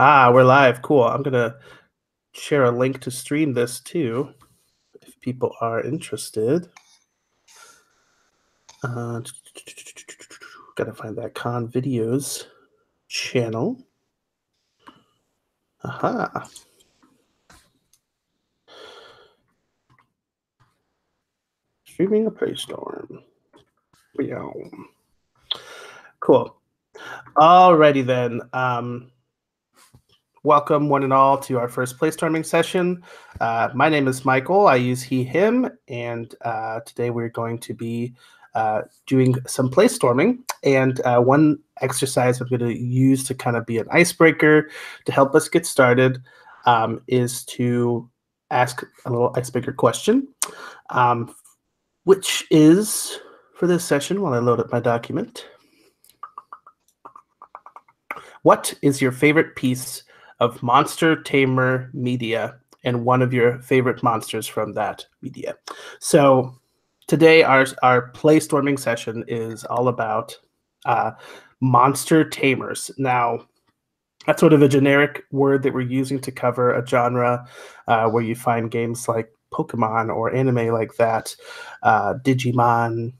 We're live. Cool. I'm gonna share a link to stream this too, if people are interested. Gotta find that Con Videos channel. Aha. Streaming a Playstorm. Yeah. Cool. Alrighty then. Welcome one and all to our first Playstorming session. My name is Michael. I use he, him, and today we're going to be doing some Playstorming. And one exercise I'm going to use to kind of be an icebreaker to help us get started is to ask a little icebreaker question, which is, for this session, while I load up my document, what is your favorite piece of Monster Tamer media and one of your favorite monsters from that media? So today our Playstorming session is all about Monster Tamers. Now, that's sort of a generic word that we're using to cover a genre where you find games like Pokemon or anime like that, Digimon,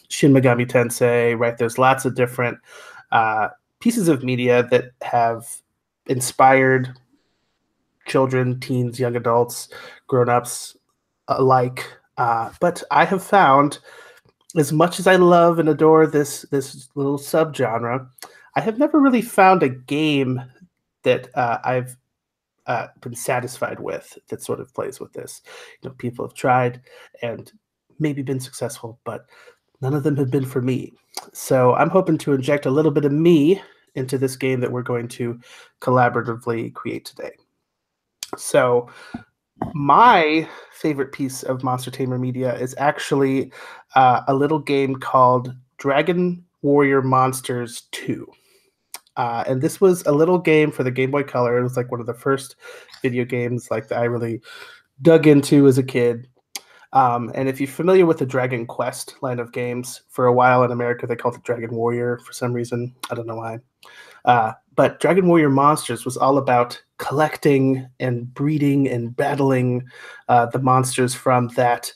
Shin Megami Tensei, right? There's lots of different pieces of media that have inspired children, teens, young adults, grown-ups alike. But I have found, as much as I love and adore this little subgenre, I have never really found a game that I've been satisfied with that sort of plays with this. You know, people have tried and maybe been successful, but none of them have been for me. So I'm hoping to inject a little bit of me into this game that we're going to collaboratively create today. So my favorite piece of Monster Tamer media is actually a little game called Dragon Warrior Monsters 2. And this was a little game for the Game Boy Color. It was like one of the first video games like that I really dug into as a kid. And if you're familiar with the Dragon Quest line of games, for a while in America they called it Dragon Warrior for some reason. I don't know why. But Dragon Warrior Monsters was all about collecting and breeding and battling the monsters from that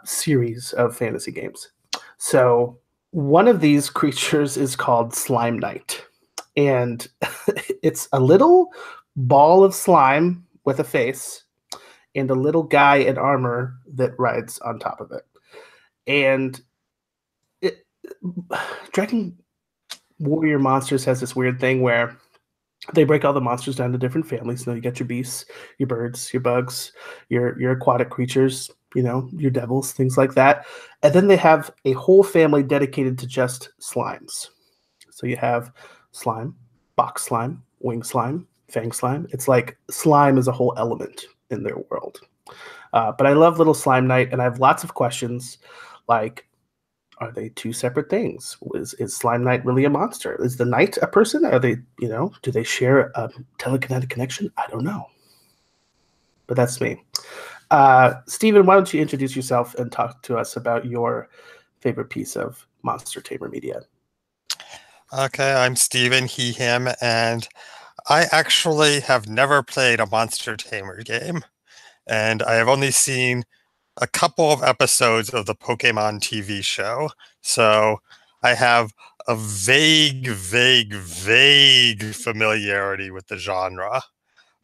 series of fantasy games. So one of these creatures is called Slime Knight. And it's a little ball of slime with a face and a little guy in armor that rides on top of it. And Dragon Warrior Monsters has this weird thing where they break all the monsters down to different families. You know, you got your beasts, your birds, your bugs, your aquatic creatures, you know, your devils, things like that. And then they have a whole family dedicated to just slimes. So you have slime, box slime, wing slime, fang slime. It's like slime is a whole element in their world. But I love Little Slime Knight, and I have lots of questions like, are they two separate things? Is Slime Knight really a monster? Is the knight a person? Are they, you know, do they share a telekinetic connection? I don't know. But that's me. Steven, why don't you introduce yourself and talk to us about your favorite piece of Monster Tamer media? Okay, I'm Steven, he, him, and I actually have never played a Monster Tamer game. And I have only seen a couple of episodes of the Pokemon TV show. So I have a vague familiarity with the genre.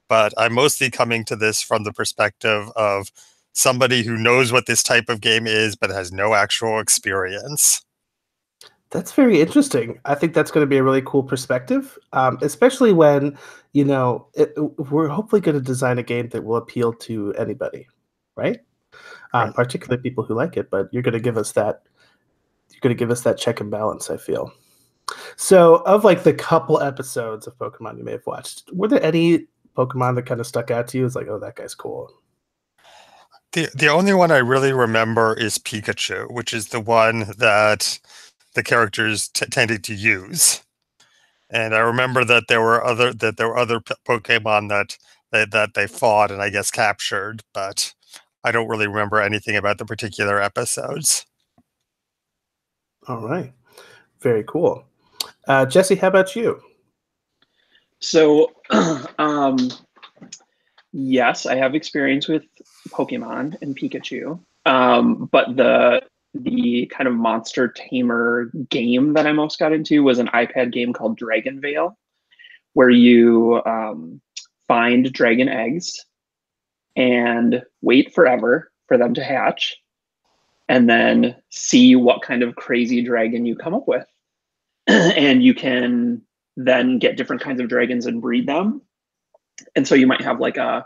But I'm mostly coming to this from the perspective of somebody who knows what this type of game is, but has no actual experience. That's very interesting. I think that's going to be a really cool perspective, especially when, you know, we're hopefully going to design a game that will appeal to anybody, right? Right. Particularly people who like it. But you're going to give us that. You're going to give us that check and balance, I feel. So, of like the couple episodes of Pokemon you may have watched, were there any Pokemon that kind of stuck out to you? It's like, oh, that guy's cool. The only one I really remember is Pikachu, which is the one that the characters tended to use. And I remember that there were other Pokemon that they fought and I guess captured, but I don't really remember anything about the particular episodes. All right, very cool. Jesse, how about you? So, yes, I have experience with Pokemon and Pikachu. But the kind of monster tamer game that I most got into was an iPad game called Dragon Veil, where you find dragon eggs and wait forever for them to hatch, and then see what kind of crazy dragon you come up with. And you can then get different kinds of dragons and breed them. And so you might have like a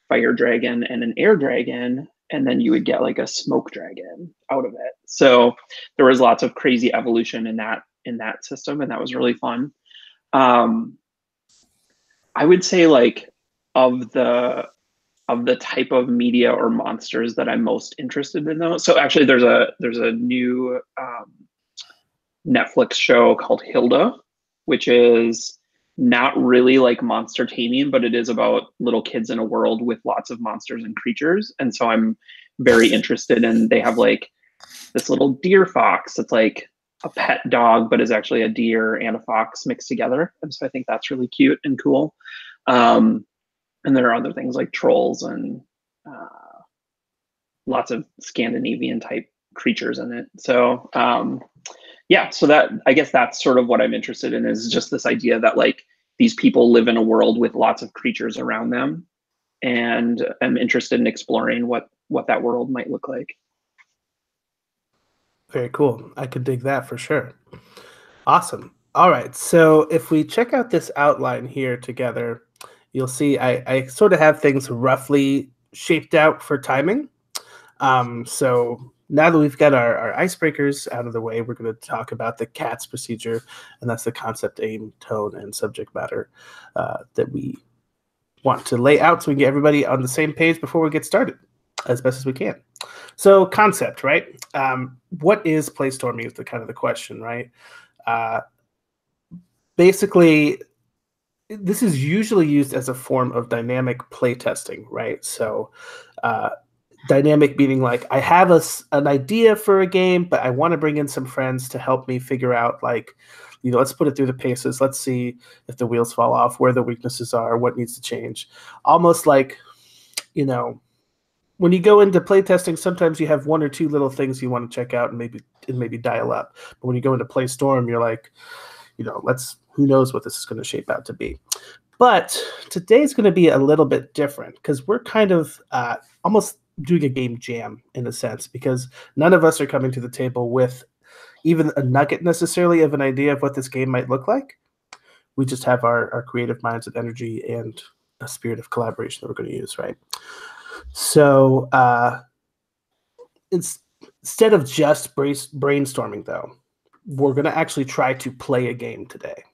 fire dragon and an air dragon, and then you would get like a smoke dragon out of it. So there was lots of crazy evolution in that system, and that was really fun. I would say like of the type of media or monsters that I'm most interested in though. So actually there's a new Netflix show called Hilda, which is not really like monster taming, but it is about little kids in a world with lots of monsters and creatures. And so I'm very interested in, they have like this little deer fox that's like a pet dog, but is actually a deer and a fox mixed together. And so I think that's really cute and cool. And there are other things like trolls and lots of Scandinavian type creatures in it. So yeah, so that, I guess that's sort of what I'm interested in, is just this idea that like these people live in a world with lots of creatures around them, and I'm interested in exploring what that world might look like. Very cool. I could dig that for sure. Awesome. All right. So if we check out this outline here together, you'll see I sort of have things roughly shaped out for timing. So now that we've got our icebreakers out of the way, we're going to talk about the CATS procedure, and that's the concept, aim, tone, and subject matter that we want to lay out so we can get everybody on the same page before we get started as best as we can. So concept, right? What is Playstorming is the kind of the question, right? Basically, this is usually used as a form of dynamic playtesting, right? So dynamic meaning like I have an idea for a game, but I want to bring in some friends to help me figure out, like, let's put it through the paces. Let's see if the wheels fall off, where the weaknesses are, what needs to change. Almost like, when you go into playtesting, sometimes you have one or two little things you want to check out and maybe dial up. But when you go into Playstorm, you're like, who knows what this is going to shape out to be. But today's going to be a little bit different because we're kind of almost doing a game jam in a sense, because none of us are coming to the table with even a nugget necessarily of an idea of what this game might look like. We just have our creative minds and energy and a spirit of collaboration that we're going to use, right? So instead of just brainstorming, though, we're going to actually try to play a game today,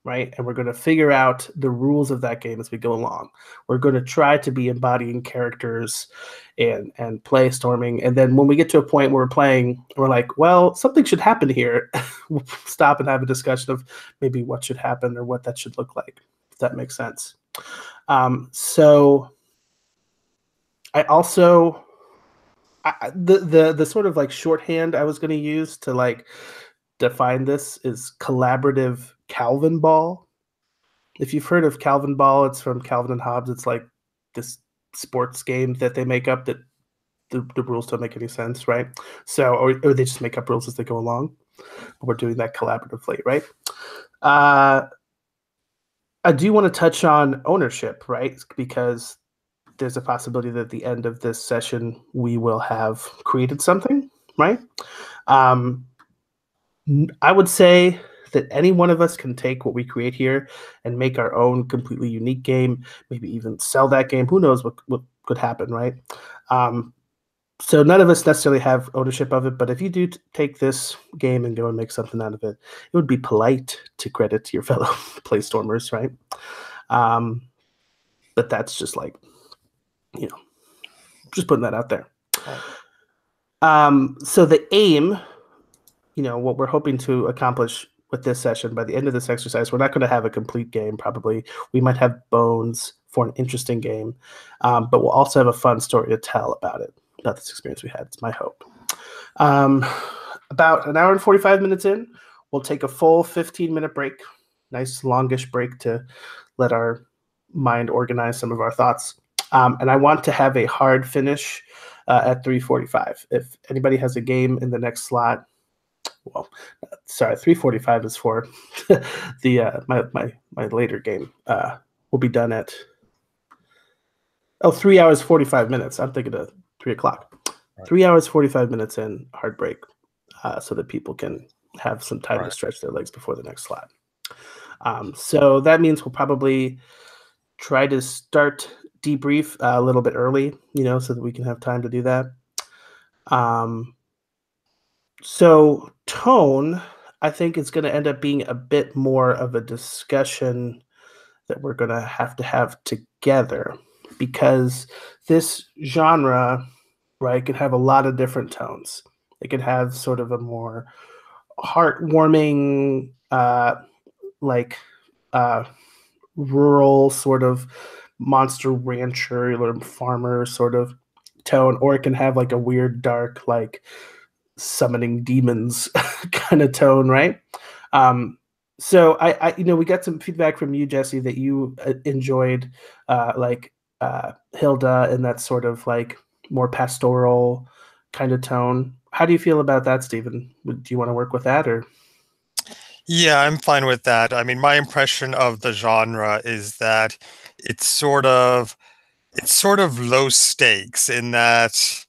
right? And we're going to figure out the rules of that game as we go along. We're going to try to be embodying characters and play storming. And then when we get to a point where we're playing, we're like, well, something should happen here. We'll stop and have a discussion of maybe what should happen or what that should look like, if that makes sense. So I also, the sort of like shorthand I was going to use to like define this is collaborative Calvin Ball. If you've heard of Calvin Ball, it's from Calvin and Hobbes. It's like this sports game that they make up that the rules don't make any sense, right? So, or they just make up rules as they go along. But we're doing that collaboratively, right? I do want to touch on ownership, right? Because there's a possibility that at the end of this session, we will have created something, right? I would say that any one of us can take what we create here and make our own completely unique game, maybe even sell that game. Who knows what could happen, right? So none of us necessarily have ownership of it, but if you do take this game and go and make something out of it, it would be polite to credit your fellow Playstormers, right? But that's just like, just putting that out there. So the aim, what we're hoping to accomplish with this session, by the end of this exercise, we're not going to have a complete game, probably. We might have bones for an interesting game, but we'll also have a fun story to tell about it, about this experience we had. It's my hope. About an hour and 45 minutes in, we'll take a full 15-minute break. nice longish break to let our mind organize some of our thoughts. And I want to have a hard finish at 3:45. If anybody has a game in the next slot, well, sorry, 3:45 is for the my later game. Will be done at 3 hours 45 minutes. I'm thinking of 3 o'clock. Right. 3 hours 45 minutes in hard break, so that people can have some time to Right. stretch their legs before the next slot. So that means we'll probably try to start debrief a little bit early, so that we can have time to do that. So tone, I think, is going to end up being a bit more of a discussion that we're going to have together, because this genre, right, can have a lot of different tones. It can have sort of a more heartwarming, rural sort of monster rancher or farmer sort of tone, or it can have like a weird, dark, like summoning demons kind of tone, right? So I we got some feedback from you, Jesse, that you enjoyed Hilda in that sort of like more pastoral kind of tone. How do you feel about that, Stephen? Do you want to work with that, or? Yeah, I'm fine with that. I mean, my impression of the genre is that it's sort of low stakes in that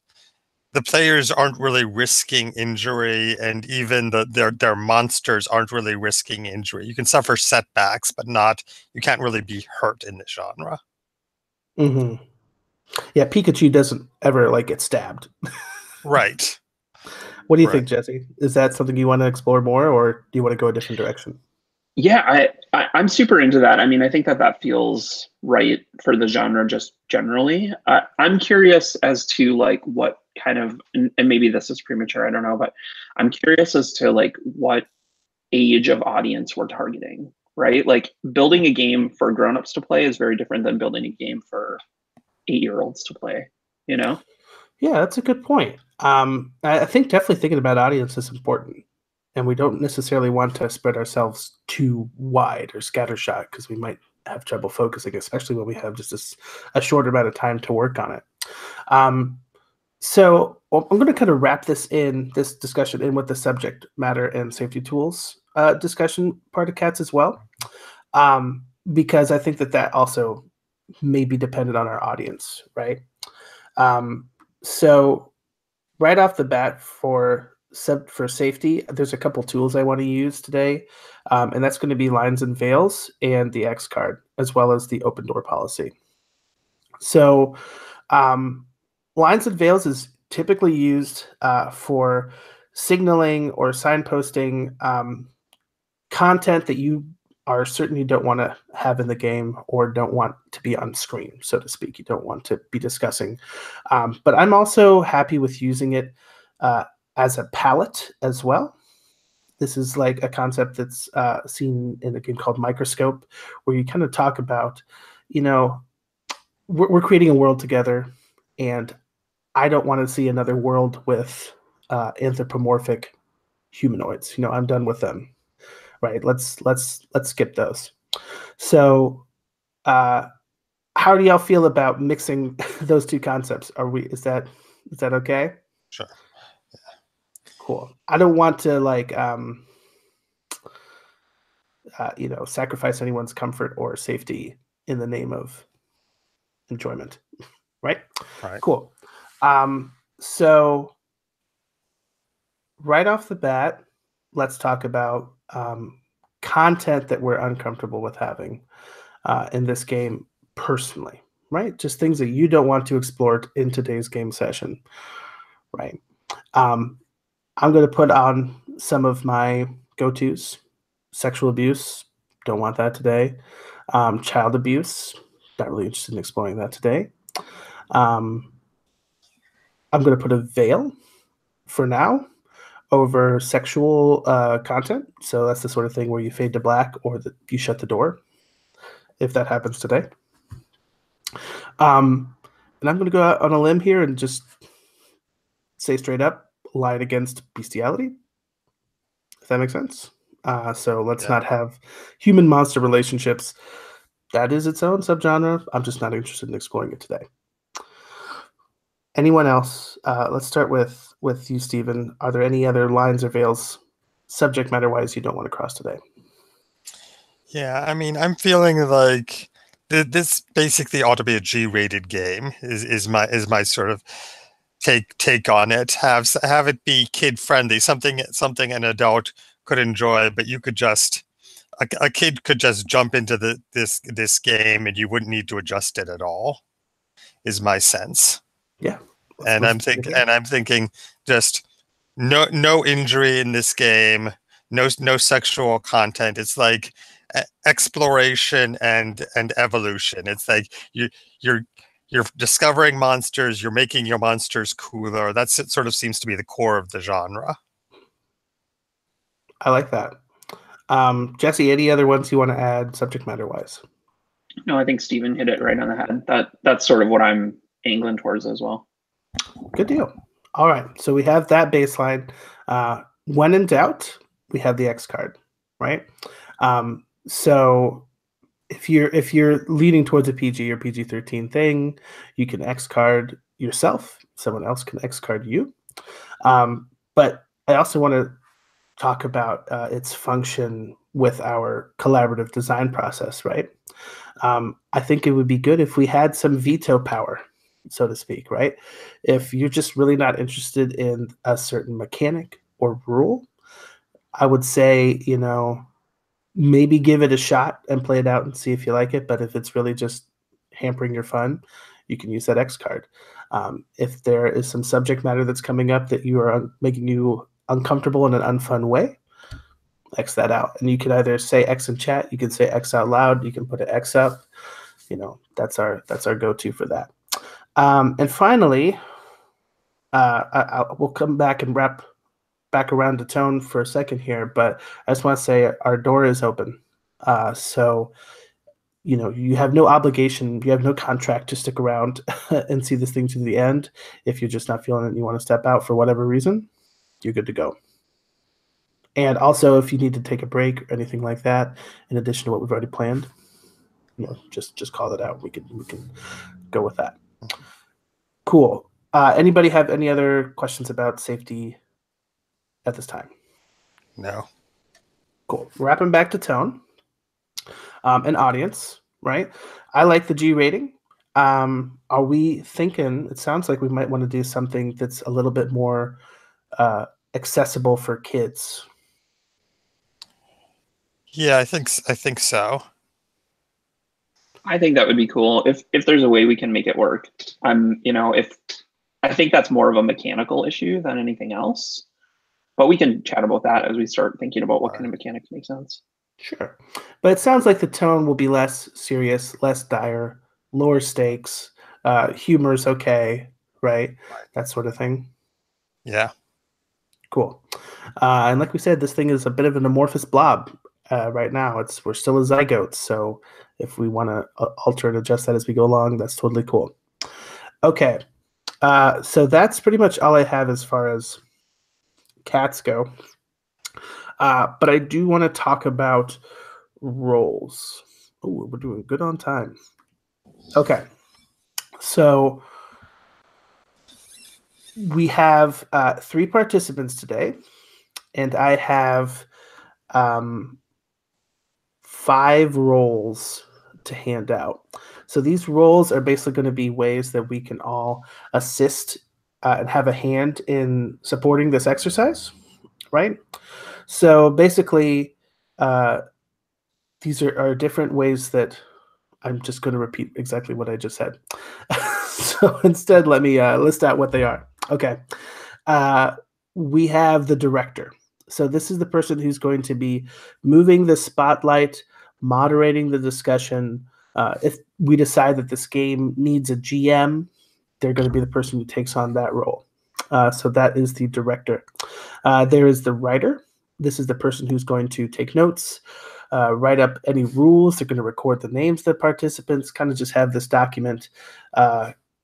the players aren't really risking injury, and even their monsters aren't really risking injury. You can suffer setbacks, but you can't really be hurt in this genre. Mm-hmm. Yeah, Pikachu doesn't ever get stabbed. Right. What do you think, Jesse? Is that something you want to explore more, or do you want to go a different direction? Yeah, I'm super into that. I mean, I think that feels right for the genre just generally. I'm curious as to what kind of, and maybe this is premature, I don't know, but I'm curious as to what age of audience we're targeting, right? Like building a game for grownups to play is very different than building a game for 8-year-olds to play, Yeah, that's a good point. I think definitely thinking about audience is important. And we don't necessarily want to spread ourselves too wide or scattershot, because we might have trouble focusing, especially when we have just a short amount of time to work on it. So I'm going to kind of wrap this discussion in with the subject matter and safety tools discussion part of CATS as well, because I think that also may be dependent on our audience, right? So right off the bat for safety, there's a couple tools I want to use today, and that's going to be lines and veils and the X card, as well as the open door policy. So lines and veils is typically used for signaling or signposting content that you are certain you don't want to have in the game or don't want to be on screen, so to speak. You don't want to be discussing. But I'm also happy with using it as a palette as well. This is like a concept that's seen in a game called Microscope, where you kind of talk about, we're creating a world together, and I don't want to see another world with anthropomorphic humanoids. I'm done with them. Right? Let's skip those. So, how do y'all feel about mixing those two concepts? Is that okay? Sure. Cool. I don't want to sacrifice anyone's comfort or safety in the name of enjoyment. Right? Right. Cool. So right off the bat, let's talk about content that we're uncomfortable with having in this game personally, right? Just things that you don't want to explore in today's game session, right? I'm going to put on some of my go-tos. Sexual abuse, don't want that today. Child abuse, not really interested in exploring that today. I'm going to put a veil for now over sexual content. So that's the sort of thing where you fade to black or you shut the door, if that happens today. And I'm going to go out on a limb here and just say straight up, line against bestiality, if that makes sense. So let's not have human-monster relationships. That is its own subgenre. I'm just not interested in exploring it today. Anyone else? Let's start with you, Stephen. Are there any other lines or veils, subject matter-wise, you don't want to cross today? Yeah, I mean, I'm feeling like this basically ought to be a G-rated game. Is my sort of take on it. Have it be kid friendly, something an adult could enjoy, but you could just a kid could just jump into this game and you wouldn't need to adjust it at all. Is my sense. Yeah, and I'm thinking just no injury in this game, no sexual content. It's like exploration and evolution. It's like you're discovering monsters, you're making your monsters cooler. That's it. Sort of seems to be the core of the genre. I like that. Jesse, any other ones you want to add subject matter wise? No, I think Steven hit it right on the head. That's sort of what I'm angling towards as well. Good deal. All right, so we have that baseline. When in doubt, we have the X card, right? So if you're leaning towards a PG or PG-13 thing, you can X card yourself. Someone else can X card you. But I also want to talk about its function with our collaborative design process, right? I think it would be good if we had some veto power, so to speak, right? If you're just really not interested in a certain mechanic or rule, I would say, maybe give it a shot and play it out and see if you like it. But if it's really just hampering your fun, you can use that X card. If there is some subject matter that's coming up that you are making you uncomfortable in an unfun way, X that out. And you can either say X in chat, you can say X out loud, you can put an X up. That's our go-to for that. And finally, we'll come back and wrap back around to tone for a second here, but I just want to say our door is open. So, you have no obligation, you have no contract to stick around and see this thing to the end. If you're just not feeling it and you want to step out for whatever reason, you're good to go. And also, if you need to take a break or anything like that, in addition to what we've already planned, just call it out. We can go with that. Cool. Anybody have any other questions about safety at this time? No. Cool. Wrapping back to tone. An audience, right? I like the G rating. Are we thinking? It sounds like we might want to do something that's a little bit more accessible for kids. Yeah, I think so. I think that would be cool if there's a way we can make it work. If I think that's more of a mechanical issue than anything else, but we can chat about that as we start thinking about what kind of mechanics make sense. Sure, but it sounds like the tone will be less serious, less dire, lower stakes. Humor is okay, right? That sort of thing. Yeah. Cool. And like we said, this thing is a bit of an amorphous blob right now. We're still a zygote, so if we want to alter and adjust that as we go along, that's totally cool. Okay, so that's pretty much all I have as far as cats go. But I do want to talk about roles. Oh, we're doing good on time. Okay, so we have 3 participants today, and I have 5 roles to hand out. So these roles are basically going to be ways that we can all assist and have a hand in supporting this exercise, right? So basically, these are different ways that I'm just going to repeat exactly what I just said. So instead, let me list out what they are. Okay. We have the director. So this is the person who's going to be moving the spotlight, moderating the discussion. If we decide that this game needs a GM, they're going to be the person who takes on that role. So that is the director. There is the writer. This is the person who's going to take notes, write up any rules. They're going to record the names of the participants, kind of just have this document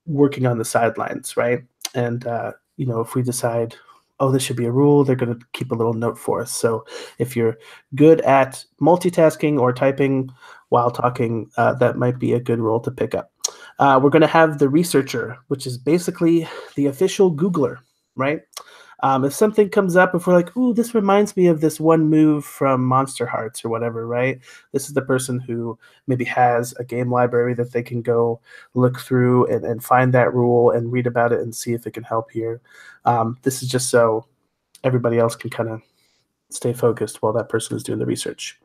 working on the sidelines, right? And, if we decide, oh, this should be a rule, they're going to keep a little note for us. So if you're good at multitasking or typing while talking, that might be a good role to pick up. We're going to have the researcher, which is basically the official Googler, right? If something comes up, if we're like, ooh, this reminds me of this one move from Monster Hearts or whatever, right? This is the person who maybe has a game library that they can go look through and find that rule and read about it and see if it can help here. This is just so everybody else can kind of stay focused while that person is doing the research.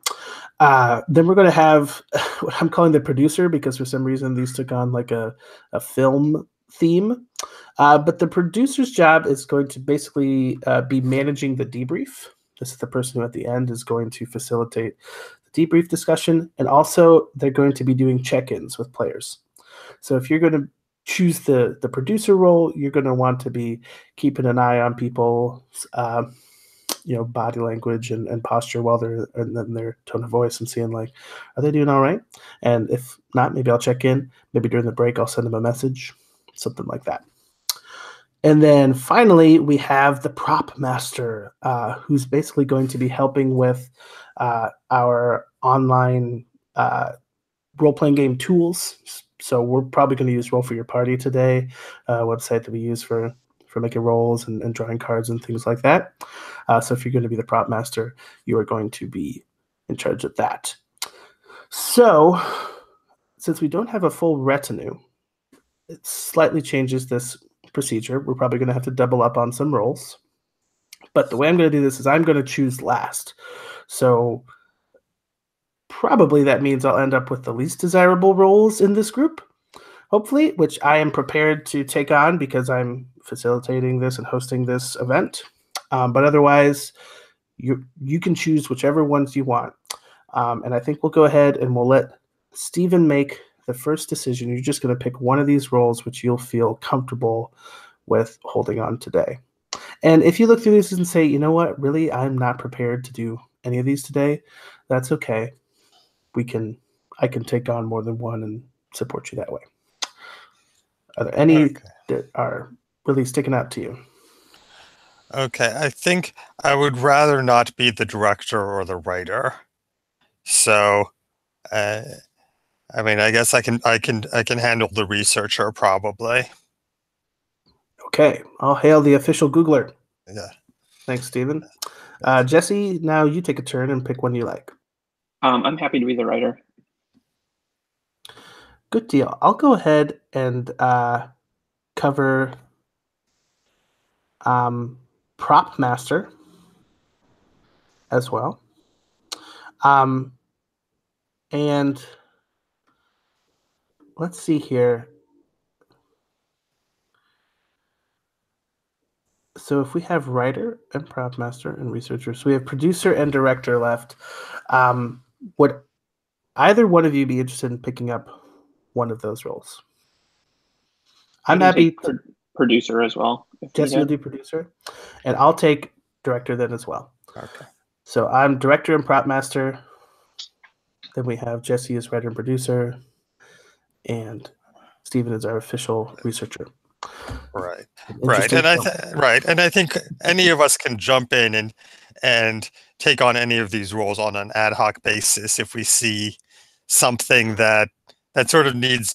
Then we're going to have what I'm calling the producer, because for some reason these took on like a film theme. But the producer's job is going to basically be managing the debrief. This is the person who at the end is going to facilitate the debrief discussion. And also they're going to be doing check-ins with players. So if you're going to choose the producer role, you're going to want to be keeping an eye on people's body language and posture while they're, and then their tone of voice, and seeing like, are they doing all right? And if not, maybe I'll check in. Maybe during the break, I'll send them a message, something like that. And then finally, we have the prop master, who's basically going to be helping with our online role-playing game tools. So we're probably going to use Roll for Your Party today, a website that we use for making rolls and drawing cards and things like that. So if you're going to be the prop master, you are going to be in charge of that. So since we don't have a full retinue, it slightly changes this procedure. We're probably going to have to double up on some rolls. But the way I'm going to do this is I'm going to choose last. So probably that means I'll end up with the least desirable roles in this group, hopefully, which I am prepared to take on because I'm facilitating this and hosting this event. But otherwise, you can choose whichever ones you want. And I think we'll go ahead and we'll let Stephen make the first decision. You're just going to pick one of these roles which you'll feel comfortable with holding on today. And if you look through this and say, you know what, really, I'm not prepared to do any of these today, that's okay. I can take on more than one and support you that way. Are there any that are really sticking out to you? Okay, I think I would rather not be the director or the writer. So, I mean, I guess I can handle the researcher probably. Okay, I'll hail the official Googler. Yeah. Thanks, Stephen. Jesse, now you take a turn and pick one you like. I'm happy to be the writer. Good deal. I'll go ahead and cover prop master as well. And let's see here. So if we have writer and prop master and researcher, so we have producer and director left. Would either one of you be interested in picking up one of those roles? I'm happy. Producer as well. Jesse will do producer, and I'll take director then as well. Okay. So I'm director and prop master. Then we have Jesse as writer and producer, and Stephen is our official researcher. Right. And I think any of us can jump in and take on any of these roles on an ad hoc basis if we see something that sort of needs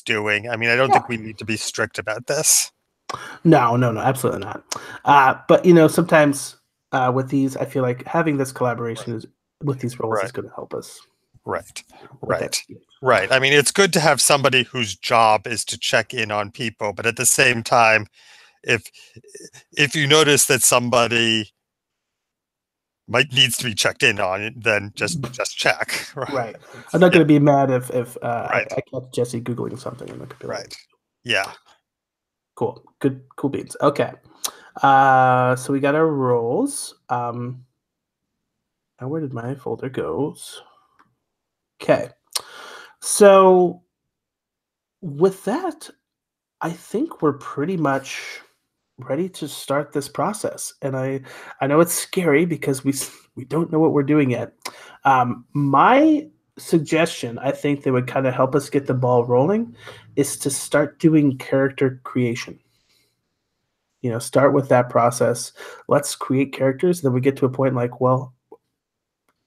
doing. I mean, I don't think we need to be strict about this. No, absolutely not. But sometimes with these, I feel like having this collaboration with these roles is going to help us. Right. I mean, it's good to have somebody whose job is to check in on people, but at the same time, if you notice that somebody needs to be checked in on, then just check. Right. I'm not going to be mad if I catch Jesse Googling something. I'm not gonna be right. Yeah. Cool beans. Okay. So we got our roles. Now where did my folder go? Okay. So with that, I think we're pretty much ready to start this process. And I know it's scary because we don't know what we're doing yet. My suggestion, I think that would kind of help us get the ball rolling, is to start doing character creation. start with that process. Let's create characters. Then we get to a point like, well,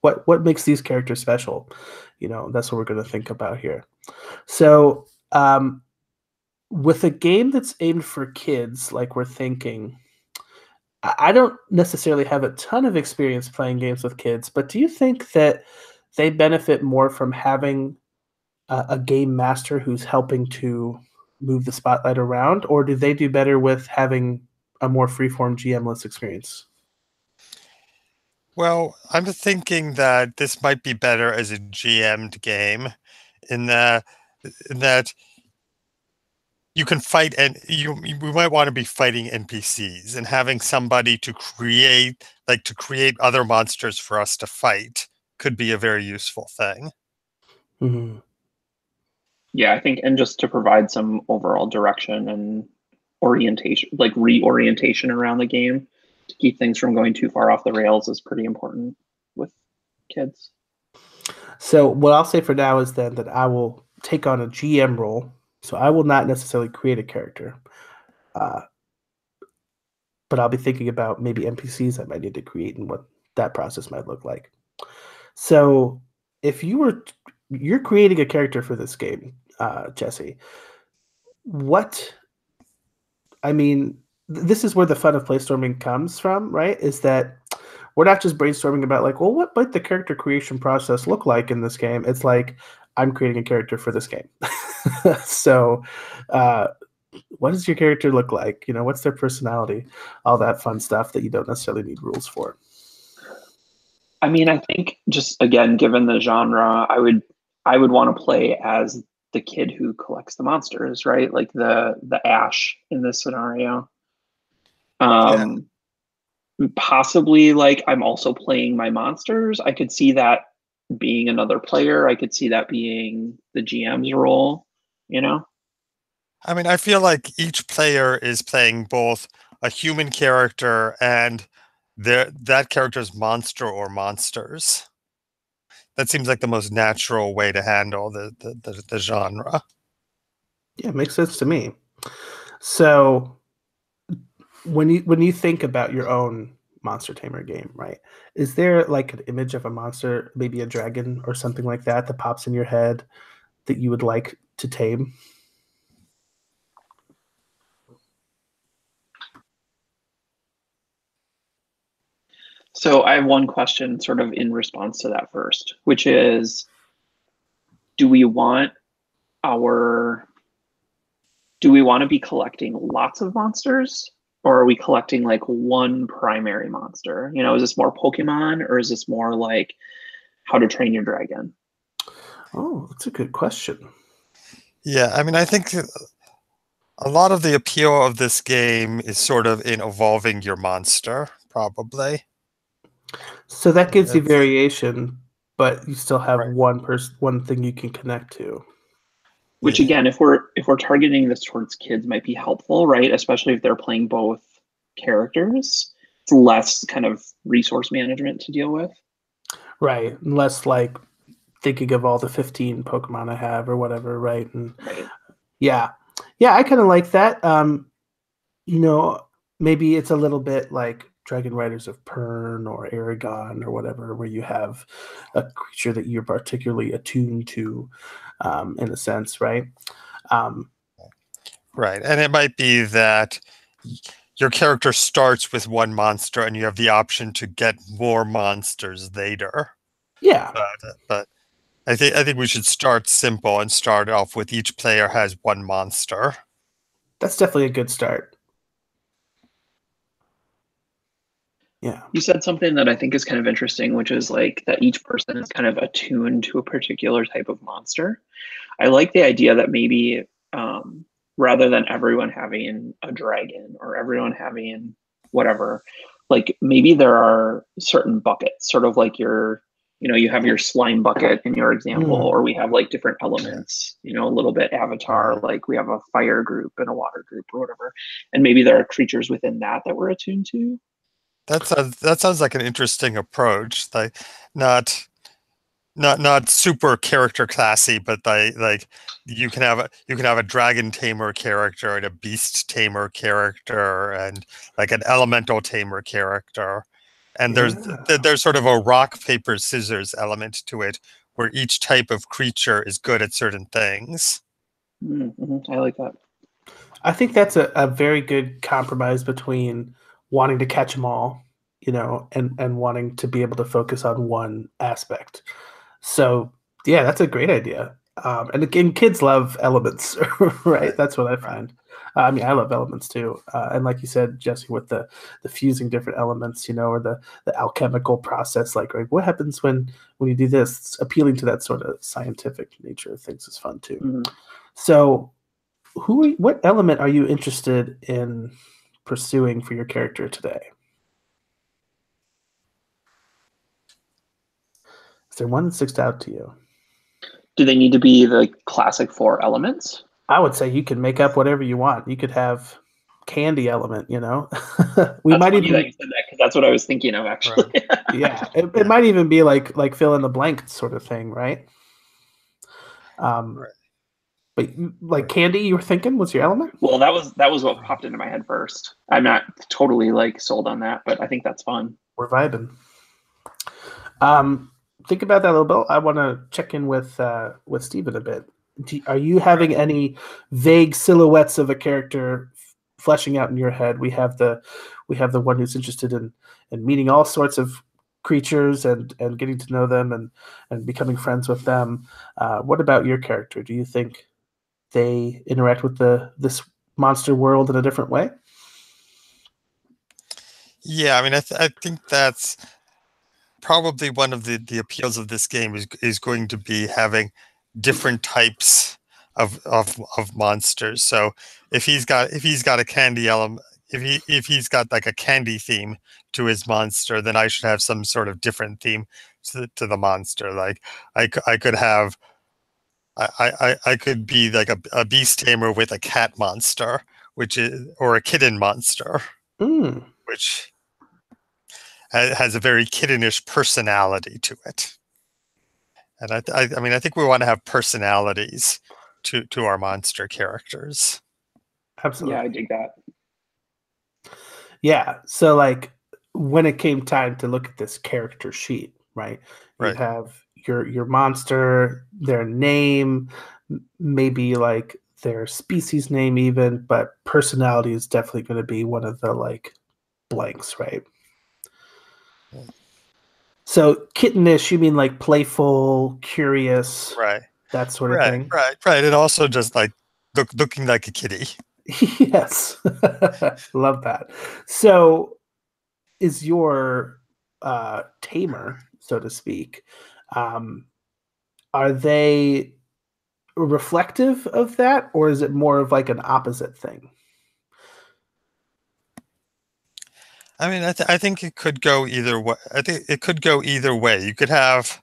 what makes these characters special? That's what we're going to think about here. So with a game that's aimed for kids, like we're thinking, I don't necessarily have a ton of experience playing games with kids, but do you think that they benefit more from having a game master who's helping to move the spotlight around, or do they do better with having a more freeform GM-less experience? Well, I'm thinking that this might be better as a GM'd game, in that you can fight, and we might want to be fighting NPCs, and having somebody to create other monsters for us to fight could be a very useful thing. Mm-hmm. Yeah, I think, and just to provide some overall direction and orientation, like reorientation around the game, to keep things from going too far off the rails is pretty important with kids. So what I'll say for now is then that I will take on a GM role. So I will not necessarily create a character, but I'll be thinking about maybe NPCs I might need to create and what that process might look like. So if you're creating a character for this game, Jesse, this is where the fun of playstorming comes from, right? Is that we're not just brainstorming about like, well, what might the character creation process look like in this game? It's like, I'm creating a character for this game. So what does your character look like? What's their personality? All that fun stuff that you don't necessarily need rules for. I mean, I think just again, given the genre, I would want to play as the kid who collects the monsters, right? Like the Ash in this scenario. Possibly like I'm also playing my monsters. I could see that being another player. I could see that being the GM's role, I mean, I feel like each player is playing both a human character and that character's monster or monsters. That seems like the most natural way to handle the genre. Yeah, it makes sense to me. So when you think about your own Monster Tamer game, right? Is there like an image of a monster, maybe a dragon or something like that pops in your head that you would like to tame? So I have one question sort of in response to that first, which is, do we want to be collecting lots of monsters, or are we collecting like one primary monster? Is this more Pokemon, or is this more like How to Train Your Dragon? Oh, that's a good question. Yeah, I mean, I think a lot of the appeal of this game is sort of in evolving your monster, probably. So that gives you variation, but you still have Right. one thing you can connect to. Which again, if we're targeting this towards kids, might be helpful, right? Especially if they're playing both characters. It's less kind of resource management to deal with. Right. Less like thinking of all the 15 Pokemon I have or whatever, right? And Right. yeah, I kind of like that. Maybe it's a little bit like Dragon Riders of Pern or Aragon or whatever, where you have a creature that you're particularly attuned to, in a sense, right? Right, and it might be that your character starts with one monster and you have the option to get more monsters later. Yeah. But I think we should start simple and start off with each player has one monster. That's definitely a good start. Yeah. You said something that I think is kind of interesting, which is like that each person is kind of attuned to a particular type of monster. I like the idea that maybe rather than everyone having a dragon or everyone having whatever, like maybe there are certain buckets, sort of like you have your slime bucket in your example, or we have like different elements, a little bit Avatar, like we have a fire group and a water group or whatever. And maybe there are creatures within that we're attuned to. That sounds like an interesting approach. Like not not super character classy, but like you can have a dragon tamer character and a beast tamer character and like an elemental tamer character, and there's sort of a rock paper scissors element to it where each type of creature is good at certain things. Mm-hmm. I like that. I think that's a very good compromise between wanting to catch them all, and wanting to be able to focus on one aspect. So yeah, that's a great idea. And again, kids love elements, right? That's what I find. I mean, I love elements too. And like you said, Jesse, with the fusing different elements, or the alchemical process, like, right, what happens when you do this? It's appealing to that sort of scientific nature of things is fun too. Mm-hmm. So what element are you interested in pursuing for your character today? Is there one that sticks out to you? Do they need to be the classic 4 elements? I would say you can make up whatever you want. You could have candy element, We That's might funny even that you said that, because that's what I was thinking of, actually. Right. yeah, it might even be like fill in the blank sort of thing, right? Right. But like candy, you were thinking was your element? Well, that was what popped into my head first. I'm not totally like sold on that, but I think that's fun. We're vibing. Think about that a little bit. I want to check in with Steven a bit. Are you having any vague silhouettes of a character fleshing out in your head? We have the one who's interested in meeting all sorts of creatures and getting to know them and becoming friends with them. What about your character? Do you think they interact with this monster world in a different way? Yeah, I mean, I think that's probably one of the appeals of this game is going to be having different types of monsters. So if he's got a candy element, if he's got like a candy theme to his monster, then I should have some sort of different theme to the monster. Like I could have I could be like a beast tamer with a cat monster, or a kitten monster, which has a very kittenish personality to it. And I mean, I think we want to have personalities to our monster characters. Absolutely. Yeah, I dig that. Yeah. So like when it came time to look at this character sheet, right? You Right. have your monster, their name, maybe like their species name even, but personality is definitely going to be one of the like blanks, right? Yeah. So kittenish, you mean like playful, curious, Right. that sort of thing? Right. And also just like looking like a kitty. Yes. Love that. So is your tamer, so to speak, are they reflective of that, or is it more of like an opposite thing? I mean, I think it could go either way. I think it could go either way. You could have,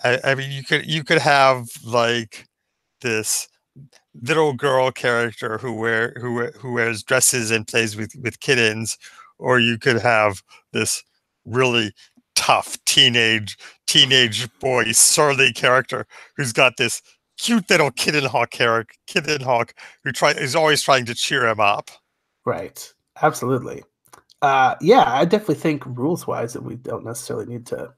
I mean, you could have like this little girl character who wears dresses and plays with kittens, or you could have this really tough teenage boy surly character who's got this cute little kitten hawk who is always trying to cheer him up. Right. Absolutely. Yeah, I definitely think rules wise that we don't necessarily need to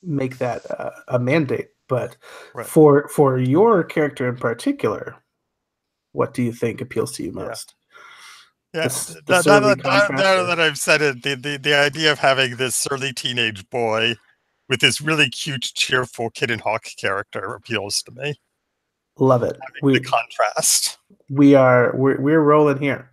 make that a mandate, but Right. for your character in particular, what do you think appeals to you most? Yeah, The surly contrast, now that I've said it, the idea of having this surly teenage boy with this really cute, cheerful kitten hawk character appeals to me. love it. The contrast. We're rolling here.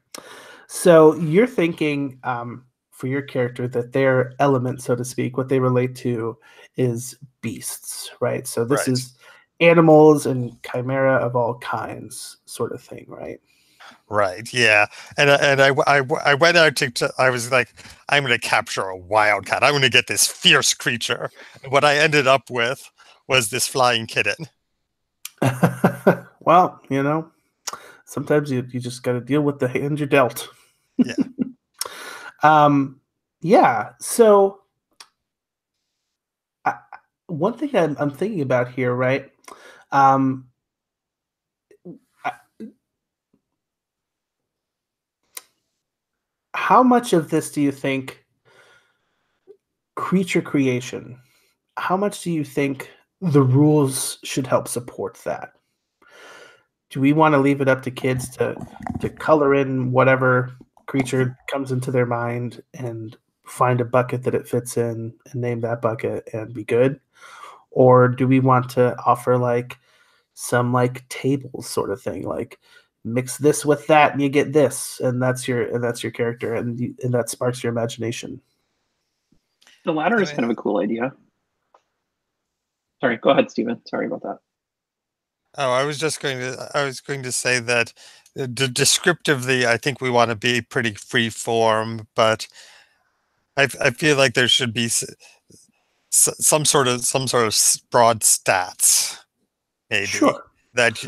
So you're thinking for your character that their element, so to speak, what they relate to is beasts, right? So this is animals and chimera of all kinds, sort of thing, right? Right. Yeah. And I went out to I was like, I'm going to capture a wildcat. I'm going to get this fierce creature. And what I ended up with was this flying kitten. Well, sometimes you just got to deal with the hand you're dealt. Yeah. Yeah. So one thing I'm thinking about here, right? Um, I- how much of this do you think creature creation? How much do you think the rules should help support that? Do we want to leave it up to kids to color in whatever creature comes into their mind and find a bucket that it fits in and name that bucket and be good? Or do we want to offer like some like tables sort of thing, like mix this with that and you get this, and that's your character, and that sparks your imagination? The latter I is mean, kind of a cool idea. Sorry, go ahead, Steven. Sorry about that. oh, I was going to say that descriptively, I think we want to be pretty free form, but I feel like there should be some sort of broad stats, maybe Sure.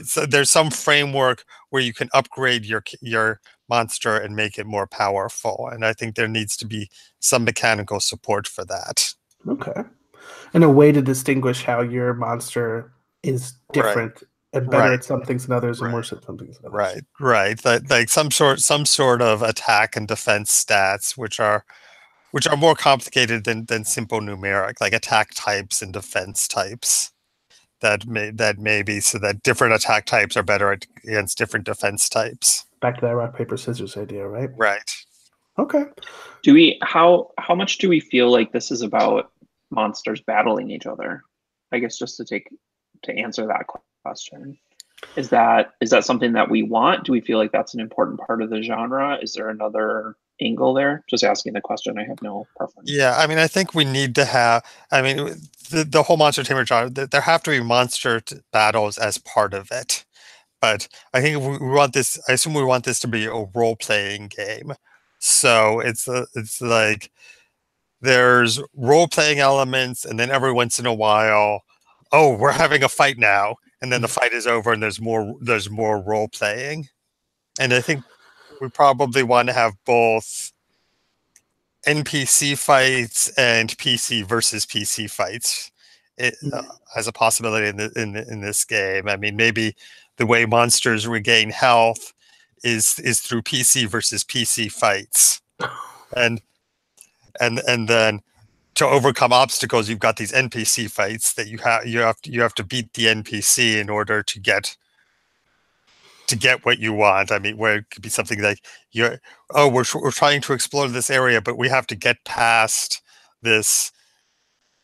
so there's some framework where you can upgrade your monster and make it more powerful, and I think there needs to be some mechanical support for that. Okay. And a way to distinguish how your monster is Right, different and better right, at some things than others and right. worse at some things than others. Right. Like some sort of attack and defense stats, which are more complicated than simple numeric, like attack types and defense types. That may be so that different attack types are better against different defense types. Back to that rock paper scissors idea, right? Right. Okay. Do we how much do we feel like this is about monsters battling each other? I guess just to answer that question. Is that something that we want? Do we feel like that's an important part of the genre? Is there another angle there? Just asking the question. I have no preference. Yeah, I mean, I think we need to have. I mean, the whole monster tamer genre. There have to be battles as part of it. But I think if we want this, I assume we want this to be a role playing game. So it's like there's role playing elements, and then every once in a while, oh, we're having a fight now, and then the fight is over, and there's more role playing. And I think we probably want to have both NPC fights and PC versus PC fights as a possibility in this game. I mean, maybe the way monsters regain health is through PC versus PC fights, and and then to overcome obstacles, you've got these NPC fights that you have to beat the NPC in order to get what you want. I mean, where it could be something like we're trying to explore this area, but we have to get past this.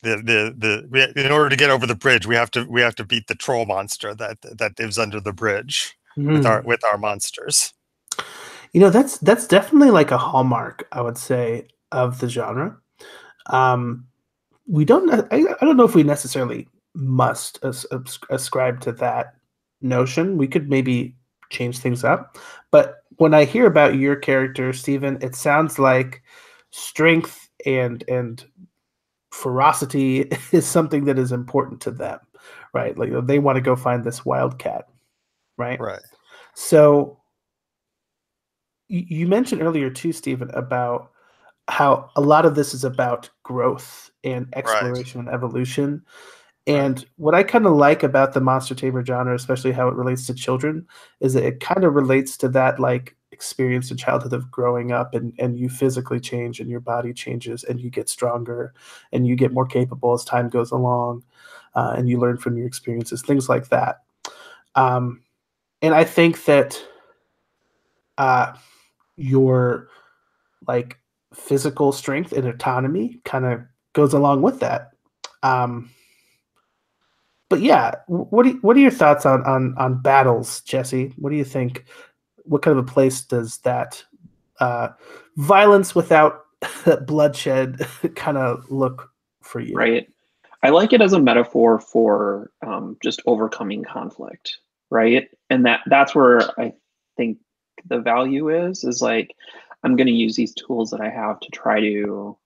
In order to get over the bridge, we have to beat the troll monster that lives under the bridge Mm. with our monsters. You know, that's definitely like a hallmark, I would say, of the genre. Um, we don't. I don't know if we necessarily must ascribe to that notion. We could maybe change things up. But when I hear about your character, Stephen, it sounds like strength and ferocity is something that is important to them, right? Like they want to go find this wildcat, right? Right, So you mentioned earlier too, Stephen, about how a lot of this is about growth and right, exploration and evolution. right, And what I kind of like about the monster tamer genre, especially how it relates to children, is that it kind of relates to that like experience in childhood of growing up, and you physically change and your body changes and you get stronger and you get more capable as time goes along, and you learn from your experiences, things like that. Um, and I think that uh, your like physical strength and autonomy kind of goes along with that. Um, but yeah, what are your thoughts on battles, Jesse? What do you think? What kind of a place does that uh, violence without bloodshed kind of look for you? Right. I like it as a metaphor for just overcoming conflict, right? And that's where I think the value is like I'm going to use these tools that I have to try to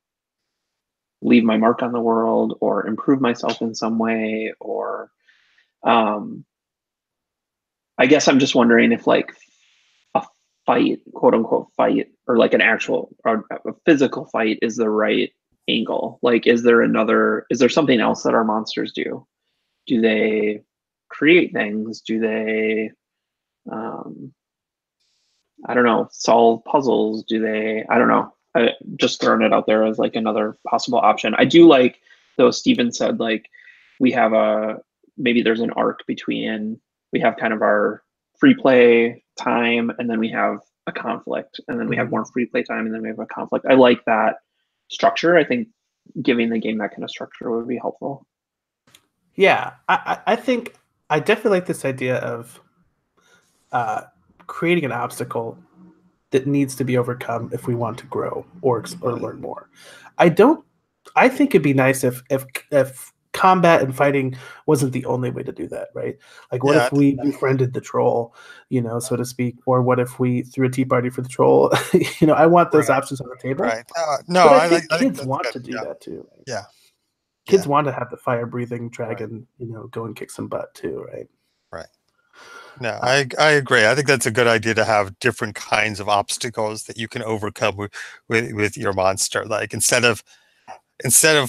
leave my mark on the world or improve myself in some way. Or um, I guess I'm just wondering if like a fight, quote unquote fight, or like an actual or a physical fight is the right angle? Like, is there something else that our monsters do? Do they create things? Do they, I don't know, solve puzzles? Do they, I don't know. Just throwing it out there as like another possible option. I do like, though, Steven said, like, we have maybe there's an arc between, we have kind of our free play time, and then we have a conflict, and then we have more free play time, and then we have a conflict. I like that structure. I think giving the game that kind of structure would be helpful. Yeah, I think I definitely like this idea of creating an obstacle that needs to be overcome if we want to grow or learn more. I think it'd be nice if combat and fighting wasn't the only way to do that, right? Like, what if we befriended the troll, so to speak, or what if we threw a tea party for the troll? I want those options on the table. Right. No, but I think kids want to do that too. Right? Yeah. Kids want to have the fire-breathing dragon, go and kick some butt too, right? Right. No, I agree. I think that's a good idea to have different kinds of obstacles that you can overcome with your monster. Like instead of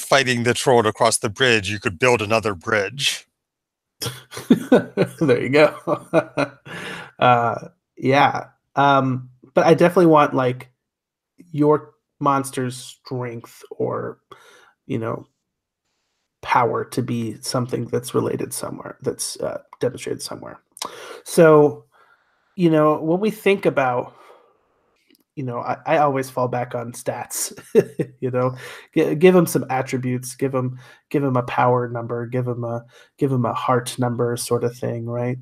fighting the troll to cross the bridge, you could build another bridge. There you go. Yeah. But I definitely want like your monster's strength or power to be something that's related somewhere, that's demonstrated somewhere. So, when we think about, I always fall back on stats. Give them some attributes, give them a power number, give them a heart number, sort of thing, right?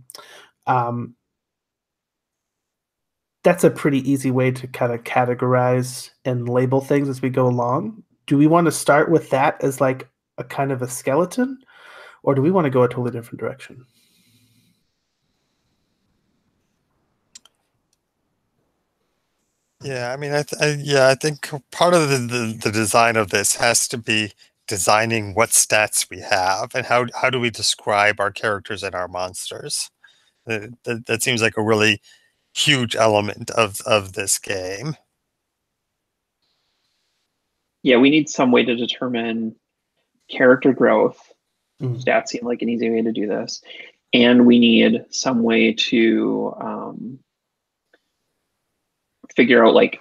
That's a pretty easy way to kind of categorize and label things as we go along. Do we want to start with that as like a kind of a skeleton, or do we want to go a totally different direction? Yeah, I mean, I think part of the design of this has to be designing what stats we have and how do we describe our characters and our monsters. That seems like a really huge element of this game. Yeah, we need some way to determine character growth. Stats seem like an easy way to do this. And we need some way to figure out, like,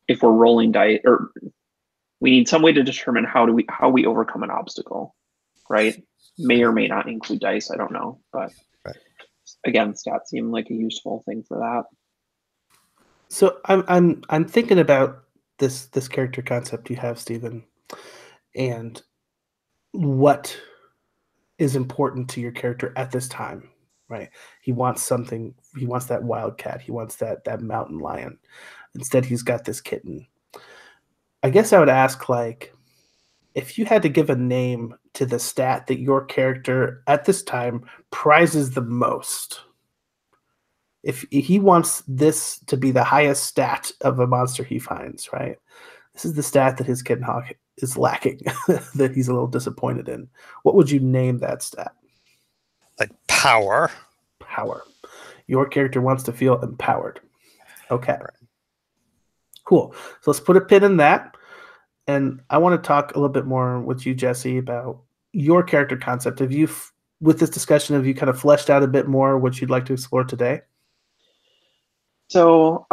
if we're rolling dice, or we need some way to determine how we overcome an obstacle, right? May or may not include dice, I don't know. But again, stats seem like a useful thing for that. So I'm thinking about this character concept you have, Stephen, and what is important to your character at this time, right? He wants something. He wants that wildcat. He wants that mountain lion. Instead, he's got this kitten. I guess I would ask, like, if you had to give a name to the stat that your character at this time prizes the most, if he wants this to be the highest stat of a monster he finds, right? This is the stat that his kitten hawk is lacking, that he's a little disappointed in. What would you name that stat? Like power. Power. Your character wants to feel empowered. Okay. Right. Cool. So let's put a pin in that. And I want to talk a little bit more with you, Jesse, about your character concept. Have you, with this discussion, have you kind of fleshed out a bit more what you'd like to explore today? So,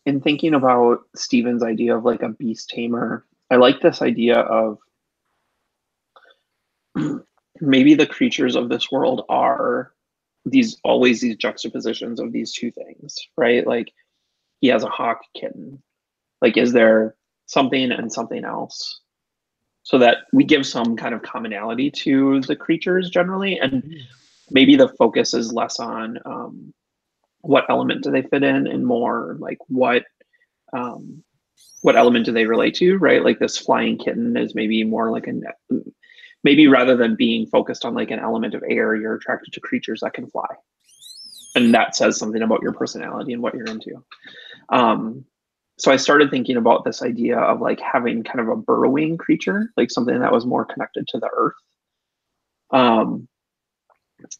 in thinking about Steven's idea of like a beast tamer, I like this idea of maybe the creatures of this world are always these juxtapositions of these two things, right? Like, he has a hawk kitten. Like, is there something and something else? So that we give some kind of commonality to the creatures generally, and maybe the focus is less on what element do they fit in, and more like what element do they relate to, right? Like, this flying kitten is maybe more like maybe rather than being focused on like an element of air, you're attracted to creatures that can fly, and that says something about your personality and what you're into. So I started thinking about this idea of like having kind of a burrowing creature, like something that was more connected to the earth.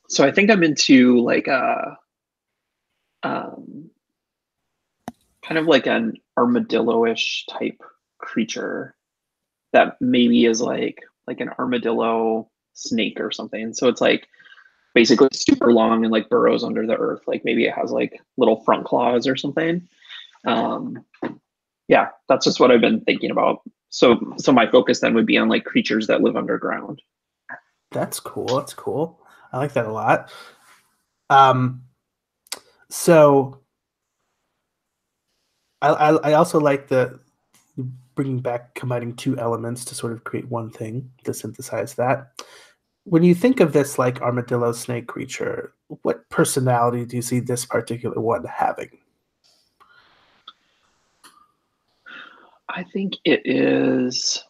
So I think I'm into like a kind of like an armadillo-ish type creature. that maybe is like an armadillo snake or something. So it's like basically super long and like burrows under the earth. Like maybe it has like little front claws or something. Yeah, that's just what I've been thinking about. So my focus then would be on like creatures that live underground. That's cool. That's cool. I like that a lot. So I also like the bringing back combining two elements to sort of create one thing to synthesize that. When you think of this like armadillo snake creature, what personality do you see this particular one having? I think it is.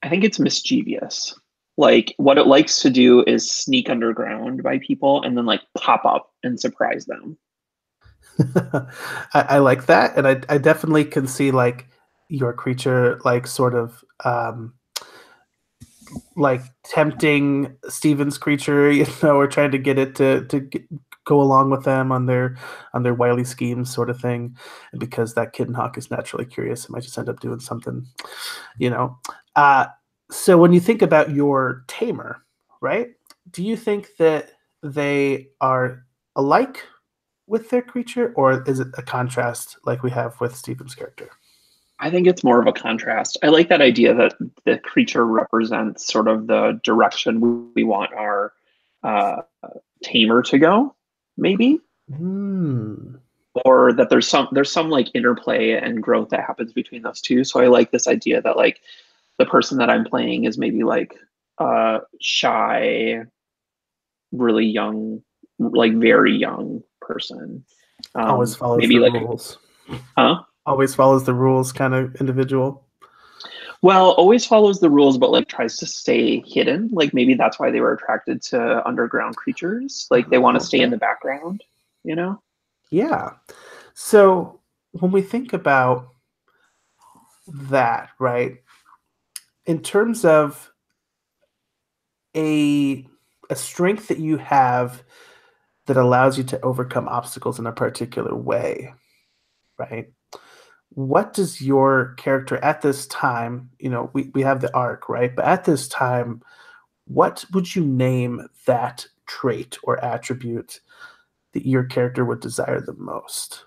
I think it's mischievous. Like what it likes to do is sneak underground by people and then like pop up and surprise them. I like that, and I definitely can see like your creature like sort of like tempting Steven's creature, or trying to get it to go along with them on their wily schemes, sort of thing. And because that kitten hawk is naturally curious, it might just end up doing something, you know. So when you think about your tamer, right? Do you think that they are alike with their creature, or is it a contrast like we have with Steven's character? I think it's more of a contrast. I like that idea that the creature represents sort of the direction we want our uh, tamer to go, maybe, or that there's some like interplay and growth that happens between those two. So I like this idea that like the person that I'm playing is maybe like shy, really young, like very young person. Always follows maybe the like rules. huh? Always follows the rules kind of individual. Well, always follows the rules, but like tries to stay hidden. Like maybe that's why they were attracted to underground creatures. Like they want to stay in the background, you know? Yeah. So when we think about that, right, in terms of a strength that you have that allows you to overcome obstacles in a particular way, right? What does your character at this time, we have the arc, right? But at this time, what would you name that trait or attribute that your character would desire the most?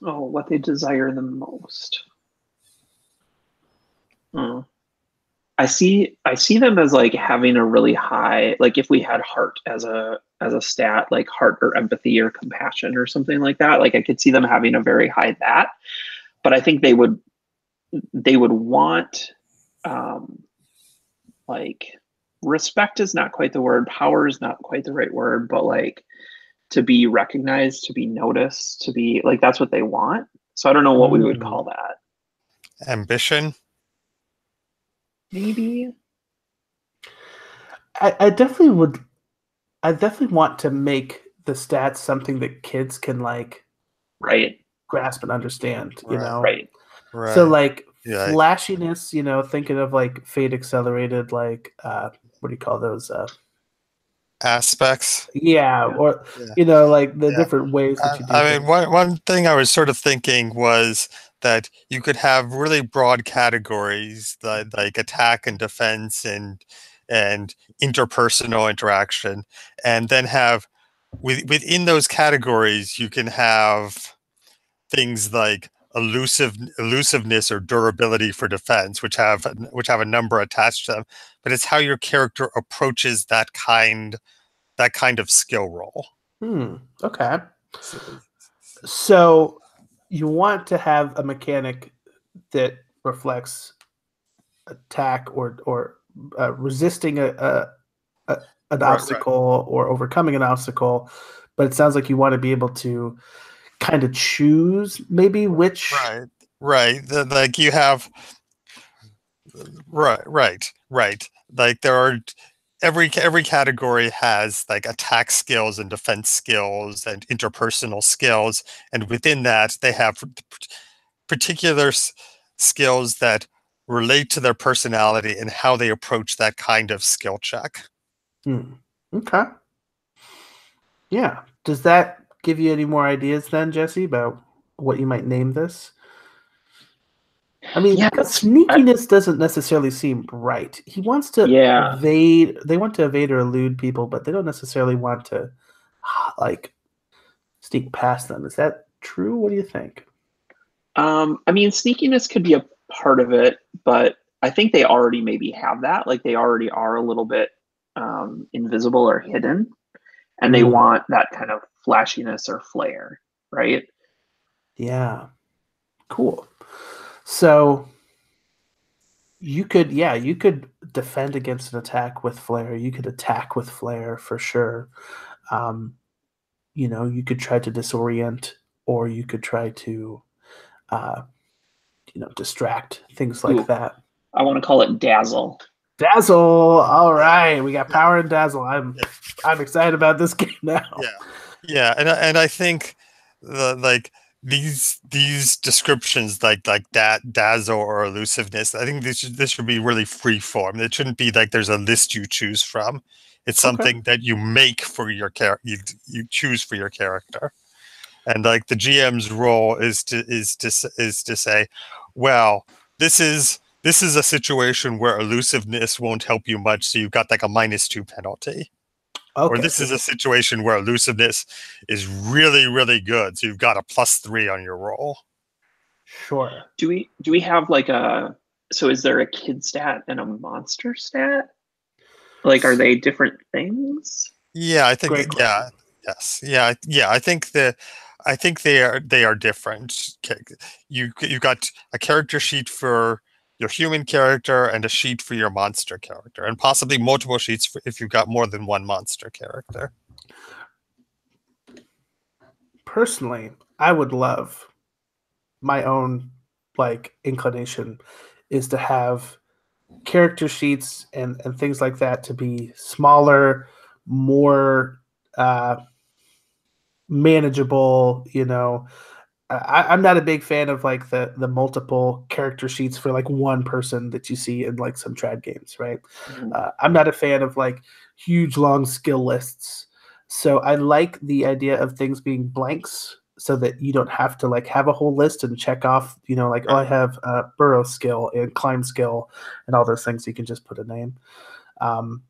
Oh, what they desire the most. I see them as like having a really high, like if we had heart as a stat, like heart or empathy or compassion or something like that. Like I could see them having a very high that. But I think they would want like respect is not quite the word, power is not quite the right word, but like to be recognized, to be noticed, to be like that's what they want. So I don't know what we would call that. Ambition? Maybe. I definitely would. I definitely want to make the stats something that kids can like grasp and understand, Right. So like flashiness, thinking of like fate accelerated, like what do you call those? Aspects. Or like the different ways that you do I things. mean, one thing I was sort of thinking was that you could have really broad categories like attack and defense and interpersonal interaction, and then have within those categories you can have things like elusiveness or durability for defense, which have a number attached to them. But it's how your character approaches that kind of skill roll. Okay. So you want to have a mechanic that reflects attack or resisting an obstacle or overcoming an obstacle, but it sounds like you want to be able to kind of choose maybe which. Right. Like you have. Right. Like there are. Every category has like attack skills and defense skills and interpersonal skills, and within that they have particular skills that relate to their personality and how they approach that kind of skill check. Okay. Yeah. Does that give you any more ideas then, Jesse, about what you might name this? I mean, Yeah, because sneakiness doesn't necessarily seem right. He wants to yeah. evade. They want to evade or elude people, but they don't necessarily want to, like, sneak past them. Is that true? What do you think? I mean, sneakiness could be a part of it, but I think they already maybe have that. Like they already are a little bit invisible or hidden, and they Mm, want that kind of flashiness or flair, right? yeah. Cool. So you could defend against an attack with flair. You could attack with flair for sure. Um, you could try to disorient, or you could try to, uh, distract, things like Ooh, that. I want to call it dazzle. Dazzle. All Yeah, right, we got yeah, power and dazzle. yeah, I'm excited about this game now. yeah, yeah. And I think like these descriptions like that dazzle or elusiveness. I think this should be really free form. It shouldn't be like there's a list you choose from. It's Okay. something that you make for your you choose for your character. And like the GM's role is to say, well, this is a situation where elusiveness won't help you much, so you've got like a -2 penalty. Or Okay. this is a situation where elusiveness is really, really good, so you've got a +3 on your roll. Sure. Do we have like a so is there a kid stat and a monster stat? Like are they different things? Yeah, I think Great yeah, question. yes, yeah. I think they are different. You got a character sheet for your human character and a sheet for your monster character, and possibly multiple sheets if you've got more than one monster character. Personally, I would love my own like inclination is to have character sheets and things like that to be smaller, more uh, manageable. I'm not a big fan of like the multiple character sheets for like one person that you see in like some trad games, right? Mhm. I'm not a fan of like huge long skill lists. So I like the idea of things being blanks so that you don't have to like have a whole list and check off, like, oh, Right. I have burrow skill and climb skill and all those things. You can just put a name. Um,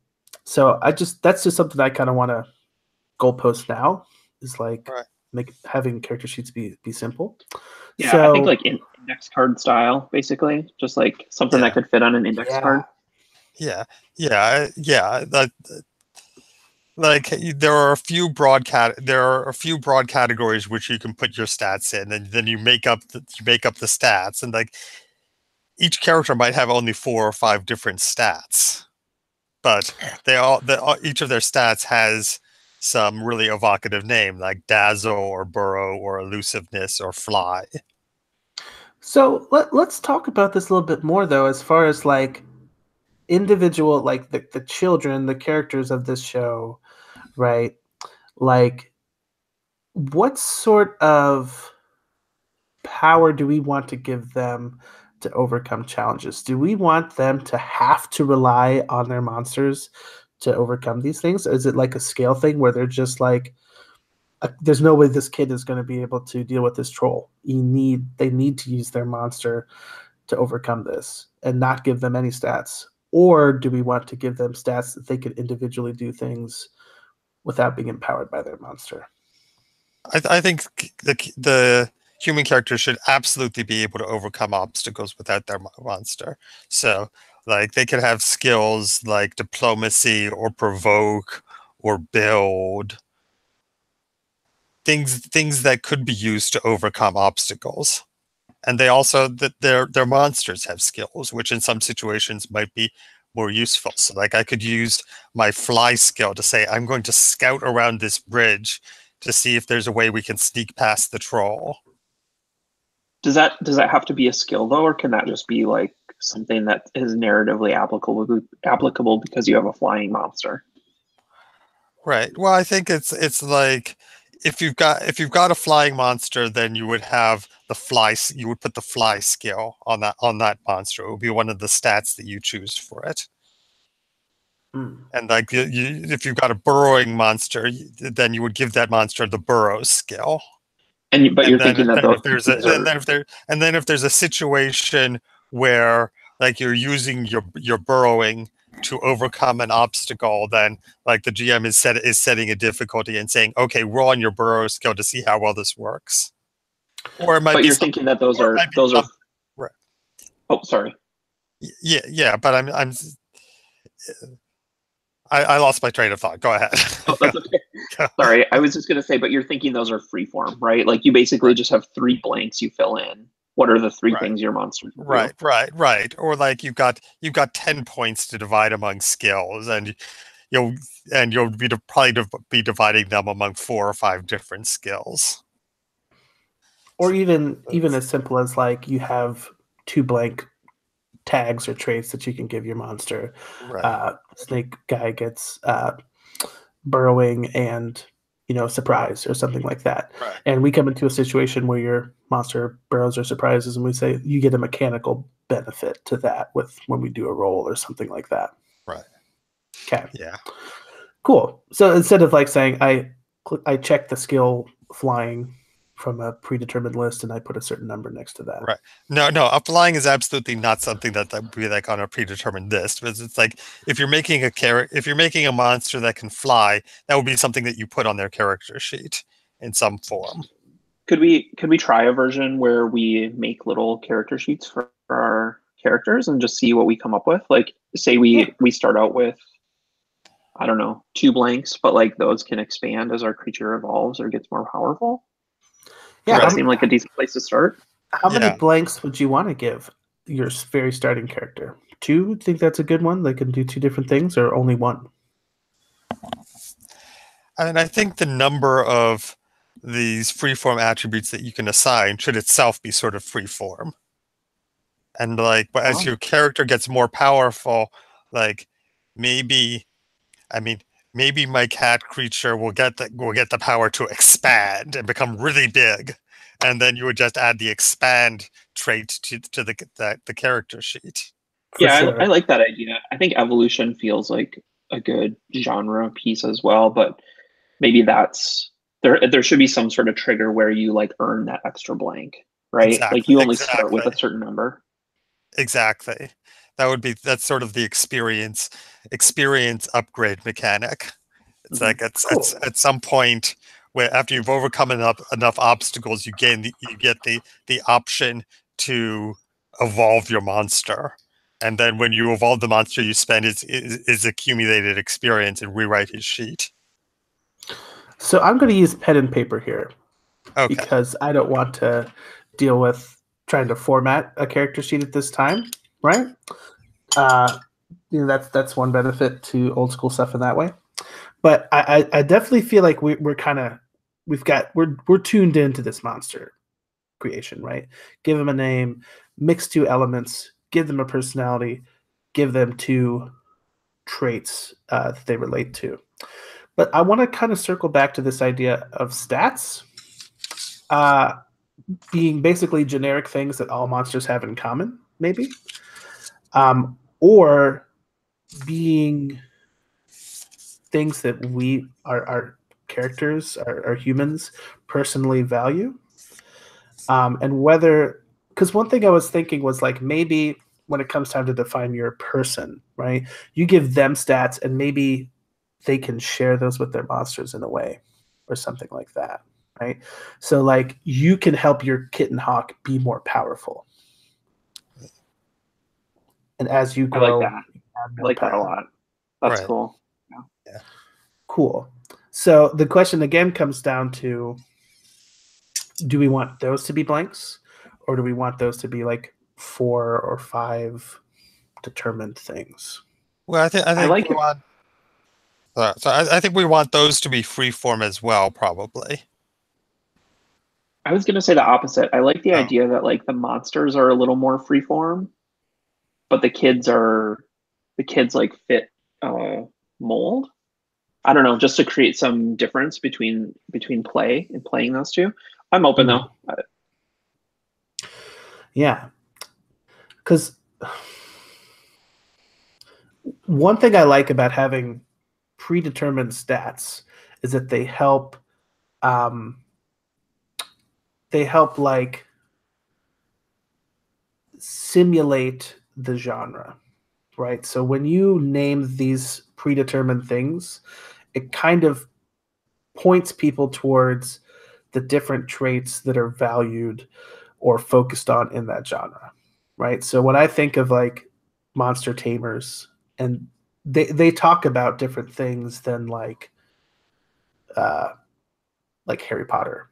so that's just something I kind of want to goalpost now is like Right. make having character sheets be simple. Yeah, I think So like index card style, basically, just like something that Yeah. could fit on an index yeah, card. Yeah. Yeah. Like there are a few broad categories which you can put your stats in, and then you make up the stats, and like each character might have only 4 or 5 different stats, but each of their stats has some really evocative name like dazzle or burrow or elusiveness or fly. so let's talk about this a little bit more though, as far as like individual, like the children, the characters of this show, right? Like what sort of power do we want to give them to overcome challenges? Do we want them to have to rely on their monsters to overcome these things? Is it like a scale thing where they're just like, there's no way this kid is going to be able to deal with this troll. They need to use their monster to overcome this and not give them any stats? Or do we want to give them stats that they could individually do things without being empowered by their monster? I think the human character should absolutely be able to overcome obstacles without their monster. So, like, they could have skills like diplomacy or provoke or build things that could be used to overcome obstacles. And they also that their monsters have skills, which in some situations might be more useful. So, like, I could use my fly skill to say I'm going to scout around this bridge to see if there's a way we can sneak past the troll. Does that have to be a skill though, or can that just be like something that is narratively applicable because you have a flying monster? Right. Well, I think it's like if you've got a flying monster, then you would have you would put the fly skill on that monster. It would be one of the stats that you choose for it. And like if you've got a burrowing monster, then you would give that monster the burrow skill. But you're thinking that if there's a situation where like you're using your burrowing to overcome an obstacle, then like the GM is setting a difficulty and saying, okay, roll on your burrow skill to see how well this works. Or it might but you're thinking that those are right. Oh, sorry. Yeah, but I lost my train of thought. Go ahead. Oh, that's okay. Sorry, I was just going to say, but you're thinking those are freeform, right? Like you basically just have 3 blanks you fill in. What are the 3 things your monster can do? Right. Or like you've got 10 points to divide among skills, and you'll probably be dividing them among 4 or 5 different skills. Or even as simple as like you have 2 blank tags or traits that you can give your monster. Right. Snake guy gets burrowing and surprise or something like that. Right. And we come into a situation where your monster burrows or surprises, and we say you get a mechanical benefit to that when we do a roll or something like that. Right. Okay. Yeah. Cool. So instead of like saying I check the skill flying from a predetermined list and I put a certain number next to that. Right. No, flying is absolutely not something that would be like on a predetermined list. Because it's like if you're making a monster that can fly, that would be something that you put on their character sheet in some form. Could we try a version where we make little character sheets for our characters and just see what we come up with? Like say we start out with, I don't know, 2 blanks, but like those can expand as our creature evolves or gets more powerful. Yeah, does that seem like a decent place to start? How many blanks would you want to give your very starting character? 2? Think that's a good one? They can do 2 different things, or only 1? I mean, I think the number of these freeform attributes that you can assign should itself be sort of freeform. And like, but as your character gets more powerful, like maybe my cat creature will get the power to expand and become really big, and then you would just add the expand trait to the character sheet. Sure. I like that idea. I think evolution feels like a good genre piece as well, but maybe that's there should be some sort of trigger where you like earn that extra blank, right? Exactly, like you only start with a certain number. Exactly. That's sort of the experience upgrade mechanic. It's like at some point where after you've overcome enough obstacles, you get the option to evolve your monster. And then when you evolve the monster, you spend his accumulated experience and rewrite his sheet. So I'm going to use pen and paper here. Okay. Because I don't want to deal with trying to format a character sheet at this time, right? That's one benefit to old school stuff in that way. But I definitely feel like we're tuned into this monster creation, right? Give them a name, mix 2 elements, give them a personality, give them 2 traits that they relate to. But I want to kind of circle back to this idea of stats being basically generic things that all monsters have in common, maybe, or being things that our characters, our humans, personally value, and whether, because one thing I was thinking was like maybe when it comes time to define your person, right, you give them stats and maybe they can share those with their monsters in a way or something like that, right? So like you can help your kitten hawk be more powerful, and as you grow, I like that a lot. That's cool. Yeah. Cool. So the question again comes down to, do we want those to be blanks, or do we want those to be like 4 or 5 determined things? Well, I think like we want. So I think we want those to be freeform as well, probably. I was going to say the opposite. I like the idea that like the monsters are a little more freeform, but the kids like fit mold. I don't know, just to create some difference between play and playing those 2. I'm open though. Yeah, because One thing I like about having predetermined stats is that um, they help like simulate the genre, right? So when you name these predetermined things, it kind of points people towards the different traits that are valued or focused on in that genre, right? So when I think of like Monster Tamers, and they talk about different things than uh, like Harry Potter,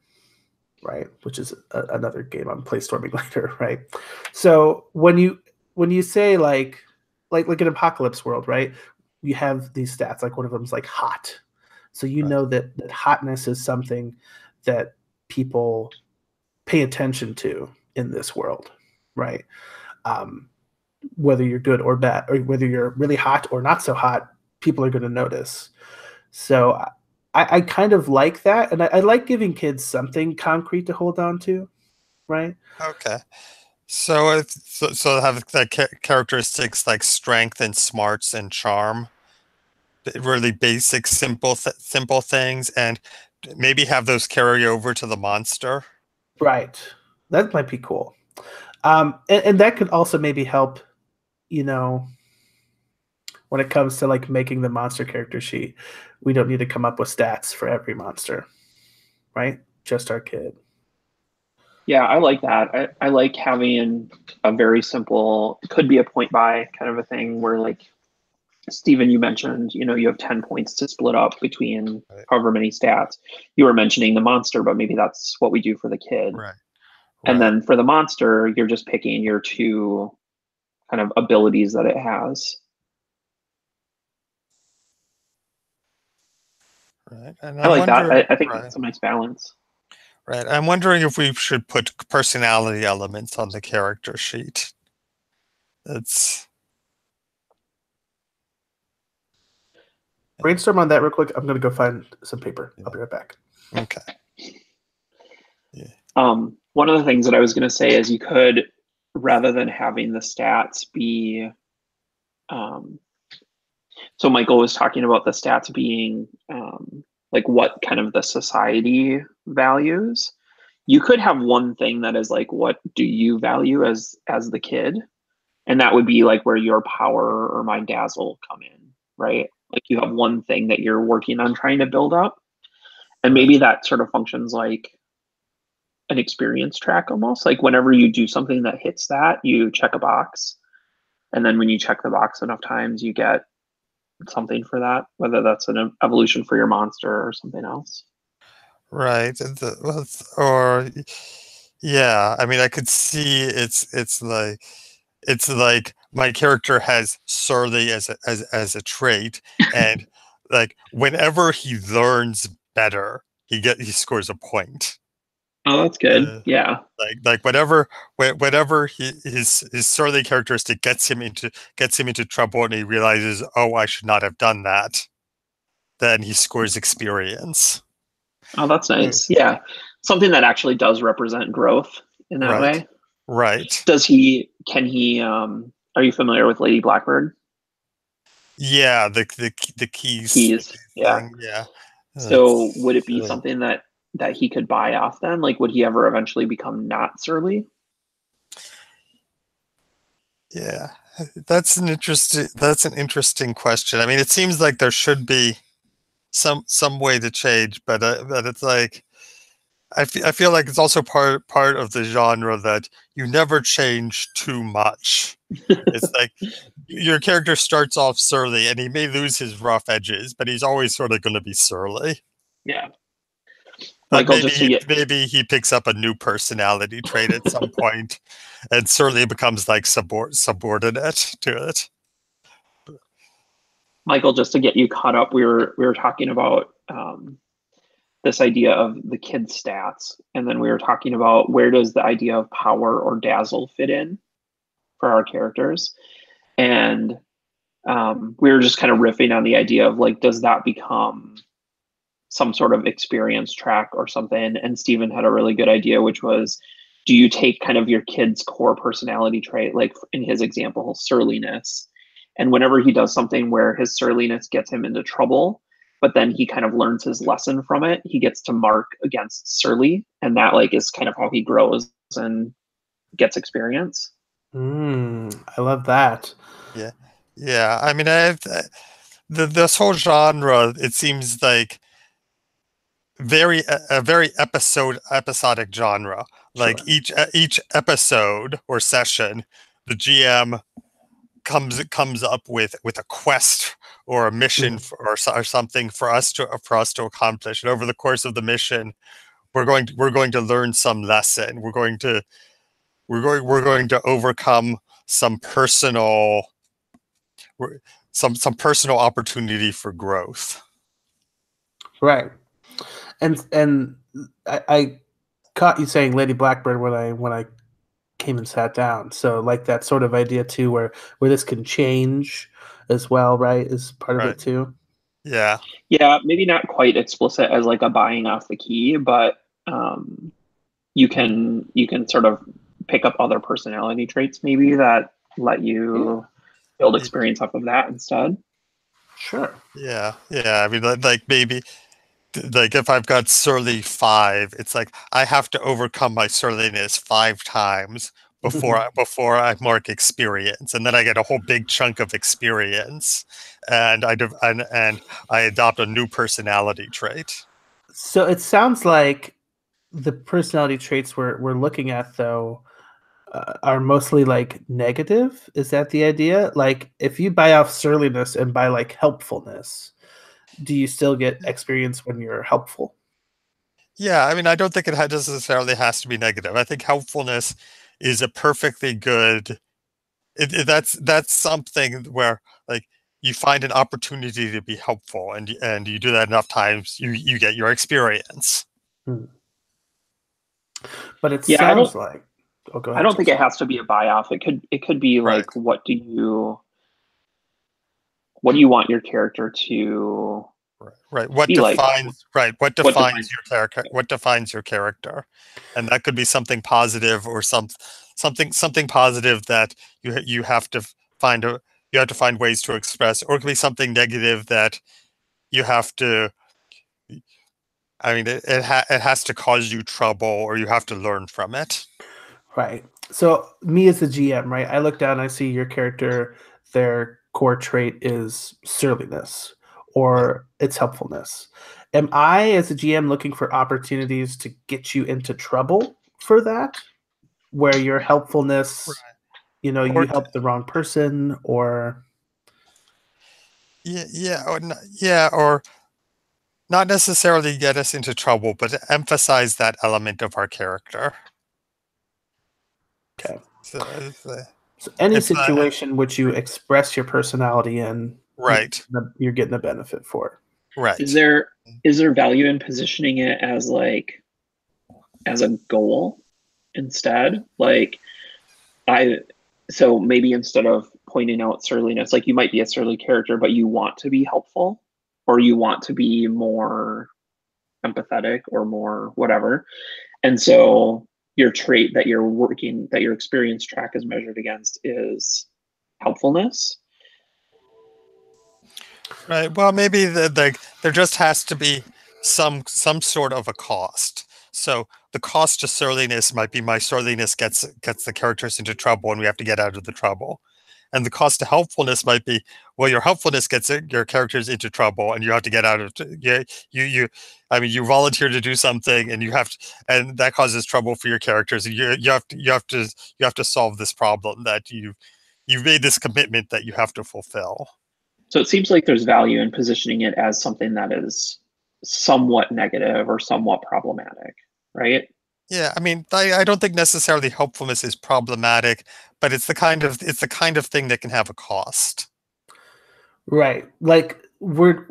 right? Which is another game I'm Playstorming later, right? So when you say like an apocalypse world, right? You have these stats. Like one of them is like hot, so you Right. know that hotness is something that people pay attention to in this world, right? Um, whether you're good or bad, or whether you're really hot or not so hot, people are going to notice. So I kind of like that, and I like giving kids something concrete to hold on to, right? Okay. So have the characteristics like strength and smarts and charm, really basic, simple things, and maybe have those carry over to the monster. Right. That might be cool. And that could also maybe help, you know, when it comes to like making the monster character sheet. We don't need to come up with stats for every monster, right? Just our kid. Yeah, I like that. I like having a very simple, could be a point buy kind of a thing where like Stephen, you mentioned, you have 10 points to split up between Right. however many stats. You were mentioning the monster, but maybe that's what we do for the kid. Right. And Right. then for the monster, you're just picking your two kind of abilities that it has. Right. And I I'm like that. wondering, I think right. that's a nice balance. Right. I'm wondering if we should put personality elements on the character sheet. It's Brainstorm on that real quick. I'm going to go find some paper. I'll be right back. okay. Yeah. One of the things that I was going to say is you could, rather than having the stats be, so Michael was talking about the stats being like what kind of the society values. You could have one thing that is like, what do you value as the kid? And that would be like where your power or mind dazzle come in, right? Like you have one thing that you're working on trying to build up. And Right. maybe that sort of functions like an experience track almost. Like whenever you do something that hits that, you check a box. And then when you check the box enough times, you get something for that, whether that's an evolution for your monster or something else. Right. Or yeah, I mean I could see it's like my character has surly as a trait, and like whenever he learns better, he scores a point. Oh, that's good. Uh, Yeah. like whatever his surly characteristic gets him into trouble, and he realizes, oh, I should not have done that. Then he scores experience. Oh, that's Mm. nice. Yeah. Something that actually does represent growth in that Right, way. right. Can he, are you familiar with Lady Blackbird? Yeah, the keys Keys. Yeah. thing. Yeah, So would it that's be something that he could buy off then? Like, would he ever eventually become not surly? yeah. That's an interesting question. I mean, it seems like there should be some way to change, but it's like I feel like it's also part of the genre that you never change too much. It's like your character starts off surly, and he may lose his rough edges, but he's always sort of going to be surly. Yeah. But Michael, maybe just to he get maybe he picks up a new personality trait at some point, and surly becomes like subordinate to it. Michael, just to get you caught up, we were talking about this idea of the kid stats, and then we were talking about where does the idea of power or dazzle fit in for our characters, and we were just kind of riffing on the idea of like, does that become some sort of experience track or something? And Stephen had a really good idea, which was, do you take kind of your kid's core personality trait, like in his example, surliness, And whenever he does something where his surliness gets him into trouble, but then he kind of learns his lesson from it, he gets to mark against surly, and that like is kind of how he grows and gets experience. I love that. Yeah, yeah. I mean, this whole genre. It seems like a very episodic genre. Like Sure. each episode or session, the GM comes up with a quest or a mission or something for us to accomplish. And over the course of the mission, we're going to learn some lesson. We're going to overcome some personal some personal opportunity for growth. Right. And I caught you saying Lady Blackbird when I came and sat down. So like that sort of idea too, where this can change as well, right? Is part of Right. it too. Yeah. Yeah, maybe not quite explicit as like a buying off the key, but you can sort of pick up other personality traits maybe that let you build experience off of that instead. Sure. Yeah. I mean, like maybe like if I've got surly 5, it's like I have to overcome my surliness 5 times before I mark experience, and then I get a whole big chunk of experience, and I adopt a new personality trait. So it sounds like the personality traits we're looking at though are mostly like negative. Is that the idea? Like if you buy off surliness and buy like helpfulness, do you still get experience when you're helpful? Yeah, I mean, I don't think it necessarily has to be negative. I think helpfulness is a perfectly good. That's something where like you find an opportunity to be helpful, and you do that enough times, you get your experience. But it Yeah, sounds like. Oh, go I ahead, don't think it Jason. has to be a buy off. It could be Right. like what do you want your character to Right. What be like? defines What defines your character? And that could be something positive or something positive that you have to find ways to express, or it could be something negative that you have to. I mean, it has to cause you trouble, or you have to learn from it. Right. So me as the GM, right? I look down, I see your character, their core trait is surliness or it's helpfulness. Am I as a GM looking for opportunities to get you into trouble for that? Where your helpfulness, you know, you Or help the wrong person or or not necessarily get us into trouble, but emphasize that element of our character. okay. So So any it's situation which you express your personality in, right, you're getting a benefit for. right. Is there value in positioning it as like as a goal instead? Like so maybe instead of pointing out surliness, like you might be a surly character, but you want to be helpful or you want to be more empathetic or more whatever. And so your trait that your experience track is measured against is helpfulness. Right. Well, maybe there just has to be some sort of a cost. So the cost to surliness might be my surliness gets the characters into trouble, and we have to get out of the trouble. And the cost to helpfulness might be, well, your helpfulness gets your characters into trouble, and you have to get out of I mean, you volunteer to do something, and and that causes trouble for your characters. And you have to solve this problem that you've made this commitment that you have to fulfill. So it seems like there's value in positioning it as something that is somewhat negative or somewhat problematic, right? Yeah, I mean, I don't think necessarily helpfulness is problematic, but it's the kind of thing that can have a cost. Right. Like we're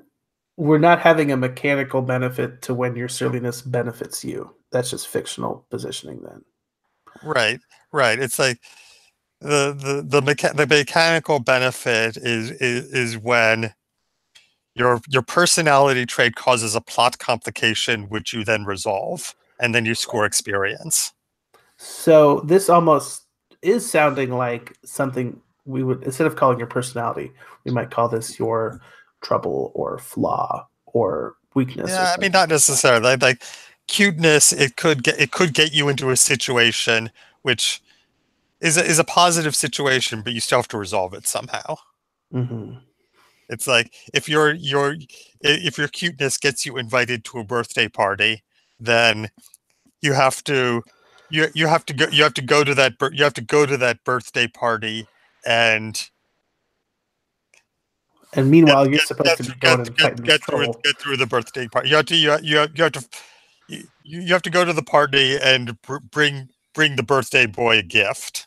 not having a mechanical benefit to when your surliness benefits you. That's just fictional positioning then. Right, right. It's like the mechanical benefit is when your personality trait causes a plot complication, which you then resolve, and then you score experience. So this almost is sounding like something we would, instead of calling your personality, we might call this your trouble or flaw or weakness. Yeah, I mean, not necessarily. Like cuteness, it could get you into a situation which is a positive situation, but you still have to resolve it somehow. Mm-hmm. It's like if your cuteness gets you invited to a birthday party, then you have to you have to go to that birthday party and meanwhile, you're supposed to be going and fighting this troll. get through the birthday party. You have to go to the party and bring the birthday boy a gift.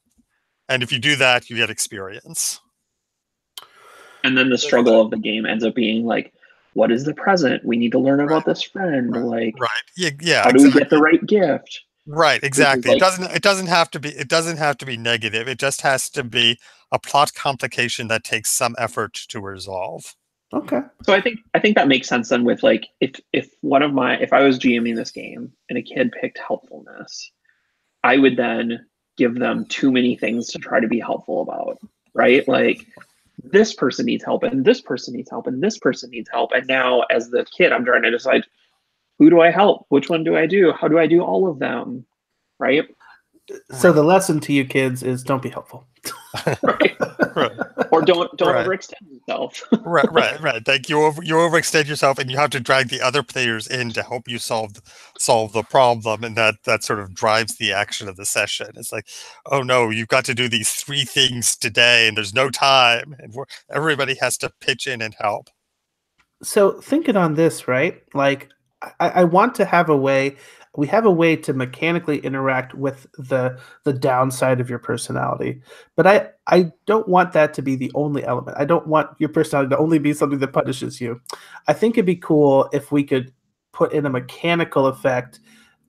And if you do that, you get experience. And then the struggle of the game ends up being like, what is the present? We need to learn about this friend. Like, yeah, how do we get the right gift? Right, exactly. Like, it doesn't have to be negative. It just has to be a plot complication that takes some effort to resolve. Okay. So I think that makes sense then with like if I was GMing this game and a kid picked helpfulness, I would then give them too many things to try to be helpful about, right? Like this person needs help and this person needs help and this person needs help. And now as the kid, I'm trying to decide, who do I help? Which one do I do? How do I do all of them? Right? So the lesson to you kids is don't be helpful. Right. Or don't overextend yourself. right. Like you overextend yourself, and you have to drag the other players in to help you solve the problem, and that sort of drives the action of the session. It's like, oh no, you've got to do these 3 things today, and there's no time, and everybody has to pitch in and help. So thinking on this, right? Like, I want to have a way. We have a way to mechanically interact with the downside of your personality, but I don't want that to be the only element. I don't want your personality to only be something that punishes you. I think it'd be cool if we could put in a mechanical effect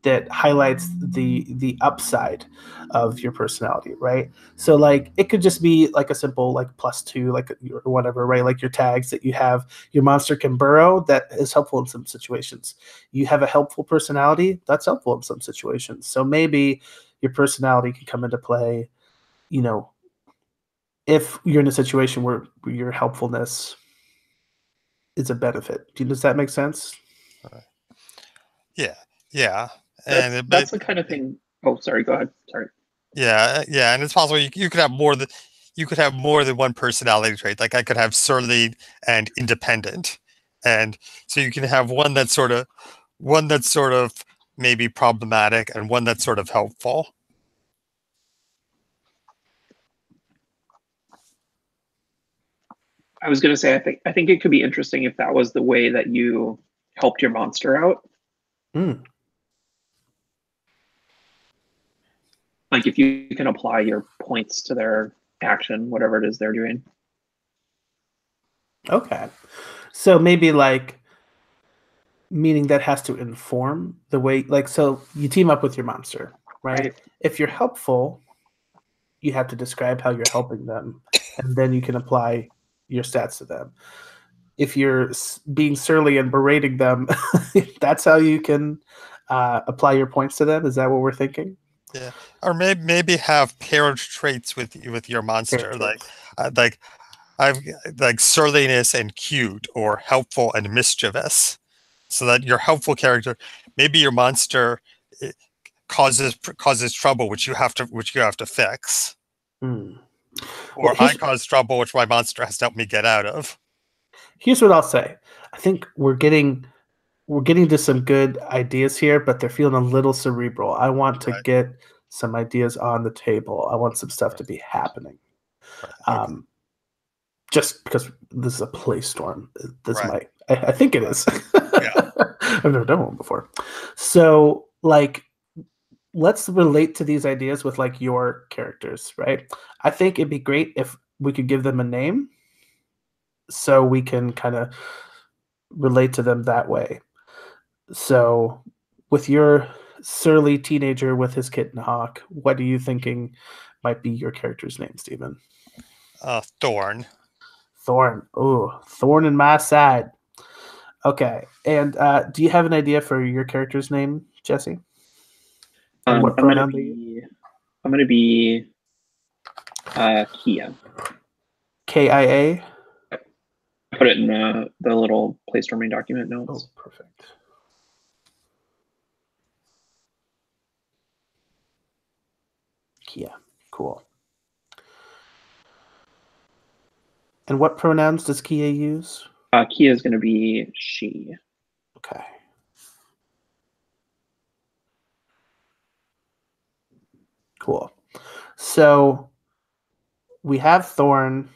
that highlights the upside of your personality, right? So like it could just be like a simple like +2, like or whatever, right? Like your tags that you have. Your monster can burrow, that is helpful in some situations. You have a helpful personality, that's helpful in some situations. So maybe your personality can come into play, you know, if you're in a situation where your helpfulness is a benefit. Does that make sense? Yeah. And that's the kind of thing. Oh, sorry. Go ahead. Sorry. Yeah, and it's possible you could have more than one personality trait. Like I could have surly and independent, and so you can have one that's sort of maybe problematic and one that's sort of helpful. I was going to say I think it could be interesting if that was the way that you helped your monster out. Like if you can apply your points to their action, whatever it is they're doing. Okay. So maybe like meaning that has to inform the way, like, so you team up with your monster, right? If you're helpful, you have to describe how you're helping them, and then you can apply your stats to them. If you're being surly and berating them, that's how you can apply your points to them. Is that what we're thinking? Yeah, or maybe have paired traits with your monster, like I've like surliness and cute, or helpful and mischievous, so that your helpful character, maybe your monster causes trouble, which you have to fix, or I cause trouble, which my monster has to help me get out of. Here's what I'll say: I think we're getting to some good ideas here, but they're feeling a little cerebral. I want to get some ideas on the table. I want some stuff to be happening. Okay. Just because this is a Playstorm, I think it is. Yeah. I've never done one before. So, like, let's relate to these ideas with, like, your characters, right? I think it'd be great if we could give them a name so we can kind of relate to them that way. So, with your surly teenager with his kitten hawk, what are you thinking might be your character's name, Stephen? Thorn. Thorn. Oh, thorn in my side. Okay. And do you have an idea for your character's name, Jesse? And what pronoun I'm going to be Kia. KIA? I put it in the little Playstorming document Oh, notes. perfect. Kia. Cool. And what pronouns does Kia use? Kia is going to be she. Okay. Cool. So we have Thorn.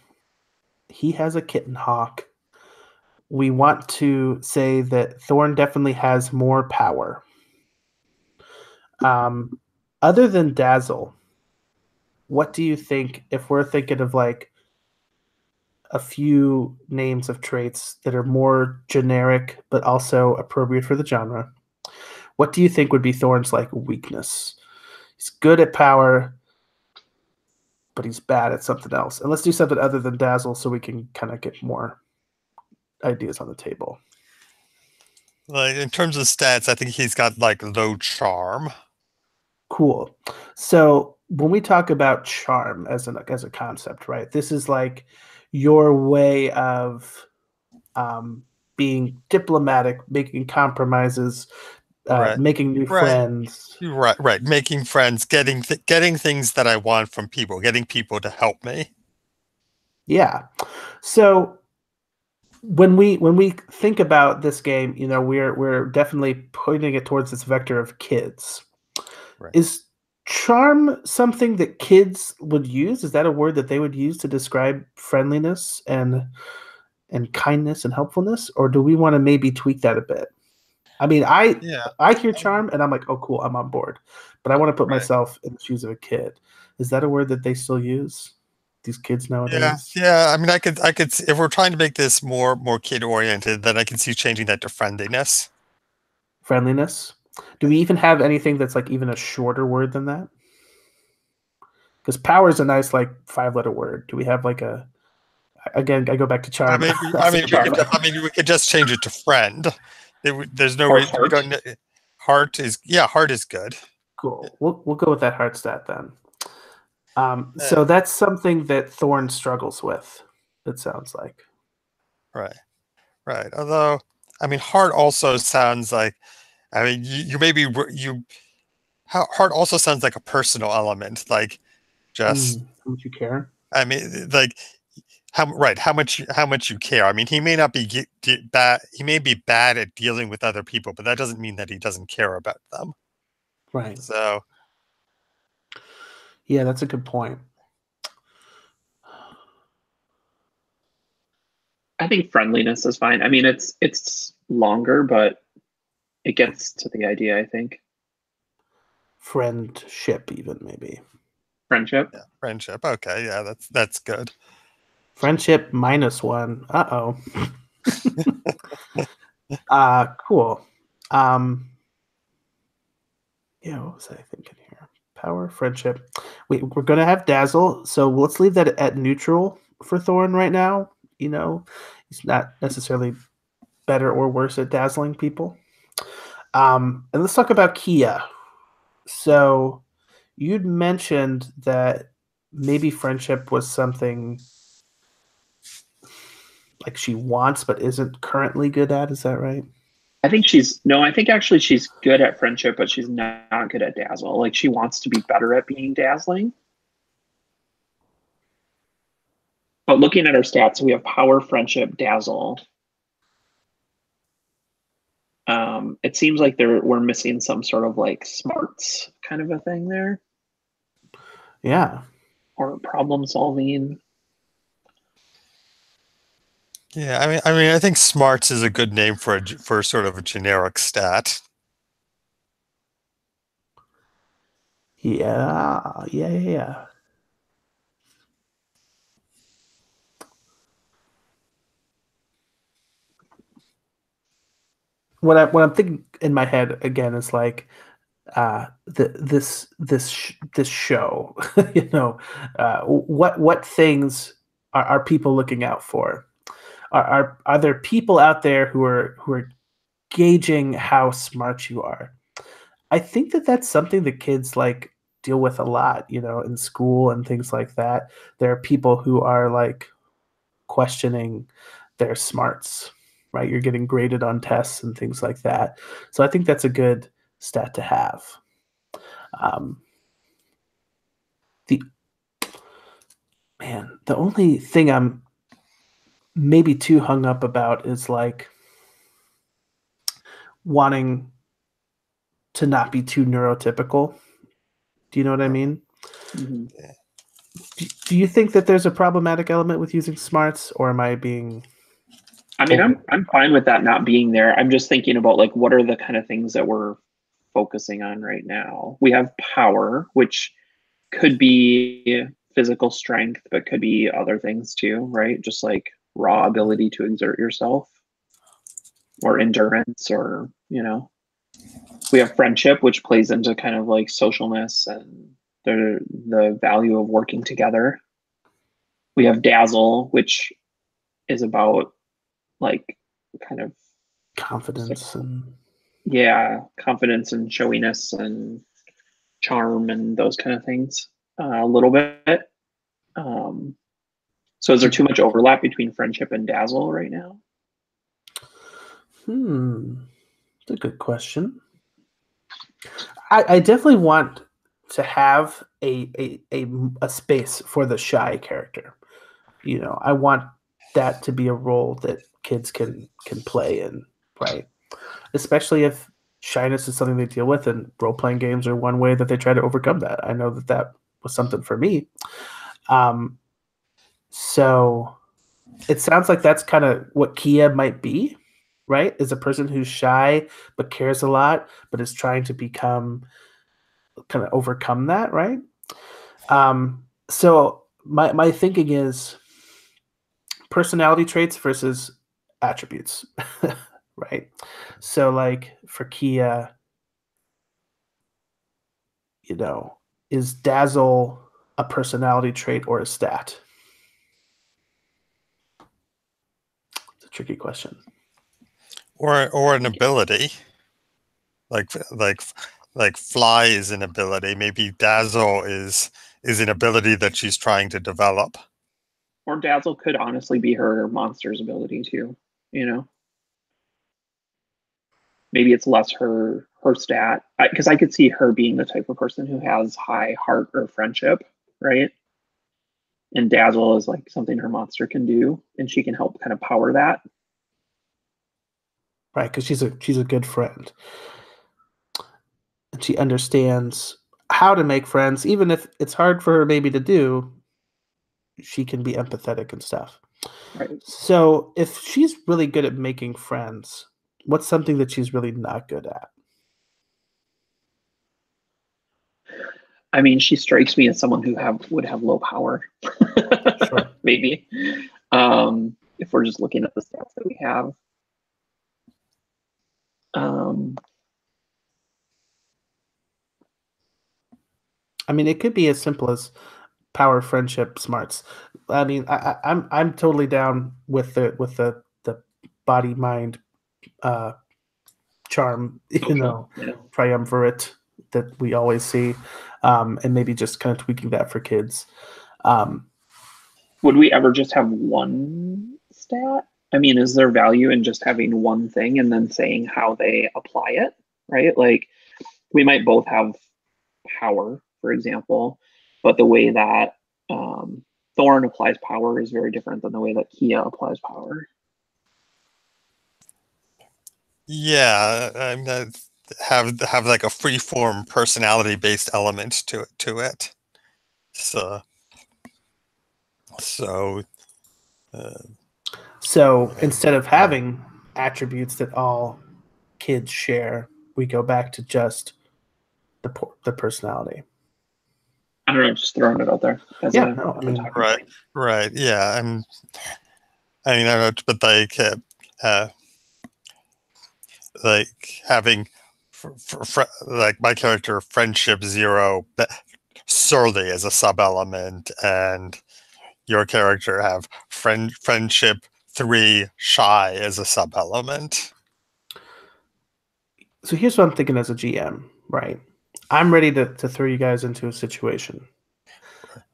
He has a kitten hawk. We want to say that Thorn definitely has more power. Other than Dazzle, what do you think, if we're thinking of like a few names of traits that are more generic but also appropriate for the genre, what do you think would be Thorn's like weakness? He's good at power, but he's bad at something else. And let's do something other than Dazzle so we can kind of get more ideas on the table. Like in terms of stats, I think he's got like low charm. Cool. So when we talk about charm as a concept, right? This is like your way of being diplomatic, making compromises, Right. making new Right. friends. Right. Making friends, getting things that I want from people, getting people to help me. Yeah. So when we think about this game, you know, we're definitely pointing it towards this vector of kids. Right. Is charm something that kids would use? Is that a word that they would use to describe friendliness and kindness and helpfulness, or do we want to maybe tweak that a bit? I mean, Yeah. I hear charm and I'm like, oh, cool, I'm on board. But I want to put Right. myself in the shoes of a kid. Is that a word that they still use? These kids nowadays? Yeah. I mean, I could, if we're trying to make this more kid oriented, then I can see changing that to friendliness. Friendliness. Do we even have anything that's like even a shorter word than that? Because power is a nice like 5-letter word. Do we have like a? Again, I go back to charm. We could just change it to friend. There's no Or reason we heart. don't. Heart is good. Cool. We'll go with that heart stat then. So that's something that Thorn struggles with. It sounds like. Right. Although, I mean, heart also sounds like. I mean, heart also sounds like a personal element, like just. How much you care? I mean, like how much you care. I mean, he may not be bad. He may be bad at dealing with other people, but that doesn't mean that he doesn't care about them. Right. So. Yeah, that's a good point. I think friendliness is fine. I mean, it's longer, but it gets to the idea, I think. Friendship, even maybe. Friendship. Yeah, friendship. Okay, yeah, that's good. Friendship -1. Uh-oh. Cool. Yeah, what was I thinking here? Power, friendship. We're gonna have Dazzle, so let's leave that at neutral for Thorn right now. You know, he's not necessarily better or worse at dazzling people. And let's talk about Kia. So you'd mentioned that maybe friendship was something like she wants but isn't currently good at. Is that right? I think actually she's good at friendship, but she's not good at dazzle. Like she wants to be better at being dazzling. But looking at her stats, we have power, friendship, dazzle. It seems like we're missing some sort of like smarts kind of a thing there. Yeah. Or problem solving. Yeah, I mean, I think smarts is a good name for sort of a generic stat. Yeah. What I'm thinking in my head again is like this show. You know, what things are people looking out for? Are there people out there who are gauging how smart you are? I think that's something that kids like deal with a lot, you know, in school and things like that. There are people who are like questioning their smarts, right? You're getting graded on tests and things like that. So I think that's a good stat to have. The only thing I'm maybe too hung up about is like wanting to not be too neurotypical. Do you know what I mean? Mm-hmm. Do you think that there's a problematic element with using smarts, or am I being... I mean, I'm fine with that not being there. I'm just thinking about like what are the kind of things that we're focusing on right now. We have power, which could be physical strength, but could be other things too, right? Just like raw ability to exert yourself, or endurance, or we have friendship, which plays into kind of like socialness and the value of working together. We have dazzle, which is about like kind of confidence and confidence and showiness and charm and those kind of things a little bit. So is there too much overlap between friendship and dazzle right now? That's a good question. I definitely want to have a space for the shy character. I want that to be a role that kids can play in, right? Especially if shyness is something they deal with, and role-playing games are one way that they try to overcome that. I know that was something for me. So it sounds like that's kind of what Kia might be, right? Is a person who's shy but cares a lot, but is trying to kind of overcome that, right? So my thinking is personality traits versus attributes, right? So like for Kia, is dazzle a personality trait or a stat? It's a tricky question. Or an ability, like fly is an ability. Maybe dazzle is an ability that she's trying to develop. Or dazzle could honestly be her monster's ability too. Maybe it's less her stat, because I could see her being the type of person who has high heart or friendship, right? And dazzle is like something her monster can do, and she can help kind of power that. Right, because she's a good friend, and she understands how to make friends, even if it's hard for her maybe to do. She can be empathetic and stuff. Right. So if she's really good at making friends, what's something that she's really not good at? I mean, she strikes me as someone who would have low power. Sure. Maybe. If we're just looking at the stats that we have. I mean, it could be as simple as power, friendship, smarts. I mean, I'm totally down with the body mind charm, triumvirate that we always see, and maybe just kind of tweaking that for kids. Would we ever just have one stat? I mean, is there value in just having one thing and then saying how they apply it, right? Like, we might both have power, for example, but the way that Thorn applies power is very different than the way that Kia applies power. Yeah, have like a free-form personality-based element to it. So instead of having attributes that all kids share, we go back to just the personality. I don't know, just throwing it out there. Right. Yeah, I mean, I don't know, but like having like my character friendship 0 surly as a sub element, and your character have friendship 3 shy as a sub element. So here's what I'm thinking as a GM, right? I'm ready to throw you guys into a situation.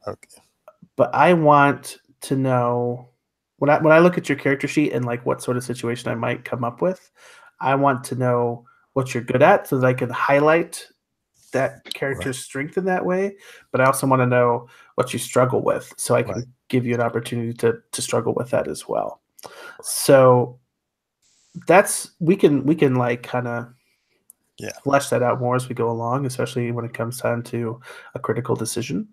Okay. But I want to know when I look at your character sheet and like what sort of situation I might come up with, I want to know what you're good at so that I can highlight that character's strength in that way. But I also want to know what you struggle with so I can give you an opportunity to struggle with that as well. So that's we can like kind of flesh that out more as we go along, especially when it comes time to a critical decision.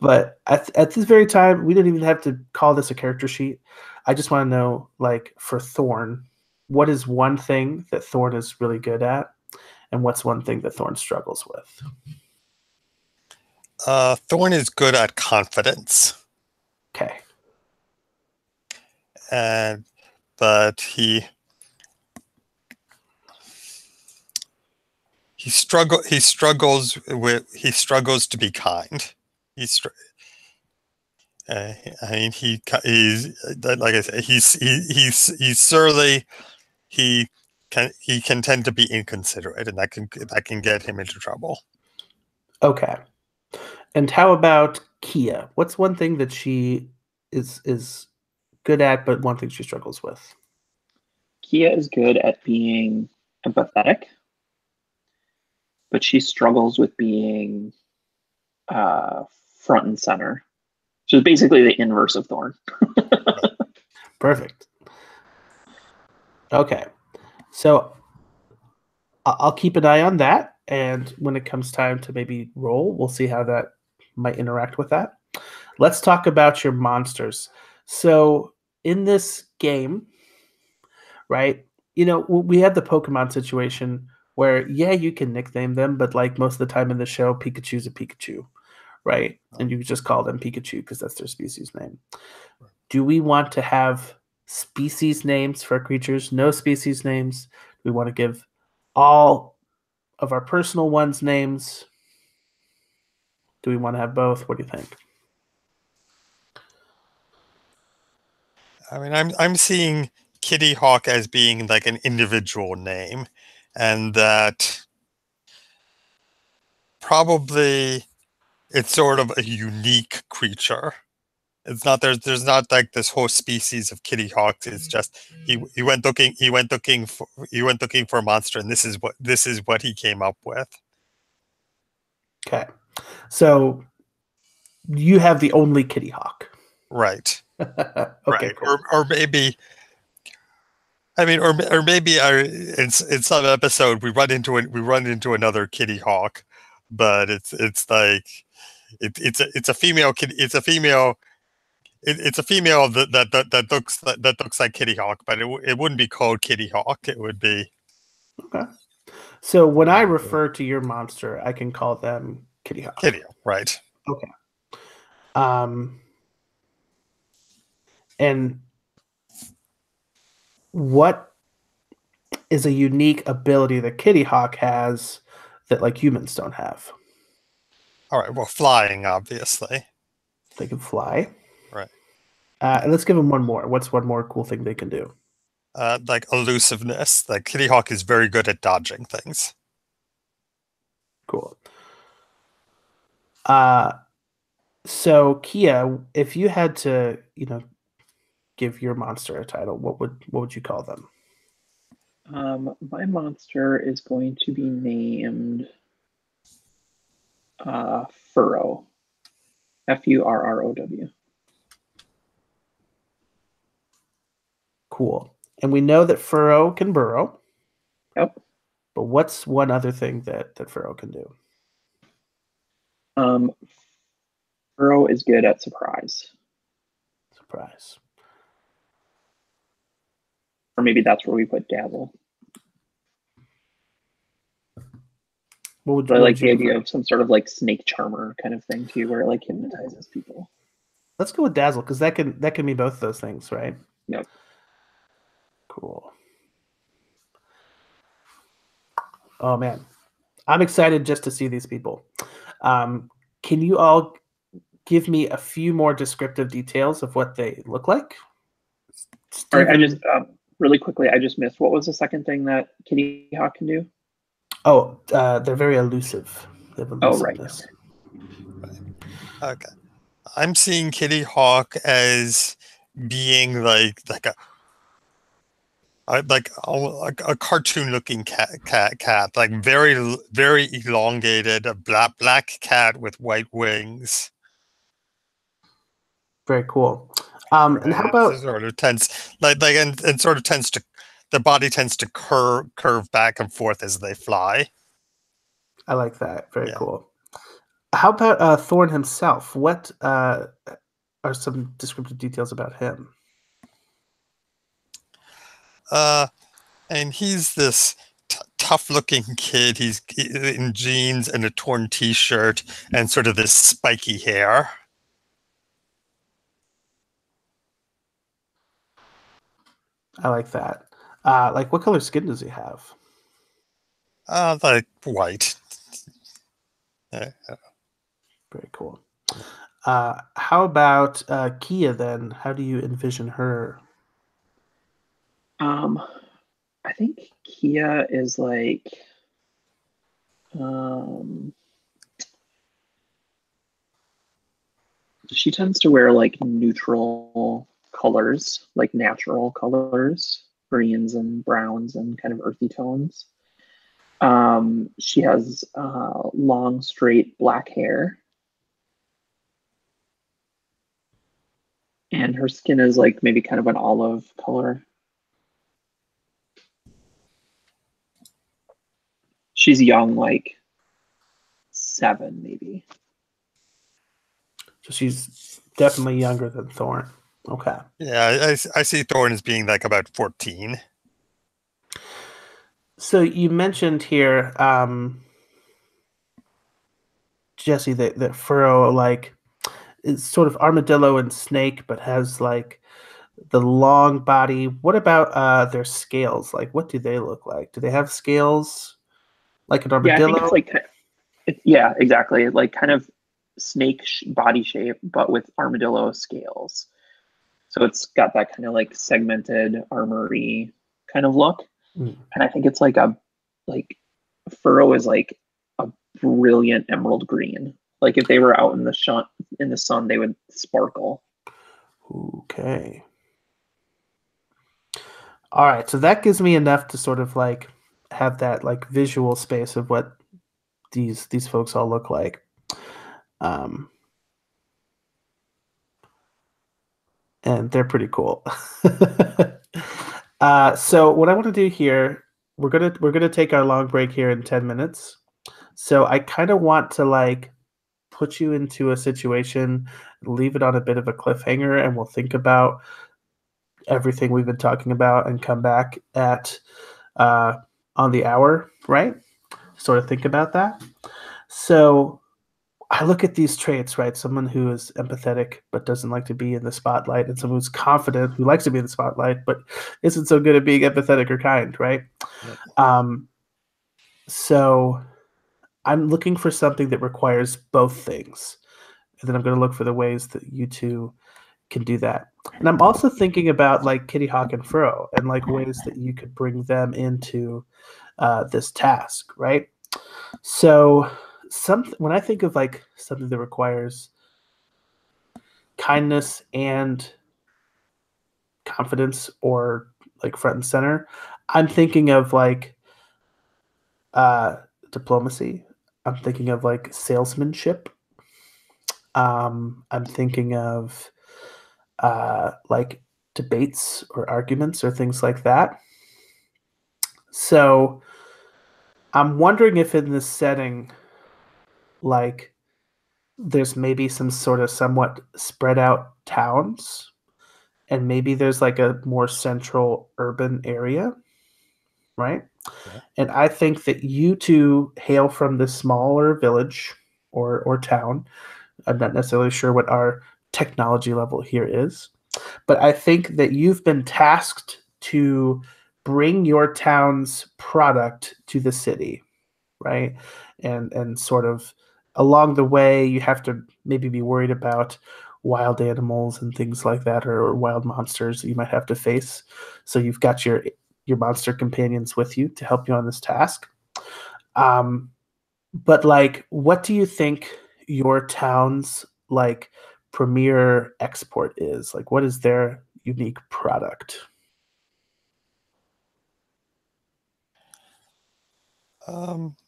But at this very time, we didn't even have to call this a character sheet. I just want to know, like, for Thorn, what is one thing that Thorn is really good at, and what's one thing that Thorn struggles with? Thorn is good at confidence. Okay. But he struggles to be kind. He's like I said, he's surly. He can tend to be inconsiderate, and that can get him into trouble. Okay. And how about Kia? What's one thing that she is good at, but one thing she struggles with? Kia is good at being empathetic, but she struggles with being front and center. So it's basically the inverse of Thorn. Perfect. Okay. So I'll keep an eye on that. And when it comes time to maybe roll, we'll see how that might interact with that. Let's talk about your monsters. So in this game, right, you know, we had the Pokemon situation where, yeah, you can nickname them, but like most of the time in the show, Pikachu's a Pikachu, right? And you just call them Pikachu because that's their species name. Do we want to have species names for creatures? No species names? Do we want to give all of our personal ones names? Do we want to have both? What do you think? I mean, I'm seeing Kitty Hawk as being like an individual name, and that probably it's sort of a unique creature. It's not there's not like this whole species of Kitty Hawks. It's just he went looking for a monster, and this is what he came up with. Okay, so you have the only Kitty Hawk, right? Okay, right. cool. Or maybe. I mean, or maybe in some episode we run into another Kitty Hawk, but it's like it's a female kitty. It's a female that looks like Kitty Hawk, but it wouldn't be called Kitty Hawk. It would be okay. So when I refer to your monster, I can call them Kitty Hawk. Kitty, right? Okay. And what is a unique ability that Kitty Hawk has that like humans don't have? All right. Well, flying, obviously. They can fly. Right. And let's give them one more. What's one more cool thing they can do? Like elusiveness. Like Kitty Hawk is very good at dodging things. Cool. So Kia, if you had to, give your monster a title, what would you call them? My monster is going to be named Furrow. Furrow. Cool. And we know that Furrow can burrow. Yep. But what's one other thing that Furrow can do? Furrow is good at surprise. Surprise. Or maybe that's where we put Dazzle. I like the idea of some sort of like snake charmer kind of thing too, where it like hypnotizes people. Let's go with Dazzle because that can be both of those things, right? Yep. Cool. Oh man, I'm excited just to see these people. Can you all give me a few more descriptive details of what they look like? All right, I just really quickly, I just missed. What was the second thing that Kitty Hawk can do? Oh, they're very elusive. They have elusiveness. Oh, right. Okay. I'm seeing Kitty Hawk as being like a cartoon looking cat, like very elongated, a black cat with white wings. Very cool. Right. And how It about sort of tends and sort of tends to the body tends to curve back and forth as they fly. I like that. Very Yeah. cool. How about Thorn himself? What are some descriptive details about him? And he's this tough-looking kid. He's in jeans and a torn T-shirt and sort of this spiky hair. I like that. Like, what color skin does he have? Like white. Very cool. How about Kia then? How do you envision her? I think Kia is like she tends to wear like neutral colors, like natural colors, greens and browns and kind of earthy tones. She has long, straight black hair. And her skin is like maybe kind of an olive color. She's young, like 7 maybe. So she's definitely younger than Thorn. Okay. Yeah, I see Thorn as being like about 14. So you mentioned here, Jesse, that Furrow like is sort of armadillo and snake, but has like the long body. What about their scales? Like, what do they look like? Do they have scales like an Yeah, I think armadillo? it's like, yeah, exactly. Like kind of snake body shape, but with armadillo scales. So it's got that kind of like segmented armory kind of look. Mm. And I think it's like Furrow is like a brilliant emerald green. Like if they were out in the sun, they would sparkle. Okay. All right, so that gives me enough to sort of like have that like visual space of what these folks all look like. And they're pretty cool. So what I want to do here, we're gonna take our long break here in 10 minutes. So I kind of want to like put you into a situation, leave it on a bit of a cliffhanger, and we'll think about everything we've been talking about and come back at on the hour, right? Sort of think about that. So I look at these traits, right? Someone who is empathetic but doesn't like to be in the spotlight, and someone who's confident who likes to be in the spotlight but isn't so good at being empathetic or kind, right? Yep. So I'm looking for something that requires both things, and then I'm going to look for the ways that you two can do that. And I'm also thinking about like Kitty Hawk and Furrow and like ways that you could bring them into this task, right? So when I think of like something that requires kindness and confidence or like front and center, I'm thinking of like diplomacy. I'm thinking of like salesmanship. I'm thinking of like debates or arguments or things like that. So I'm wondering if in this setting, like there's maybe some sort of somewhat spread out towns, and maybe there's like a more central urban area, right? Yeah. And I think that you two hail from this smaller village or town. I'm not necessarily sure what our technology level here is, but I think that you've been tasked to bring your town's product to the city, right? And sort of along the way, you have to maybe be worried about wild animals and things like that, or wild monsters that you might have to face. So you've got your monster companions with you to help you on this task. But like, what do you think your town's like premier export is? Like, what is their unique product?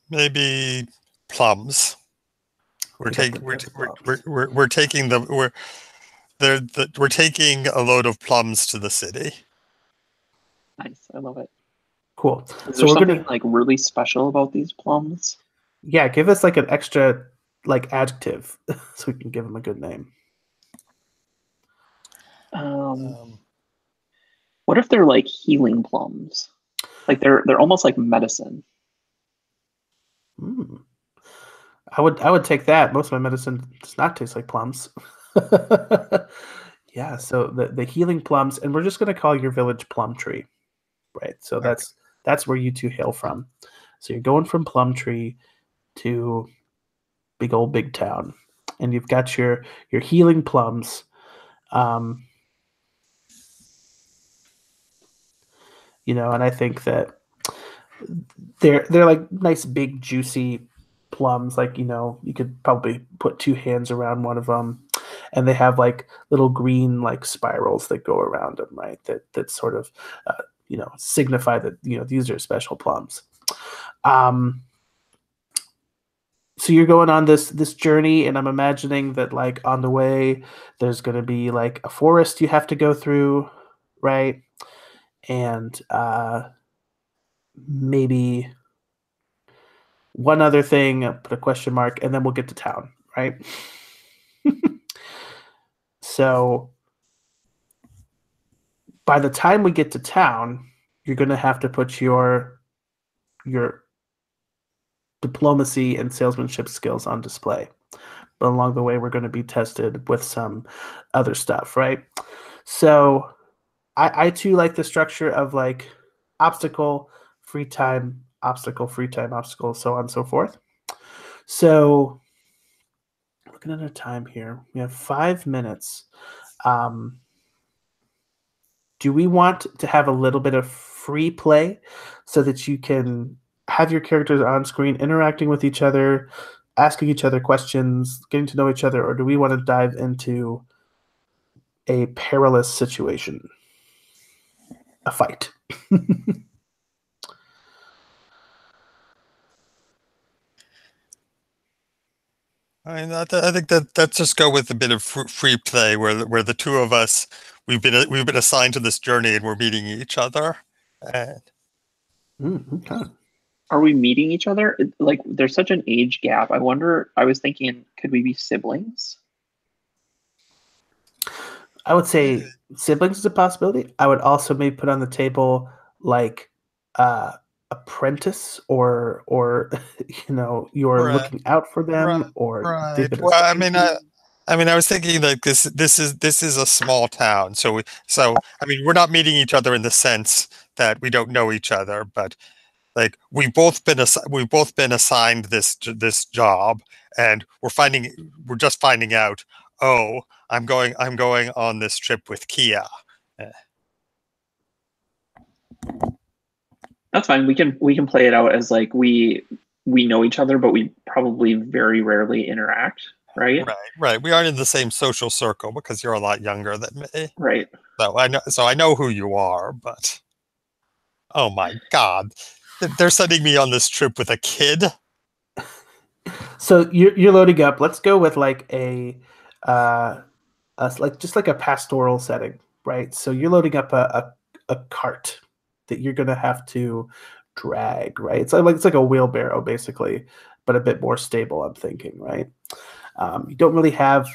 Maybe plums. We're taking a load of plums to the city. Nice, I love it. Cool. Is So there we're something gonna, like really special about these plums? yeah, give us like an extra like adjective so we can give them a good name. What if they're like healing plums? Like they're almost like medicine. Mm. I would take that. Most of my medicine does not taste like plums. Yeah, so the healing plums, and we're just gonna call your village Plum Tree, right? So Okay. that's where you two hail from. So you're going from Plum Tree to big town, and you've got your healing plums. You know, and I think that they're like nice big juicy plums. Like, you know, you could probably put two hands around one of them, and they have like little green like spirals that go around them, right? That sort of you know, signify that, you know, these are special plums. So you're going on this journey, and I'm imagining that like on the way there's going to be like a forest you have to go through, right? And maybe one other thing, I'll put a question mark, and then we'll get to town, right? So by the time we get to town, you're going to have to put your diplomacy and salesmanship skills on display. But along the way, we're going to be tested with some other stuff, right? So I too like the structure of like obstacle, free time, obstacle, so on and so forth. So looking at our time here, we have 5 minutes. Do we want to have a little bit of free play so that you can have your characters on screen interacting with each other, asking each other questions, getting to know each other, or do we want to dive into a perilous situation, a fight? I mean, I think that let's just go with a bit of free play, where the two of us we've been assigned to this journey and we're meeting each other. And Okay. Are we meeting each other? Like there's such an age gap. I wonder, I was thinking, could we be siblings? I would say siblings is a possibility. I would also maybe put on the table like apprentice, or you know, you're right, looking out for right, them, or they've right. been Well, assigned to you. I mean, I was thinking like this is a small town, so I mean, we're not meeting each other in the sense that we don't know each other, but like we've both been assigned this job, and we're just finding out. Oh, I'm going on this trip with Kia. That's fine. We can play it out as like we know each other, but we probably very rarely interact, right? Right, right. We aren't in the same social circle because you're a lot younger than me. Right. So I know who you are, but oh my God, they're sending me on this trip with a kid. So you're loading up. Let's go with like like just like a pastoral setting, right? So you're loading up a cart that you're gonna have to drag, right? It's like a wheelbarrow basically, but a bit more stable. I'm thinking, right? You don't really have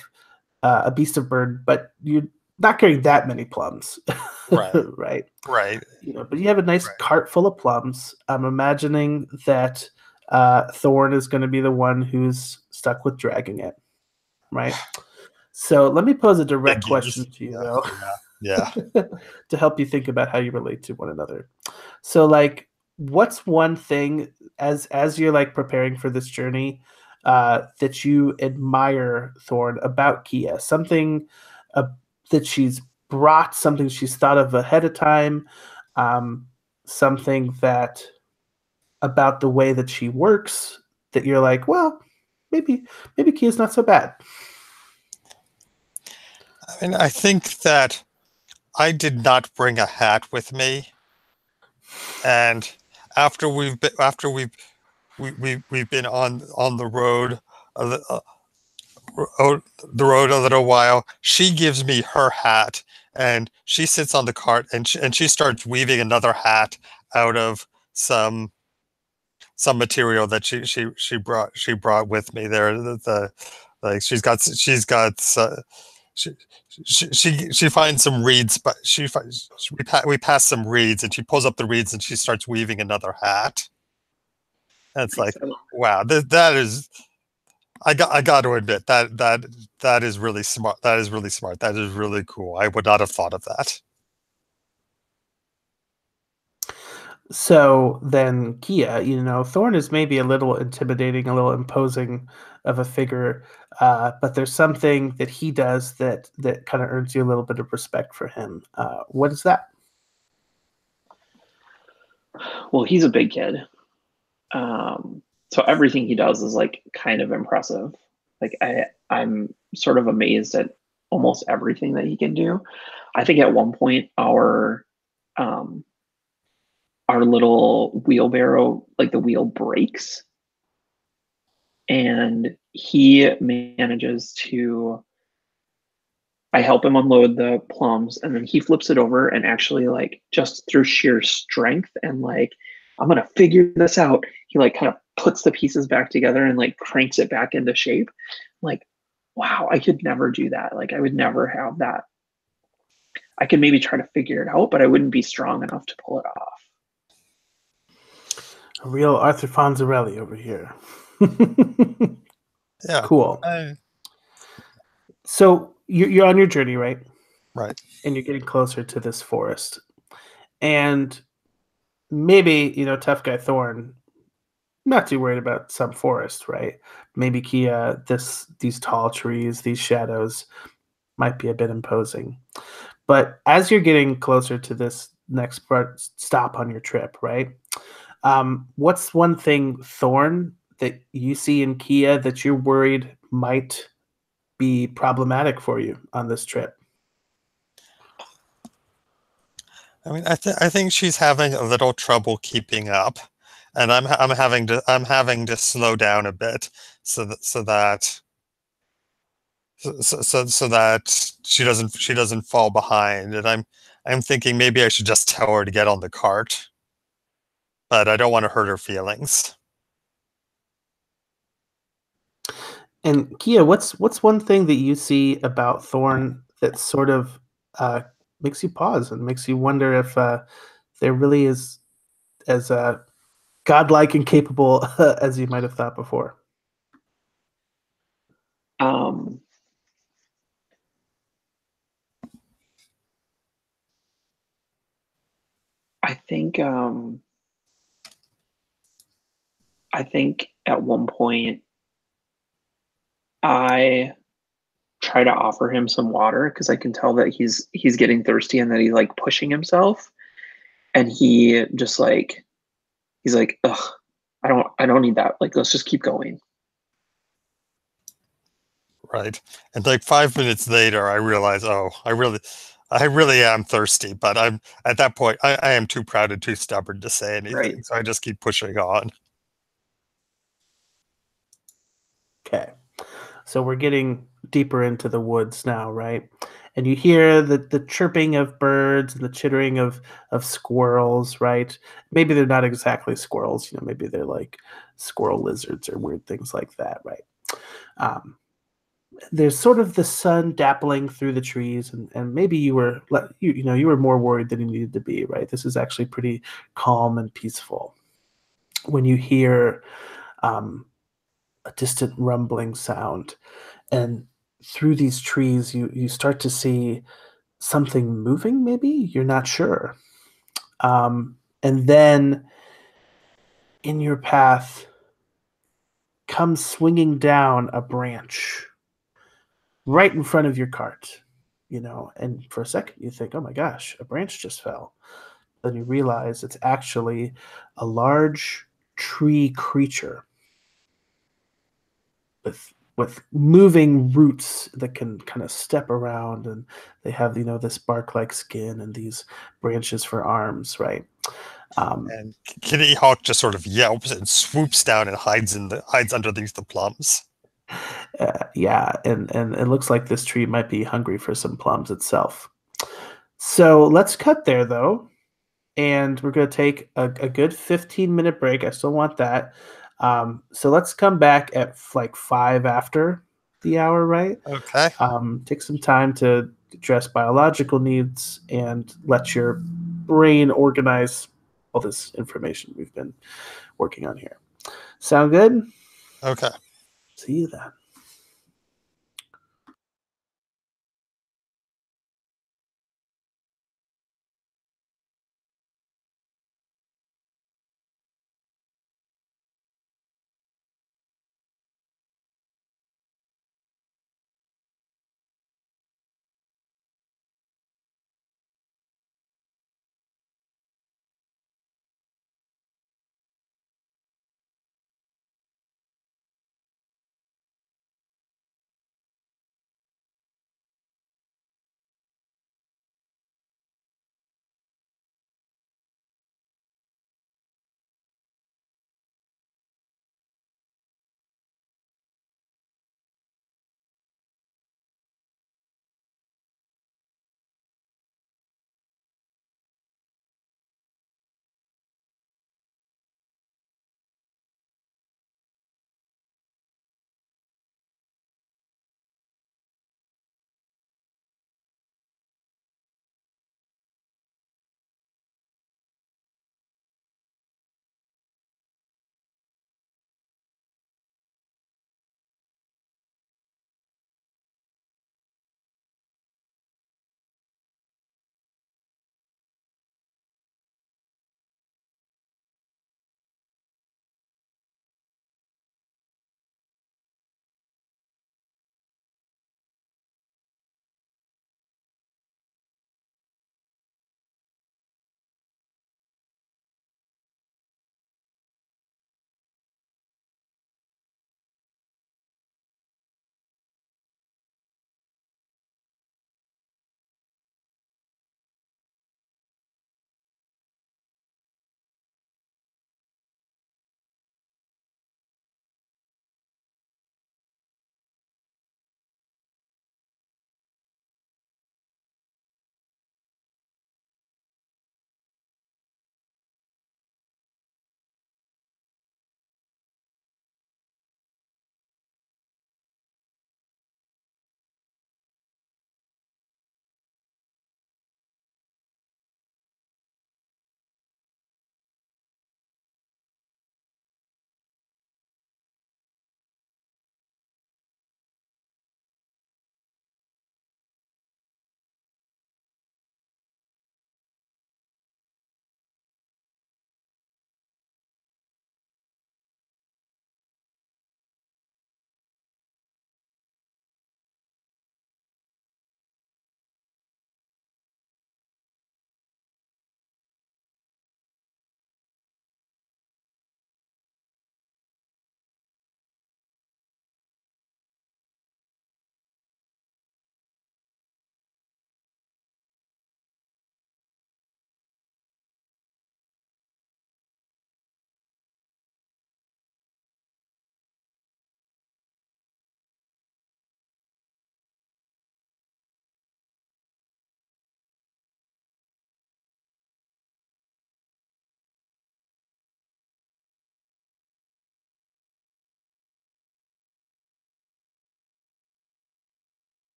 a beast of burden, but you're not carrying that many plums, Right, right? right. You know, but you have a nice cart full of plums. I'm imagining that Thorn is going to be the one who's stuck with dragging it, right? So let me pose a direct question Figures. to you, Yeah, though, yeah, yeah. to help you think about how you relate to one another. So, like, what's one thing as you're like preparing for this journey that you admire Thorn about Kia? Something that she's brought, something she's thought of ahead of time, something that about the way that she works that you're like, well, maybe Kia's not so bad. I mean, I think that I did not bring a hat with me, and after we've been on the road the road a little while, she gives me her hat, and she sits on the cart, and she starts weaving another hat out of some material that she brought with me there. Like she, she finds some reeds, but we pass some reeds, and she pulls up the reeds, and she starts weaving another hat. And it's like, wow, that is. I got to admit that is really smart. That is really smart. That is really cool. I would not have thought of that. So then, Kia, Thorn is maybe a little intimidating, a little imposing of a figure, but there's something that he does that kind of earns you a little bit of respect for him. What is that? Well, he's a big kid. So everything he does is like kind of impressive. Like I'm sort of amazed at almost everything that he can do. I think at one point our little wheelbarrow, like the wheel breaks, and he manages to, I help him unload the plums, and then he flips it over and actually, like, just through sheer strength and like, I'm gonna figure this out, he like kind of puts the pieces back together and like cranks it back into shape. Like, wow, I could never do that. Like, I would never have that. I could maybe try to figure it out, but I wouldn't be strong enough to pull it off. A real Arthur Fonzarelli over here. Yeah. Cool. So you're on your journey, right? Right. And you're getting closer to this forest. And maybe, tough guy Thorn, not too worried about some forest, right? Maybe Kia, these tall trees, these shadows might be a bit imposing. But as you're getting closer to this next stop on your trip, right? What's one thing, Thorn, that you see in Kia that you're worried might be problematic for you on this trip? I mean, I think she's having a little trouble keeping up, and I'm having to slow down a bit so that she doesn't fall behind. And I'm thinking maybe I should just tell her to get on the cart, but I don't want to hurt her feelings. And Kia, what's one thing that you see about Thorn that sort of makes you pause and makes you wonder if there really is as godlike and capable as you might have thought before? I think at one point I try to offer him some water because I can tell that he's getting thirsty and that he's like pushing himself, and he just like, he's like, ugh, I don't need that. Like, let's just keep going. Right. And like 5 minutes later, I realize, oh, I really am thirsty, but I'm at that point, I am too proud and too stubborn to say anything. Right. So I just keep pushing on. Okay. So we're getting deeper into the woods now, right? And you hear the chirping of birds and the chittering of squirrels, right? Maybe they're not exactly squirrels, maybe they're like squirrel lizards or weird things like that, right? There's sort of the sun dappling through the trees, and maybe you were more worried than you needed to be, right? This is actually pretty calm and peaceful when you hear a distant rumbling sound, and through these trees you start to see something moving. Maybe you're not sure, and then in your path comes swinging down a branch right in front of your cart, and for a second you think, oh my gosh, a branch just fell. Then you realize it's actually a large tree creature with with moving roots that can kind of step around, and they have this bark-like skin and these branches for arms, right? And Kitty Hawk just sort of yelps and swoops down and hides underneath the plums. Yeah, and it looks like this tree might be hungry for some plums itself. So let's cut there, though, and we're going to take a good 15-minute break. I still want that. So let's come back at like 5 after the hour, right? Okay. Take some time to address biological needs and let your brain organize all this information we've been working on here. Sound good? Okay. See you then.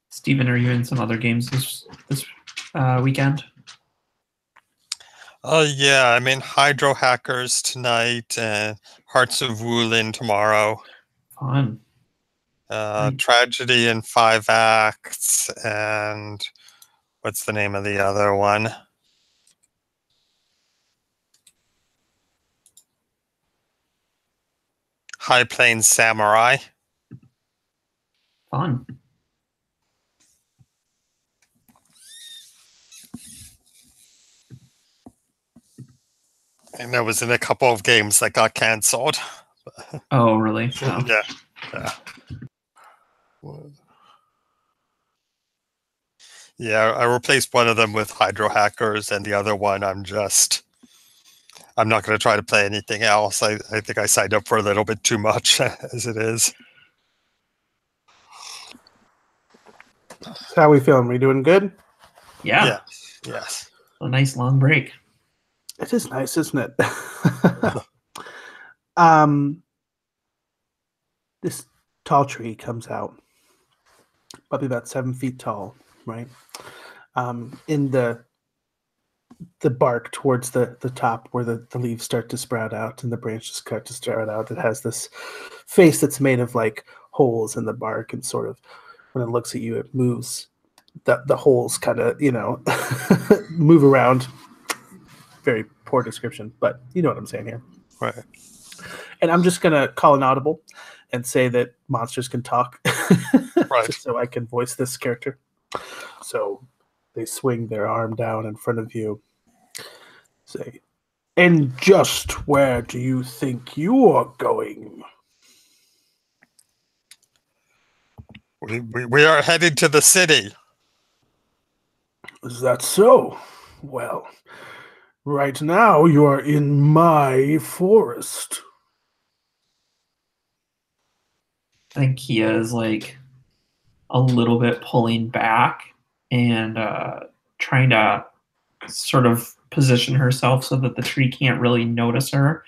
Steven, are you in some other games this weekend? Oh yeah, I'm in Hydro Hackers tonight and Hearts of Wulin tomorrow. Fun. Tragedy in 5 acts, and what's the name of the other one? High Plains Samurai. Fun. And I was in a couple of games that got cancelled. Oh, really? Oh. Yeah. Yeah, I replaced one of them with Hydro Hackers, and the other one I'm not going to try to play anything else. I think I signed up for a little bit too much as it is. So how we feeling? We doing good? Yeah. Yes. A nice long break. It is nice, isn't it? This tall tree comes out, probably about 7 feet tall, right? In the bark towards the top where the leaves start to sprout out and the branches start to sprout out. It has this face that's made of like holes in the bark, and sort of when it looks at you, it moves. The holes kind of, move around. Very poor description, but you know what I'm saying here. Right. And I'm just going to call an audible and say that monsters can talk. Right. Just so I can voice this character. So they swing their arm down in front of you. Say, and just where do you think you are going? We are headed to the city. Is that so? Well, right now you are in my forest. I think Kia is like a little bit pulling back and trying to sort of position herself so that the tree can't really notice her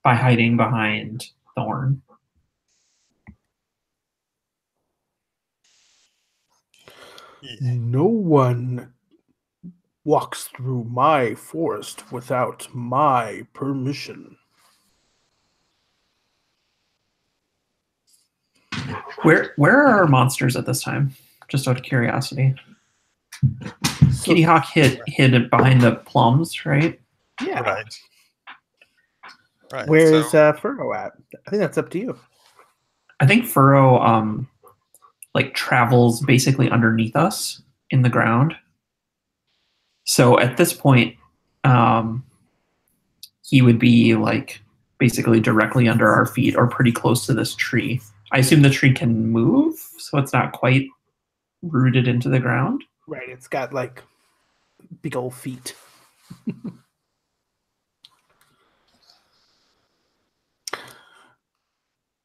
by hiding behind Thorn. Yeah. No one walks through my forest without my permission. Where are our monsters at this time? Just out of curiosity. So, Kitty Hawk hid behind the plums, right? yeah. Right. Where's Furrow at? I think that's up to you. I think Furrow like travels basically underneath us in the ground. So at this point, he would be like basically directly under our feet or pretty close to this tree. I assume the tree can move, so it's not quite rooted into the ground. Right, it's got like big old feet.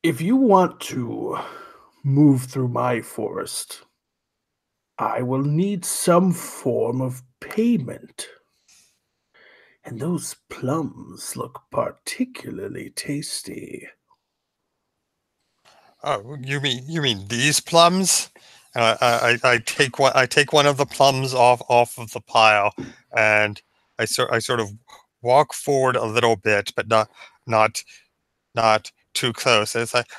If you want to move through my forest, I will need some form of payment. And those plums look particularly tasty. Oh, you mean these plums? I take one of the plums off of the pile, and I sort of walk forward a little bit, but not too close. It's like,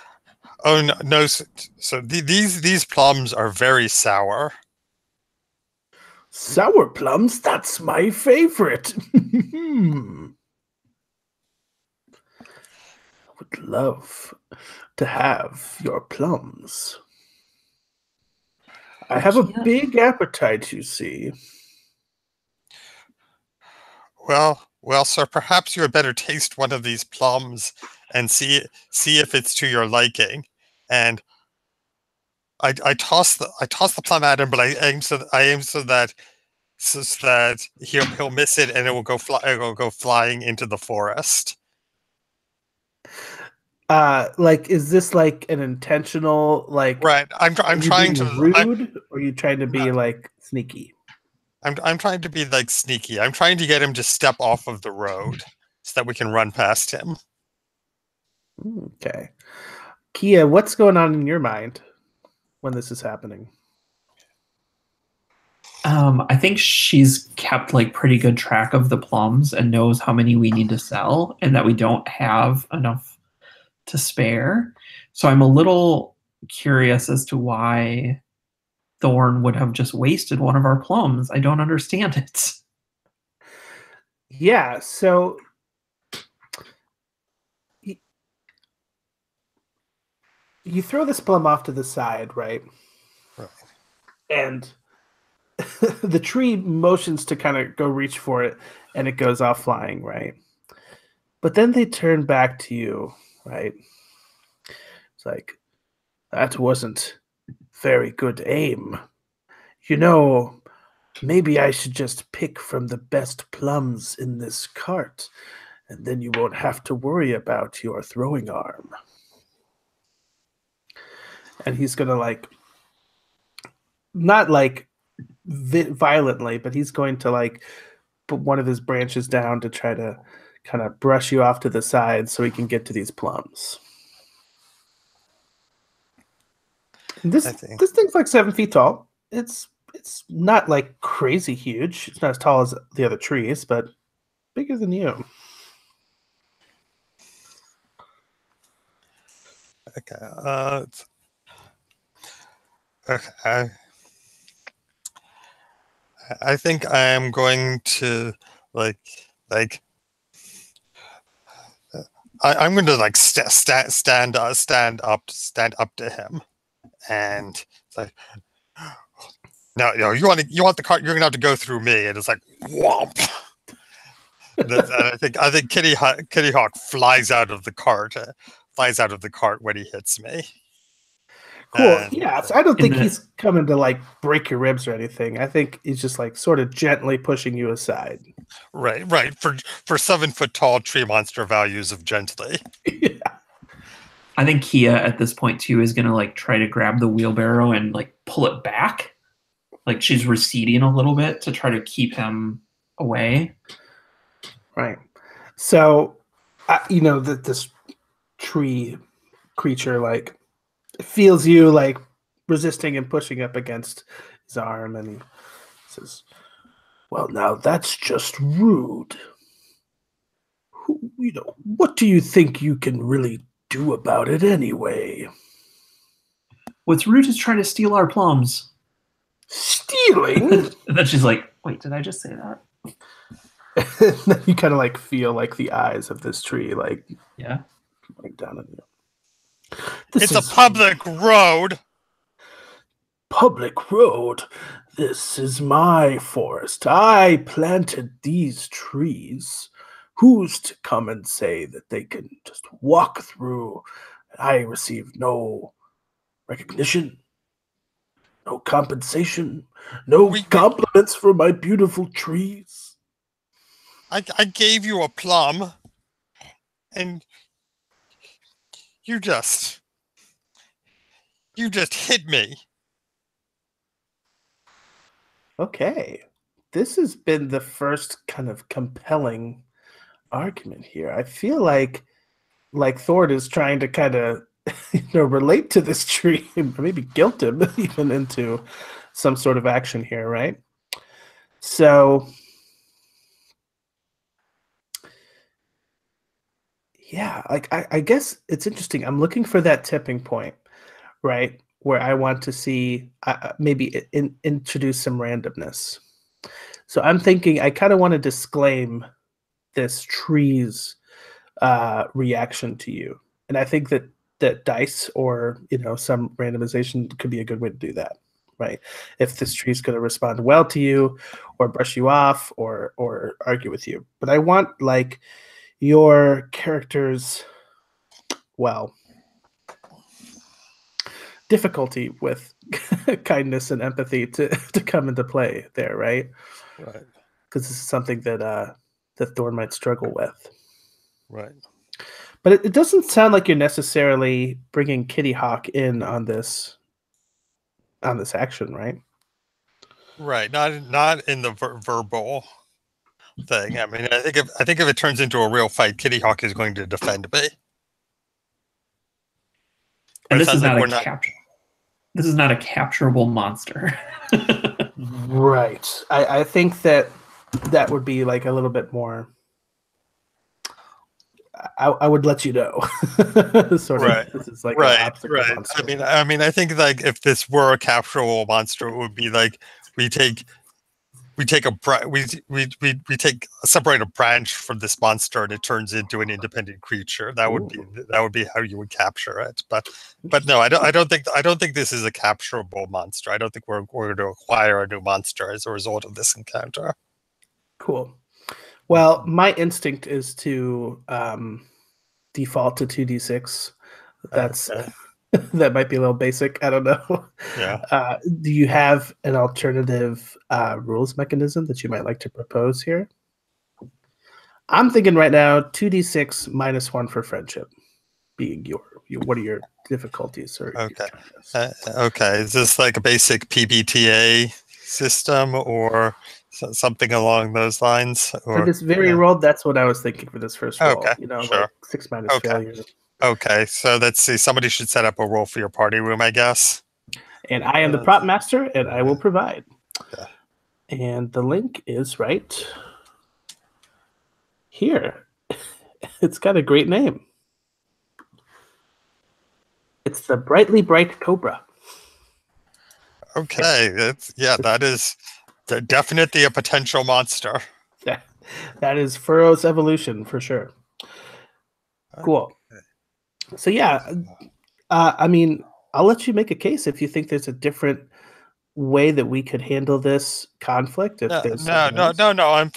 oh no. So these plums are very sour. Sour plums? That's my favorite. I would love to have your plums. I have a big appetite, you see. Well, sir, perhaps you had better taste one of these plums and see if it's to your liking. And I toss the plum at him, but I aim so that he'll miss it and it will go flying into the forest. Like, is this like an intentional, like, Right. I'm are you trying being to rude, or are you trying to be like sneaky? I'm trying to be like sneaky. I'm trying to get him to step off of the road so that we can run past him. Okay. Kia, what's going on in your mind when this is happening? I think she's kept like pretty good track of the plums and knows how many we need to sell and that we don't have enough to spare. So I'm a little curious as to why Thorn would have just wasted one of our plums. I don't understand it. Yeah, so you throw this plum off to the side, right? Right. And the tree motions to kind of go reach for it, and it goes off flying, right? But then they turn back to you, right? It's like, that wasn't very good aim. You know, maybe I should just pick from the best plums in this cart, and then you won't have to worry about your throwing arm. And he's gonna like, not like violently, but he's going to like put one of his branches down to try to kind of brush you off to the side so he can get to these plums. And this thing's like 7 feet tall. It's not like crazy huge. It's not as tall as the other trees, but bigger than you. Okay. Okay. I think I am going to I'm going to like stand up to him, and it's like, no, you want the cart, you're gonna have to go through me, and it's like whomp. And I think Kitty Hawk flies out of the cart when he hits me. Cool. And, yeah, so I don't think he's coming to like break your ribs or anything. I think he's just like sort of gently pushing you aside. Right. For 7 foot tall tree monster values of gently. Yeah. I think Kia at this point too is gonna like try to grab the wheelbarrow and like pull it back. Like she's receding a little bit to try to keep him away. Right. So, you know, that this tree creature like feels you like resisting and pushing up against his arm, and he says, "Well, now that's just rude. You know, what do you think you can really do about it anyway?" What's rude is trying to steal our plums. Stealing? And then she's like, wait, did I just say that? And then you kind of like feel like the eyes of this tree like down at you. It's a public road. Public road? This is my forest. I planted these trees. Who's to come and say that they can just walk through and I receive no recognition, no compensation, no compliments for my beautiful trees? I gave you a plum, and you just hit me. Okay. This has been the first kind of compelling argument here. I feel like Thord is trying to kind of relate to this tree, maybe guilt him even into some sort of action here, right? So yeah, like I guess it's interesting. I'm looking for that tipping point, right? Where I want to see maybe introduce some randomness. So I'm thinking I kind of want to disclaim this tree's reaction to you, and I think that dice or some randomization could be a good way to do that, right? If this tree's going to respond well to you, or brush you off, or argue with you, but I want like your character's difficulty with kindness and empathy to come into play there, right? Right. Because this is something that Thorn might struggle with. Right. But it doesn't sound like you're necessarily bringing Kitty Hawk in on this action, right? Right. Not in the verbal thing. I mean, I think if it turns into a real fight, Kitty Hawk is going to defend me. And But it this is sounds like not we're a not. capture. This is not a capturable monster. Right. I think that would be like a little bit more. I would let you know. Sort of. Right. This is like an Right. obstacle Right. monster. I mean, I think like if this were a capturable monster, it would be like we take separate a branch from this monster and it turns into an independent creature. That would be how you would capture it. But no, I don't think this is a capturable monster. I don't think we're going to acquire a new monster as a result of this encounter. Cool. Well, my instinct is to default to 2d6. That's that might be a little basic. I don't know. Yeah. Do you have an alternative rules mechanism that you might like to propose here? I'm thinking right now 2d6 minus 1 for friendship, being your what are your difficulties? Or Okay. Okay. Is this like a basic PBTA system or something along those lines? Or for this very roll, that's what I was thinking for this first roll. Okay, Like 6 minus failure. Okay, so let's see. Somebody should set up a roll for your party room, I guess. And I am the prop master, and I will provide. Yeah. And the link is right here. It's got a great name. It's the Brightly Bright Cobra. Okay, that is definitely a potential monster. That is Furrow's evolution for sure. Cool. So yeah, I mean, I'll let you make a case if you think there's a different way that we could handle this conflict. If there's no. I'm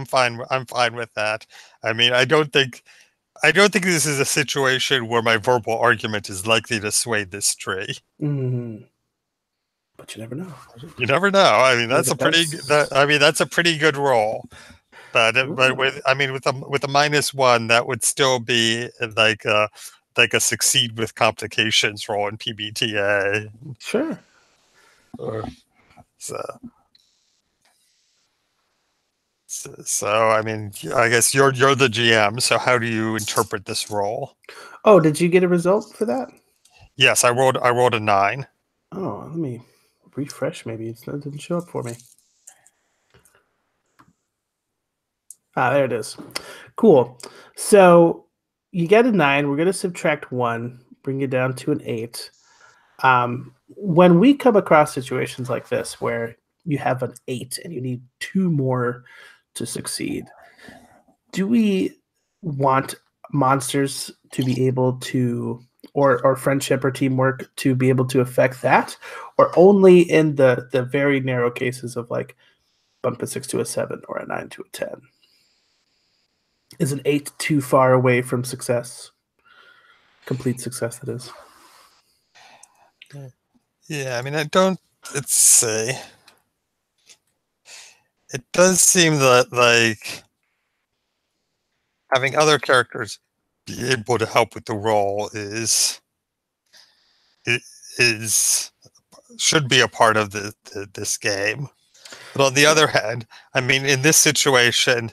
fine. I'm fine with that. I mean, I don't think this is a situation where my verbal argument is likely to sway this tree. Mm. But you never know. You never know. I mean, that's a pretty good roll. But with a -1, that would still be like a succeed with complications roll in PBTA. Sure. So I mean, I guess you're the GM. So how do you interpret this roll? Oh, did you get a result for that? Yes, I rolled a 9. Oh, let me refresh. Maybe it didn't show up for me. There it is. Cool. So you get a 9. We're going to subtract 1, bring you down to an 8. When we come across situations like this where you have an 8 and you need 2 more to succeed, do we want monsters to be able to, or friendship or teamwork to be able to affect that, or only in the very narrow cases of like bump a 6 to a 7 or a 9 to a 10? Is an 8 too far away from success? Complete success, that is. Yeah, I mean, let's see. It does seem that, like, having other characters be able to help with the role should be a part of this game. But on the other hand, I mean, in this situation,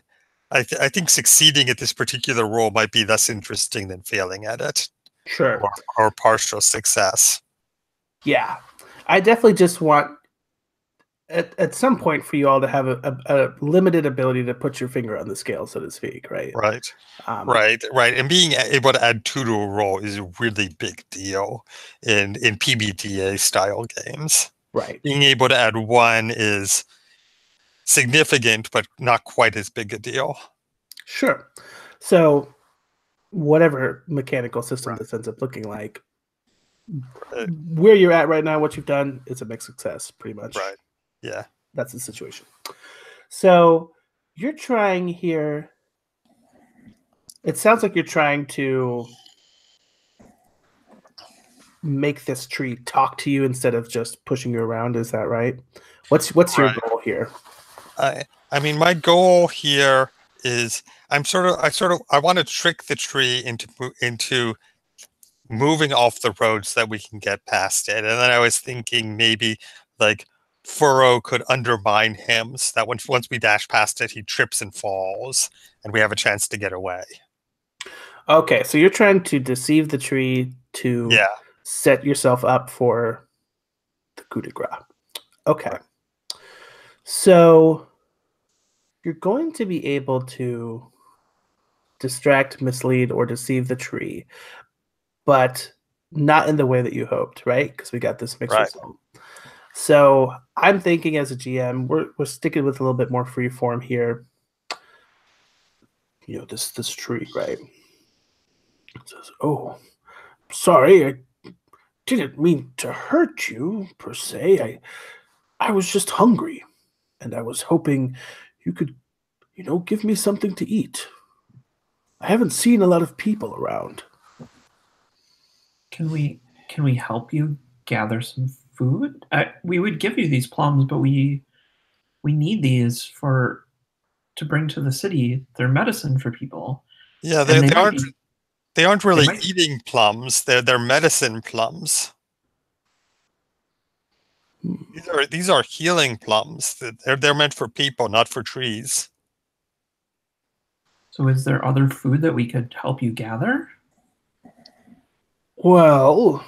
I think succeeding at this particular role might be less interesting than failing at it. Sure. Or partial success. Yeah. I definitely just want, at some point, for you all to have a limited ability to put your finger on the scale, so to speak, right? Right. Right. And being able to add 2 to a roll is a really big deal in PBTA style games. Right. Being able to add 1 is significant, but not quite as big a deal. Sure. So whatever mechanical system this ends up looking like, where you're at right now, what you've done is a mixed success, pretty much. Right. Yeah. That's the situation. So you're trying here. It sounds like you're trying to make this tree talk to you instead of just pushing you around. Is that right? What's your goal here? I mean, my goal here is I want to trick the tree into moving off the road so that we can get past it. And then I was thinking maybe like Furrow could undermine him so that once we dash past it, he trips and falls, and we have a chance to get away. Okay, so you're trying to deceive the tree to set yourself up for the coup de grace. Okay. Right. So you're going to be able to distract, mislead, or deceive the tree, but not in the way that you hoped, right? Because we got this mixed result. So I'm thinking as a GM, we're sticking with a little bit more free form here. You know, this tree, right? It says, "Oh, sorry, I didn't mean to hurt you per se. I was just hungry, and I was hoping you could, give me something to eat. I haven't seen a lot of people around." Can we help you gather some food? We would give you these plums, but we need these to bring to the city. They're medicine for people. Yeah, they aren't really eating plums. They're medicine plums. These are healing plums. They're meant for people, not for trees. So is there other food that we could help you gather? Well,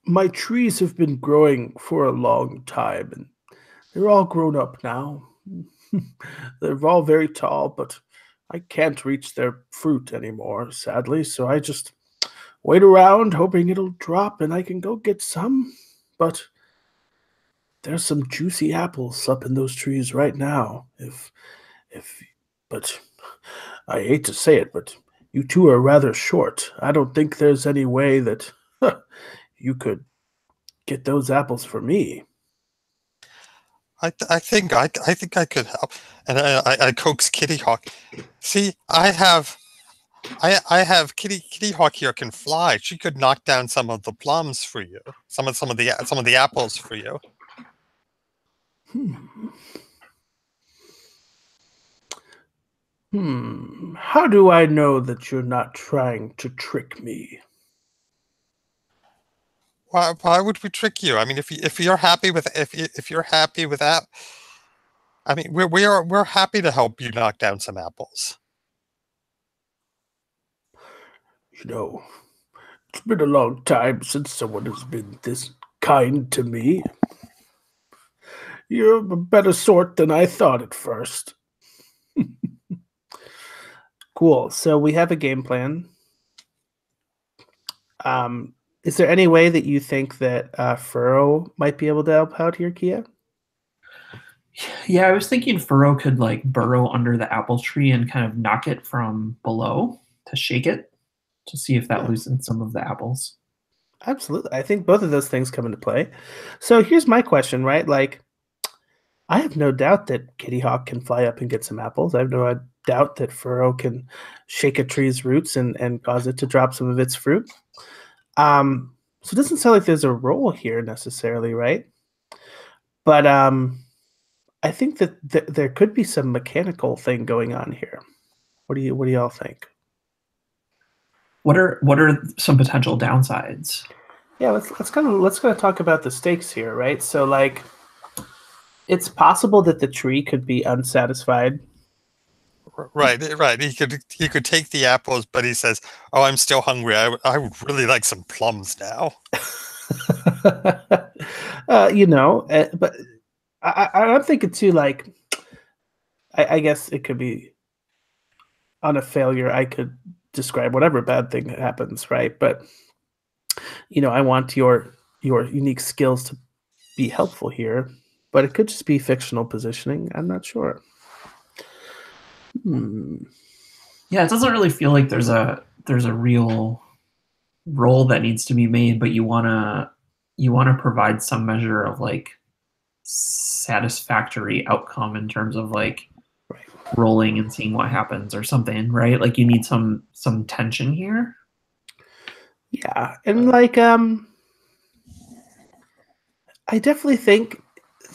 my trees have been growing for a long time, and they're all grown up now. They're all very tall, but I can't reach their fruit anymore, sadly, so I just wait around hoping it'll drop and I can go get some. But there's some juicy apples up in those trees right now. But I hate to say it, but you two are rather short. I don't think there's any way that you could get those apples for me. I think I could help, and I coax Kitty Hawk. See, I have Kitty Hawk here can fly. She could knock down some of the plums for you, some of the apples for you. How do I know that you're not trying to trick me? Why would we trick you? I mean, if you're happy with that, I mean, we're happy to help you knock down some apples. It's been a long time since someone has been this kind to me. You're a better sort than I thought at first. Cool. So we have a game plan. Is there any way that you think that Furrow might be able to help out here, Kia? Yeah, I was thinking Furrow could like burrow under the apple tree and kind of knock it from below to shake it to see if that loosens some of the apples. Absolutely. I think both of those things come into play. So here's my question, right? Like, I have no doubt that Kitty Hawk can fly up and get some apples. I have no doubt that Furrow can shake a tree's roots and cause it to drop some of its fruit. So it doesn't sound like there's a role here necessarily, right? But I think that there could be some mechanical thing going on here. What do y'all think? What are some potential downsides? Yeah, let's kind of talk about the stakes here, right? So like, it's possible that the tree could be unsatisfied. Right. He could take the apples, but he says, "Oh, I'm still hungry. I would really like some plums now." But I'm thinking too, like, I guess it could be on a failure. I could describe whatever bad thing happens, right? But I want your unique skills to be helpful here. But it could just be fictional positioning. I'm not sure. Yeah, it doesn't really feel like there's a real role that needs to be made, but you wanna provide some measure of like satisfactory outcome in terms of like rolling and seeing what happens or something, right? Like you need some tension here. Yeah, and like I definitely think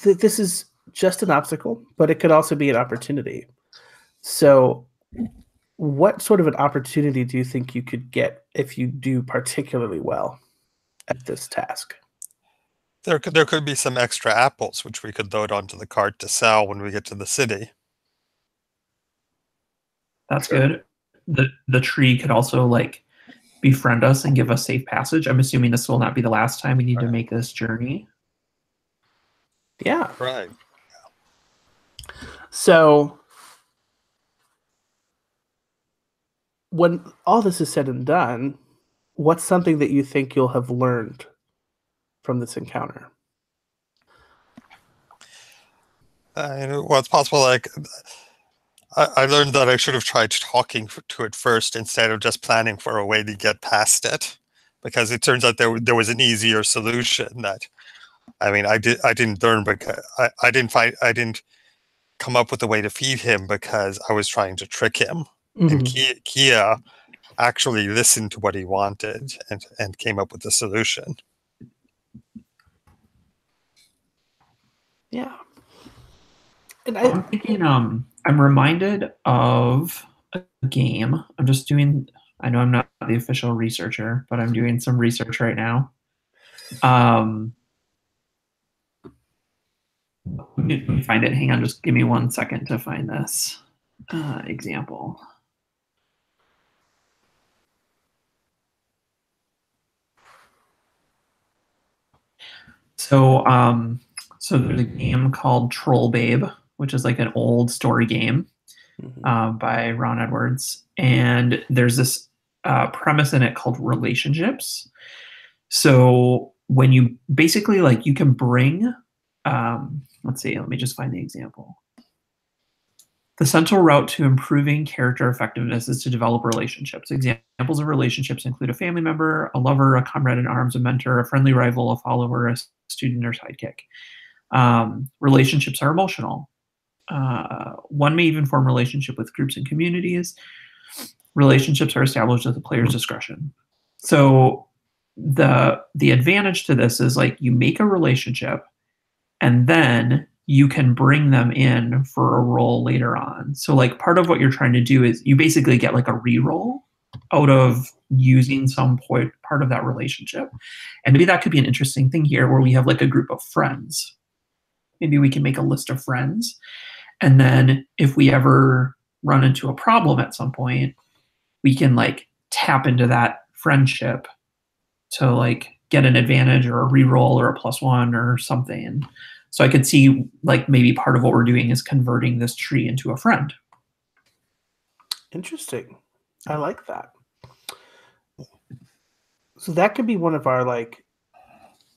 that this is just an obstacle, but it could also be an opportunity. So what sort of an opportunity do you think you could get if you do particularly well at this task? There could be some extra apples which we could load onto the cart to sell when we get to the city. That's good. The tree could also like befriend us and give us safe passage. I'm assuming this will not be the last time we need to make this journey. Yeah. Right. So when all this is said and done, what's something that you think you'll have learned from this encounter? Well, it's possible. Like, I learned that I should have tried talking to it first instead of just planning for a way to get past it, because it turns out there was an easier solution. That, I mean, I didn't learn because I didn't come up with a way to feed him because I was trying to trick him. And Kia actually listened to what he wanted and came up with a solution. Yeah. And I'm thinking, I'm reminded of a game. I'm just doing, I know I'm not the official researcher, but I'm doing some research right now. Let me find it. Hang on, just give me 1 second to find this example. So, so there's a game called Troll Babe, which is like an old story game by Ron Edwards, and there's this premise in it called relationships. So when you basically like you can bring, let's see, let me just find the example. The central route to improving character effectiveness is to develop relationships. Examples of relationships include a family member, a lover, a comrade in arms, a mentor, a friendly rival, a follower, a student, or sidekick. Relationships are emotional. One may even form relationship with groups and communities. Relationships are established at the player's discretion. So the advantage to this is like you make a relationship and then you can bring them in for a role later on. So like part of what you're trying to do is you basically get like a reroll out of using some part of that relationship. And maybe that could be an interesting thing here where we have like a group of friends. Maybe we can make a list of friends. And then if we ever run into a problem at some point, we can like tap into that friendship to like get an advantage or a reroll or a +1 or something. So I could see like maybe part of what we're doing is converting this tree into a friend. Interesting. I like that. So that could be one of our like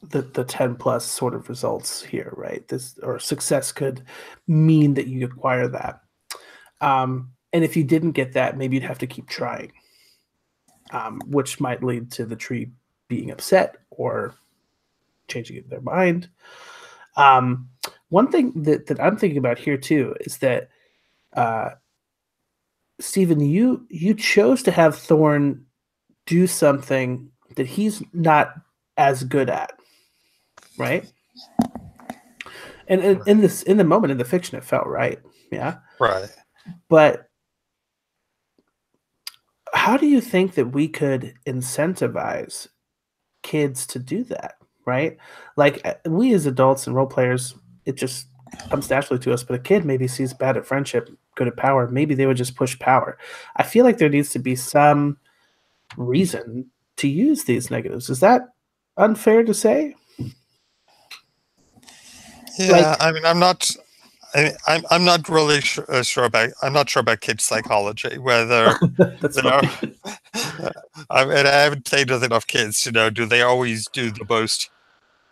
the 10+ sort of results here, right? This or success could mean that you acquire that. And if you didn't get that, maybe you'd have to keep trying, which might lead to the tree being upset or changing their mind. One thing that I'm thinking about here too is that Stephen, you chose to have Thorn do something that he's not as good at, right? And in the moment in the fiction, it felt right, yeah, right. But how do you think that we could incentivize kids to do that, right? Like we as adults and role players, it just comes naturally to us, but a kid maybe sees bad at friendship, good at power. Maybe they would just push power. I feel like there needs to be some reason to use these negatives. Is that unfair to say? Yeah, like, I mean, I'm not really sure about. I'm not sure about kids' psychology. Whether that's I mean, I haven't played with enough kids to know. Do they always do the most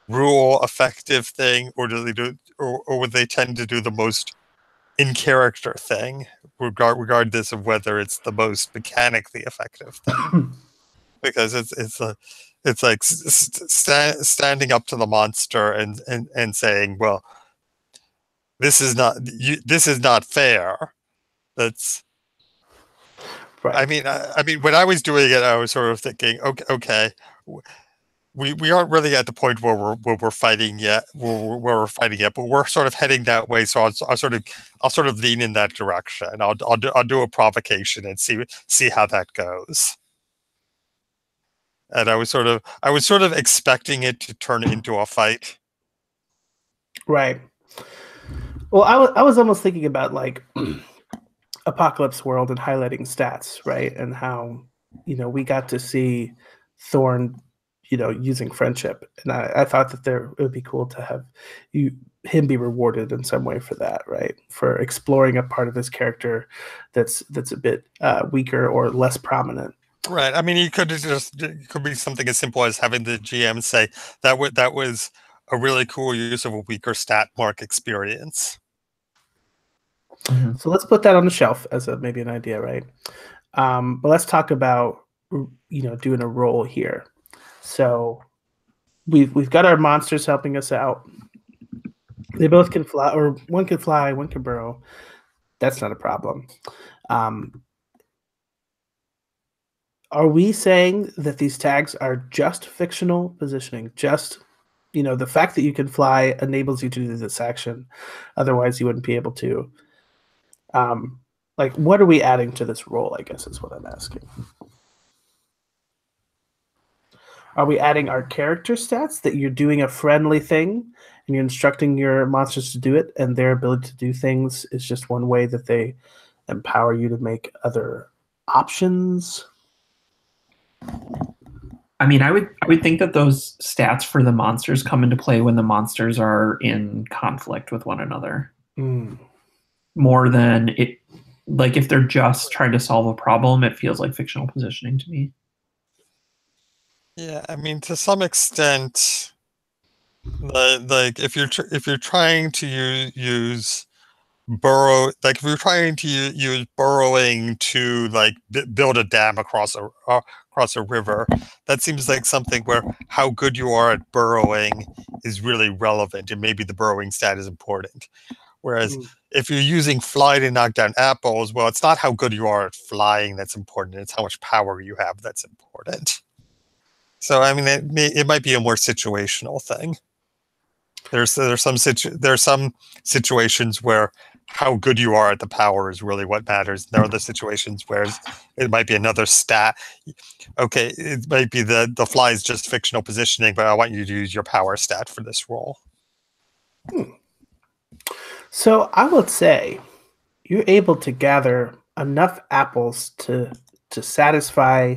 rule effective thing, or do they do, or would they tend to do the most in character thing, regardless of whether it's the most mechanically effective thing? Because it's like standing up to the monster and saying, well, this is not fair. That's right. I mean, when I was doing it, I was sort of thinking, okay, we aren't really at the point where we're fighting yet. Where we're fighting yet, but we're sort of heading that way. So I'll sort of lean in that direction. I'll do a provocation and see how that goes. And I was sort of expecting it to turn into a fight. Right. Well, I was almost thinking about like Apocalypse World and highlighting stats, right? And how, we got to see Thorn, using friendship. And I thought that it would be cool to have him be rewarded in some way for that, right? For exploring a part of his character that's a bit weaker or less prominent. Right. I mean, it could be something as simple as having the GM say that was a really cool use of a weaker stat mark experience. Mm-hmm. So let's put that on the shelf as maybe an idea, right? But let's talk about doing a roll here. So we've got our monsters helping us out. They both can fly, or one can fly, one can burrow. That's not a problem. Are we saying that these tags are just fictional positioning? Just, the fact that you can fly enables you to do this action. Otherwise, you wouldn't be able to. Like, what are we adding to this role, I guess is what I'm asking. Are we adding our character stats that you're doing a friendly thing and you're instructing your monsters to do it, and their ability to do things is just one way that they empower you to make other options? I mean, I would think that those stats for the monsters come into play when the monsters are in conflict with one another. More than it, like if they're just trying to solve a problem, it feels like fictional positioning to me. Yeah, I mean, to some extent, like if you're trying to use burrow, like if you're trying to use burrowing to like build a dam across a river, that seems like something where how good you are at burrowing is really relevant, and maybe the burrowing stat is important. Whereas if you're using fly to knock down apples, well, it's not how good you are at flying that's important, it's how much power you have that's important. So I mean, it might be a more situational thing. There's some situations where how good you are at the power is really what matters. There are other situations where it might be another stat. Okay, it might be the fly is just fictional positioning, but I want you to use your power stat for this role. So I would say you're able to gather enough apples to satisfy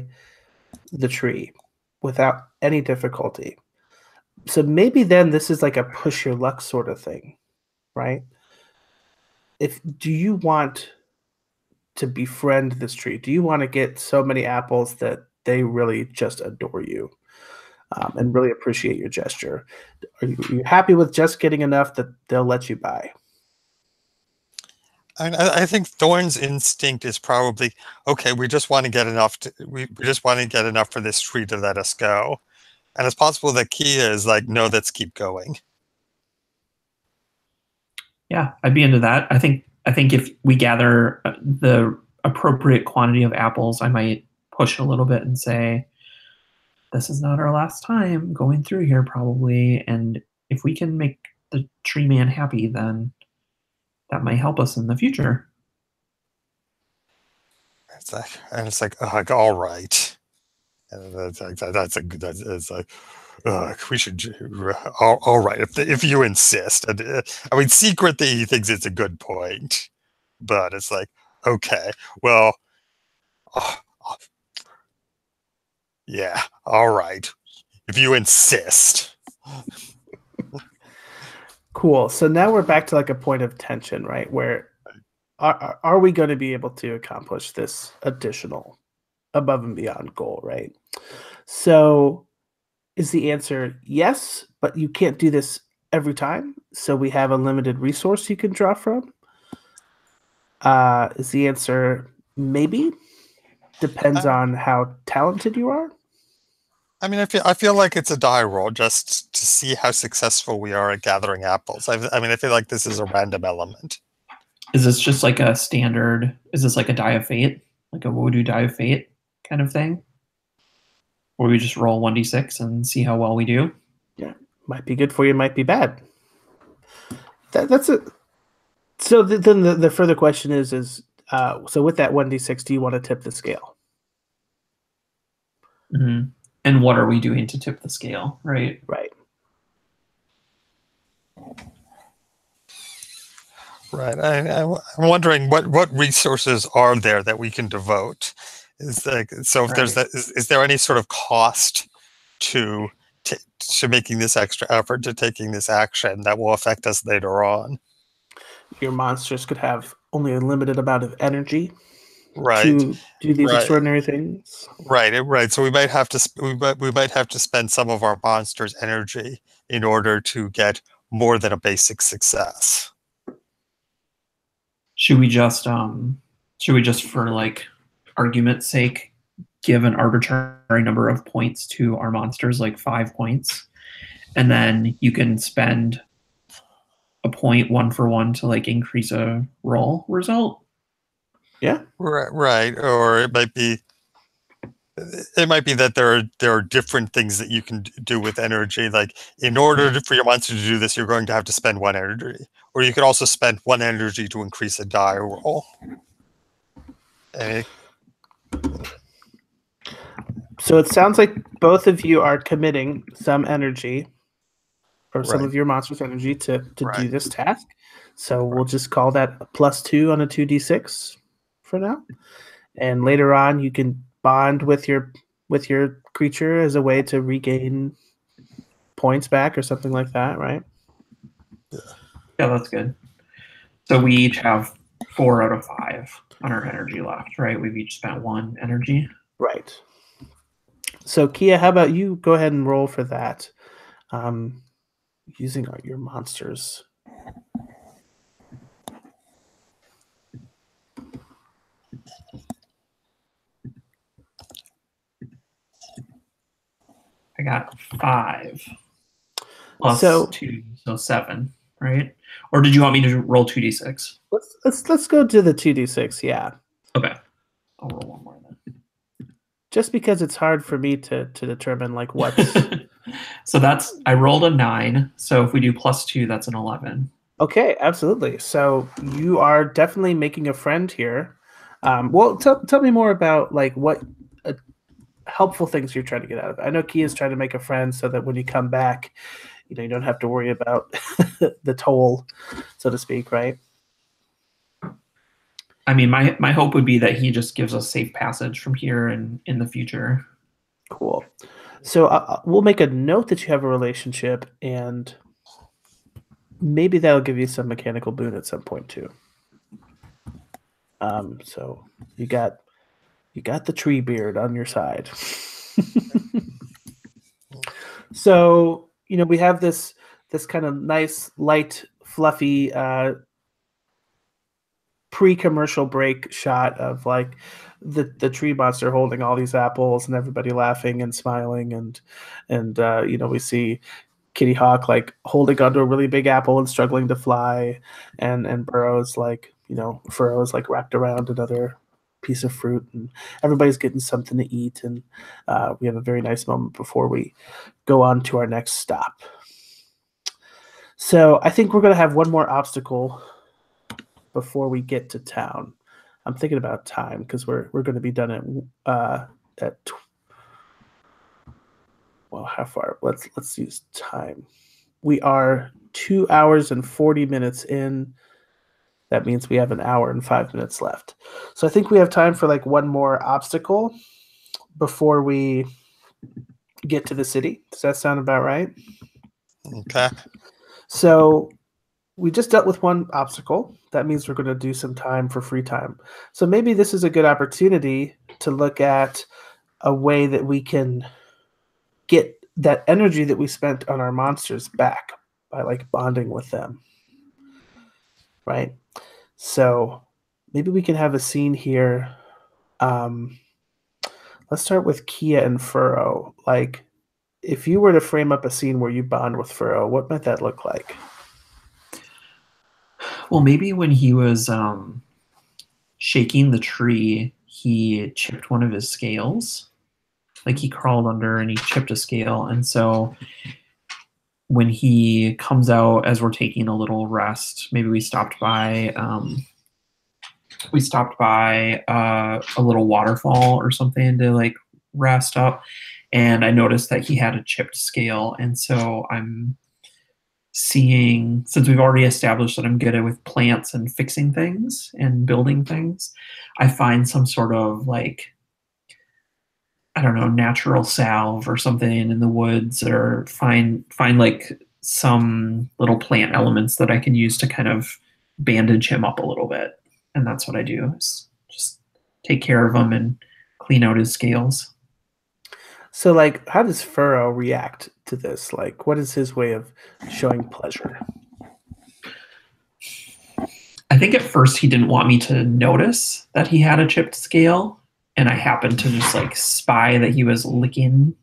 the tree without any difficulty. So maybe then this is like a push your luck sort of thing, right? Do you want to befriend this tree? Do you want to get so many apples that they really just adore you and really appreciate your gesture? Are you happy with just getting enough that they'll let you buy? I think Thorn's instinct is probably, okay, we just want to get enough we just want to get enough for this tree to let us go. And it's possible that Kia is like, no, let's keep going. Yeah, I'd be into that. I think if we gather the appropriate quantity of apples, I might push a little bit and say, this is not our last time going through here probably. And if we can make the tree man happy, then that might help us in the future. It's like all right. And that's like we should all right if you insist. And, I mean, secretly he thinks it's a good point, but it's like, okay, well, yeah, all right, if you insist. Cool. So now we're back to like a point of tension, right? Where are we going to be able to accomplish this additional above and beyond goal, right? So is the answer yes, but you can't do this every time, so we have a limited resource you can draw from? Is the answer maybe? Depends on how talented you are? I mean, I feel like it's a die roll just to see how successful we are at gathering apples. I mean, I feel like this is a random element. Is this just like a standard? Is this like a die of fate, like a Wodu die of fate kind of thing? Or we just roll 1d6 and see how well we do. Yeah, might be good for you, might be bad. That's it. So then the further question is so with that 1d6, do you want to tip the scale? Mm-hmm. And what are we doing to tip the scale, right? Right. Right. I'm wondering what resources are there that we can devote. Is like so if there's that is there any sort of cost to making this extra effort to taking this action that will affect us later on? Your monsters could have only a limited amount of energy Right. to do these Right. extraordinary things. Right. So we might have to spend some of our monsters' energy in order to get more than a basic success. Should we just for like argument's sake give an arbitrary number of points to our monsters, like 5 points, and then you can spend a point 1-for-1 to like increase a roll result? Yeah. Right. Or it might be that there are different things that you can do with energy. Like in order for your monster to do this, you're going to have to spend 1 energy, or you could also spend 1 energy to increase a die roll. So it sounds like both of you are committing some energy, or some of your monster's energy, to do this task. So we'll just call that a +2 on a 2d6 for now. And later on, you can bond with your creature as a way to regain points back or something like that, right? Yeah, that's good. So we each have 4 out of 5 on our energy left, right? We've each spent 1 energy. Right. So Kia, how about you go ahead and roll for that, using your monsters. I got 5 plus 2, so 7, right? Or did you want me to roll 2d6? Let's go to the 2d6. Yeah. Okay. I'll roll 1 more then. Just because it's hard for me to determine like what's. So I rolled a 9. So if we do +2, that's an 11. Okay, absolutely. So you are definitely making a friend here. Well, tell me more about like what helpful things you're trying to get out of it. I know Kia's trying to make a friend so that when you come back, you don't have to worry about the toll, so to speak, right? I mean, my hope would be that he just gives us safe passage from here and in the future. Cool. So we'll make a note that you have a relationship, and maybe that'll give you some mechanical boon at some point too. So you got the tree beard on your side. So we have this kind of nice, light, fluffy pre-commercial break shot of like the tree monster holding all these apples and everybody laughing and smiling, and we see Kitty Hawk like holding onto a really big apple and struggling to fly, and Burrow's like furrows like wrapped around another piece of fruit, and everybody's getting something to eat, and we have a very nice moment before we go on to our next stop. So I think we're going to have one more obstacle before we get to town. I'm thinking about time because we're going to be done at well, how far? Let's use time. We are 2 hours and 40 minutes in. That means we have an hour and 5 minutes left. So I think we have time for like one more obstacle before we get to the city. Does that sound about right? Okay. So we just dealt with one obstacle. That means we're going to do some time for free time. So maybe this is a good opportunity to look at a way that we can get that energy that we spent on our monsters back by like bonding with them. Right? So maybe we can have a scene here. Let's start with Kia and Furrow. Like, if you were to frame up a scene where you bond with Furrow, what might that look like? Well, maybe when he was shaking the tree, he chipped one of his scales. Like he crawled under and he chipped a scale. And so when he comes out as we're taking a little rest, maybe we stopped by a little waterfall or something to like rest up. And I noticed that he had a chipped scale. And so I'm seeing, since we've already established that I'm good at with plants and fixing things and building things, I find some sort of like, I don't know, natural salve or something in the woods, or find like some little plant elements that I can use to kind of bandage him up a little bit. And that's what I do, is just take care of him and clean out his scales. So, like, how does Furrow react to this? Like, what is his way of showing pleasure? I think at first he didn't want me to notice that he had a chipped scale, and I happened to just like spy that he was licking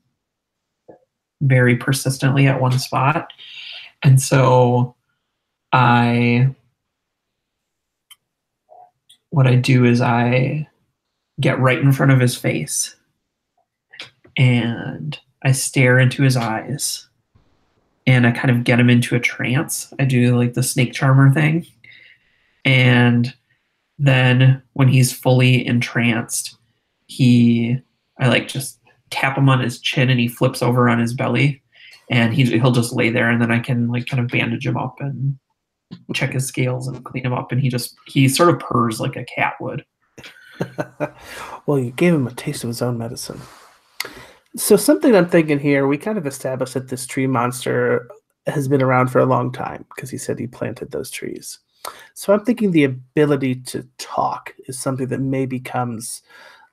very persistently at one spot. And so what I do is I get right in front of his face and I stare into his eyes and I kind of get him into a trance. I do like the snake charmer thing. And then when he's fully entranced, I like just tap him on his chin and he flips over on his belly and he'll just lay there, and then I can like kind of bandage him up and check his scales and clean him up, and he sort of purrs like a cat would. Well, you gave him a taste of his own medicine. So something I'm thinking here, we kind of established that this tree monster has been around for a long time because he said he planted those trees. So I'm thinking the ability to talk is something that maybe comes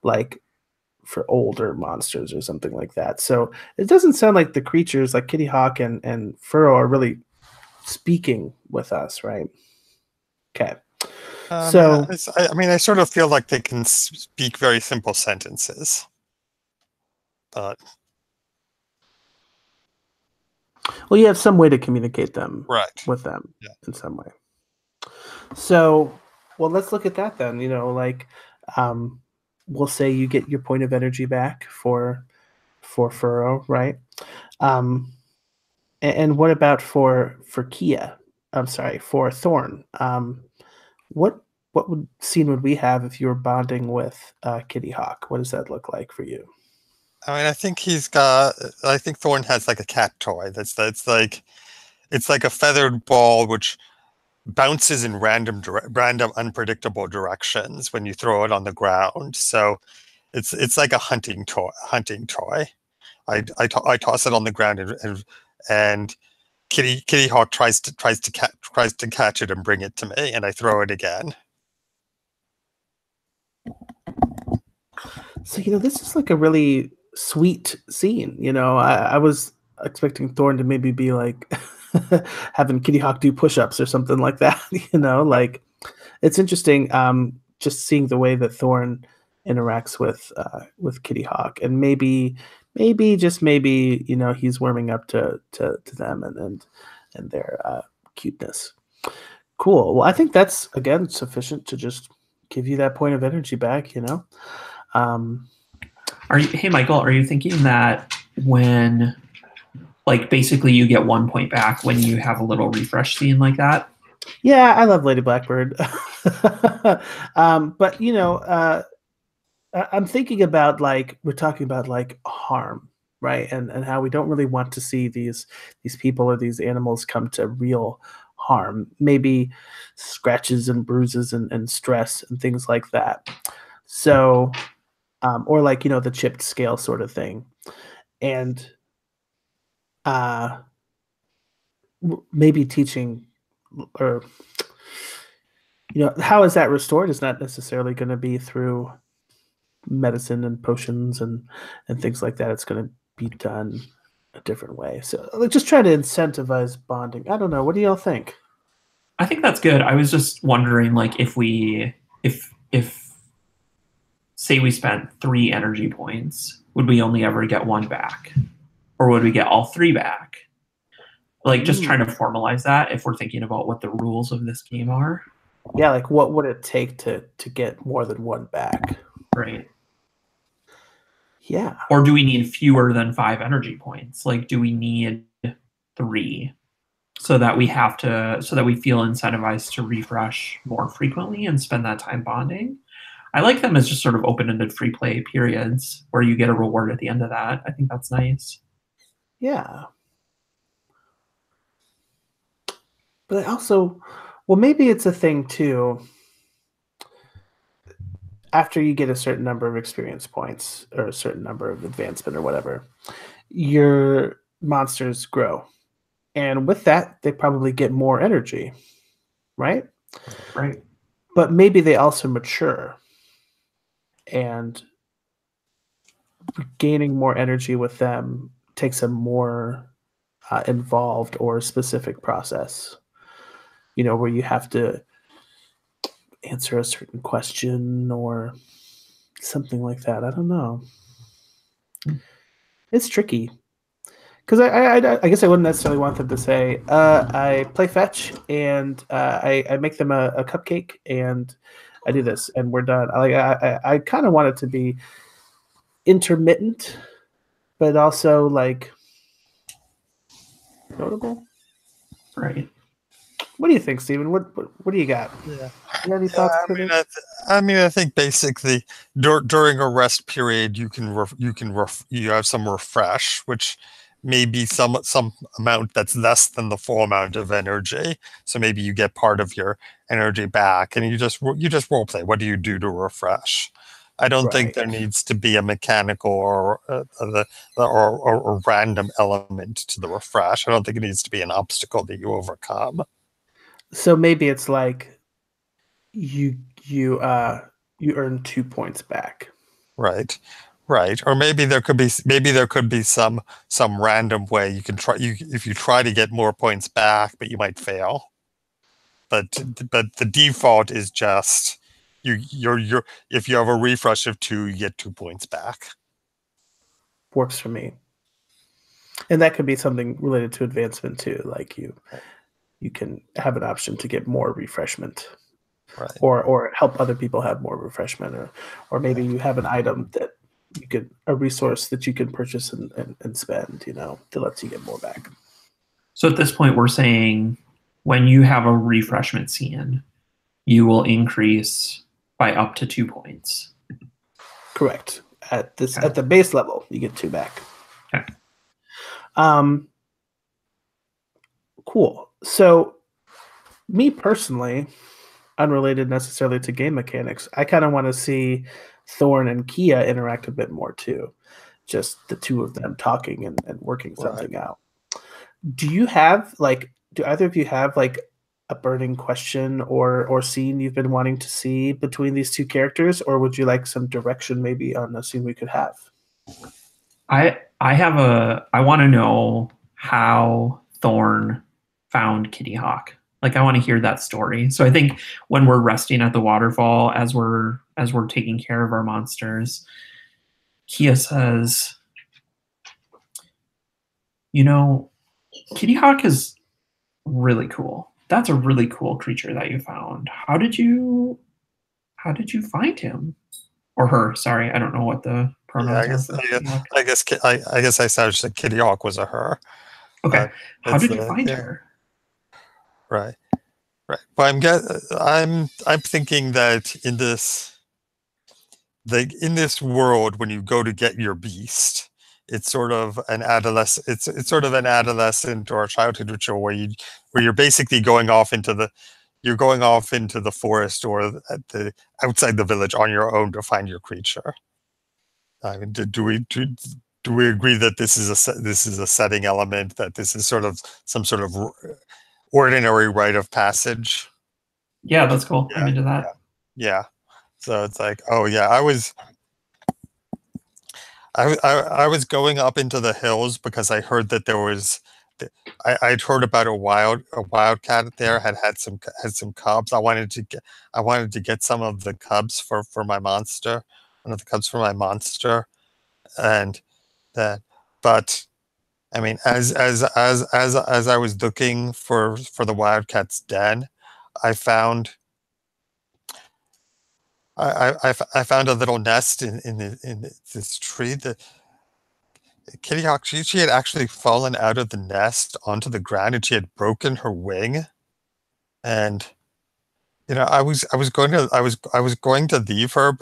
like for older monsters or something like that. So it doesn't sound like the creatures like Kitty Hawk and Furrow are really speaking with us, right? Okay. So I sort of feel like they can speak very simple sentences, but well, you have some way to communicate them with them in some way. So, well, let's look at that then. You know, like we'll say you get your point of energy back for Furrow, right? And what about for Kia? I'm sorry, for Thorn. What scene would we have if you were bonding with Kitty Hawk? What does that look like for you? I mean, I think Thorn has like a cat toy that's like, it's like a feathered ball which bounces in random unpredictable directions when you throw it on the ground. So it's like a hunting toy. I toss it on the ground and Kitty Hawk tries to catch it and bring it to me, and I throw it again. So, you know, this is like a really sweet scene. You know, I was expecting Thorn to maybe be like having Kitty Hawk do push-ups or something like that. You know, like it's interesting just seeing the way that Thorn interacts with Kitty Hawk, and maybe, you know, he's warming up to them and their cuteness. Cool. Well, I think that's again sufficient to just give you that point of energy back. You know. Hey Michael, are you thinking that when, like, basically you get 1 point back when you have a little refresh scene like that? Yeah, I love Lady Blackbird. But you know, I'm thinking about, like, we're talking about like harm, right? And how we don't really want to see these people or these animals come to real harm. Maybe scratches and bruises and stress and things like that. So or like, you know, the chipped scale sort of thing. And maybe teaching, or, you know, how is that restored is not necessarily going to be through medicine and potions and things like that. It's going to be done a different way. So like, just try to incentivize bonding. I don't know. What do y'all think? I think that's good. I was just wondering, like, if say we spent 3 energy points, would we only ever get 1 back? Or would we get all 3 back? Like, just trying to formalize that if we're thinking about what the rules of this game are. Yeah, like what would it take to get more than 1 back? Right. Yeah. Or do we need fewer than 5 energy points? Like, do we need 3 so that we feel incentivized to refresh more frequently and spend that time bonding? I like them as just sort of open-ended free play periods where you get a reward at the end of that. I think that's nice. Yeah. But also, well, maybe it's a thing too. After you get a certain number of experience points or a certain number of advancement or whatever, your monsters grow. And with that, they probably get more energy, right? Right. But maybe they also mature. And gaining more energy with them takes a more involved or specific process, where you have to answer a certain question or something like that. I don't know. It's tricky. Because I guess I wouldn't necessarily want them to say, I play fetch and I make them a cupcake and I do this and we're done. I kind of want it to be intermittent, but also like notable. Right. What do you think, Stephen? What do you got? Yeah. You have any thoughts? I think basically during a rest period, you have some refresh, which may be some amount that's less than the full amount of energy. So maybe you get part of your energy back, and you just role play. What do you do to refresh? I don't think there needs to be a mechanical or random element to the refresh. I don't think it needs to be an obstacle that you overcome. So maybe it's like you earn 2 points back. Right. Or maybe there could be some random way you can try if you try to get more points back, but you might fail. But the default is just you're if you have a refresh of 2, you get 2 points back. Works for me. And that could be something related to advancement too, like you can have an option to get more refreshment, right? Or help other people have more refreshment, or maybe you have an item that a resource that you can purchase and spend, that lets you get more back. So at this point, we're saying when you have a refreshment scene, you will increase by up to 2 points. Correct. At the base level, you get 2 back. Okay. Cool. So, me personally, unrelated necessarily to game mechanics, I kind of want to see Thorn and Kia interact a bit more too. Just the two of them talking and working something out. Do either of you have like a burning question or scene you've been wanting to see between these two characters, or would you like some direction maybe on a scene we could have? I want to know how Thorn found Kitty Hawk. Like, I want to hear that story. So I think when we're resting at the waterfall, as we're taking care of our monsters, Kia says, Kitty Hawk is really cool. That's a really cool creature that you found. How did you find him? Or her, sorry. I don't know what the pronouns are. I guess I said Kitty Hawk was a her. Okay. How did you find her? Right. But I'm thinking that in this world, when you go to get your beast, it's sort of an adolescent. It's sort of an adolescent or a childhood ritual where you're basically going off into the forest or outside the village on your own to find your creature. I mean, do we agree that this is a setting element, that this is sort of some sort of ordinary rite of passage? Yeah, that's cool. I'm into that. Yeah. So it's like, oh yeah, I was going up into the hills because I heard that there was. I'd heard about a wildcat there had some cubs. I wanted to get some of the cubs for my monster, one of the cubs for my monster, and that. But I mean, as I was looking for the wildcat's den, I found I found a little nest in this tree. The Kitty Hawk, she had actually fallen out of the nest onto the ground, and she had broken her wing. And I was going to leave her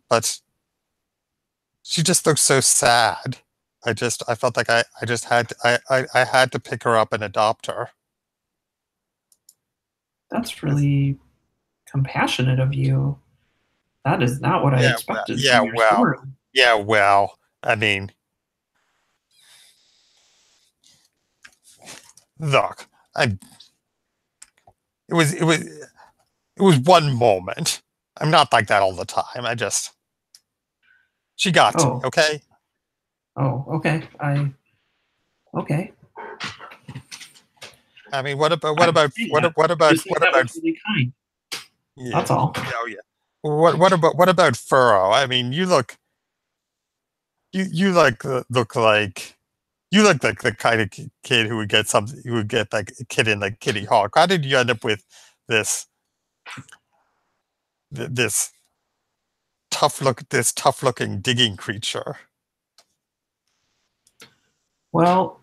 but she just looked so sad. I felt like I just had to, I had to pick her up and adopt her. That's really compassionate of you. That is not what I expected from your story. Yeah, well, I mean, look, I it was it was it was one moment. I'm not like that all the time. She got to me, okay? Oh, okay. Okay. I mean, what about that was really kind. yeah, That's all. Oh yeah. What about Furrow? I mean, you look like you look like the kind of kid who would get like a kid in like Kitty Hawk. How did you end up with this this tough looking digging creature? Well,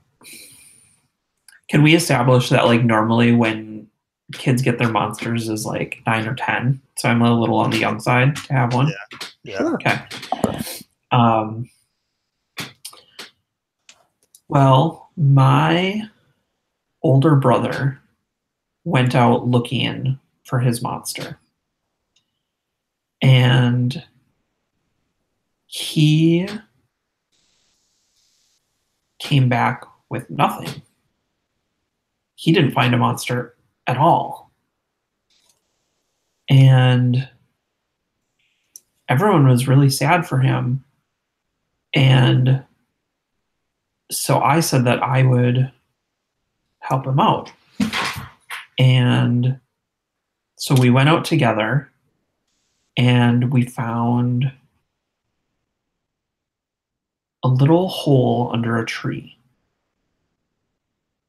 can we establish that like normally when kids get their monsters is like 9 or 10? So I'm a little on the young side to have one. Yeah. Sure. Okay. Well, my older brother went out looking for his monster. And he came back with nothing. He didn't find a monster at all. And everyone was really sad for him. And so I said that I would help him out. And so we went out together and we found a little hole under a tree.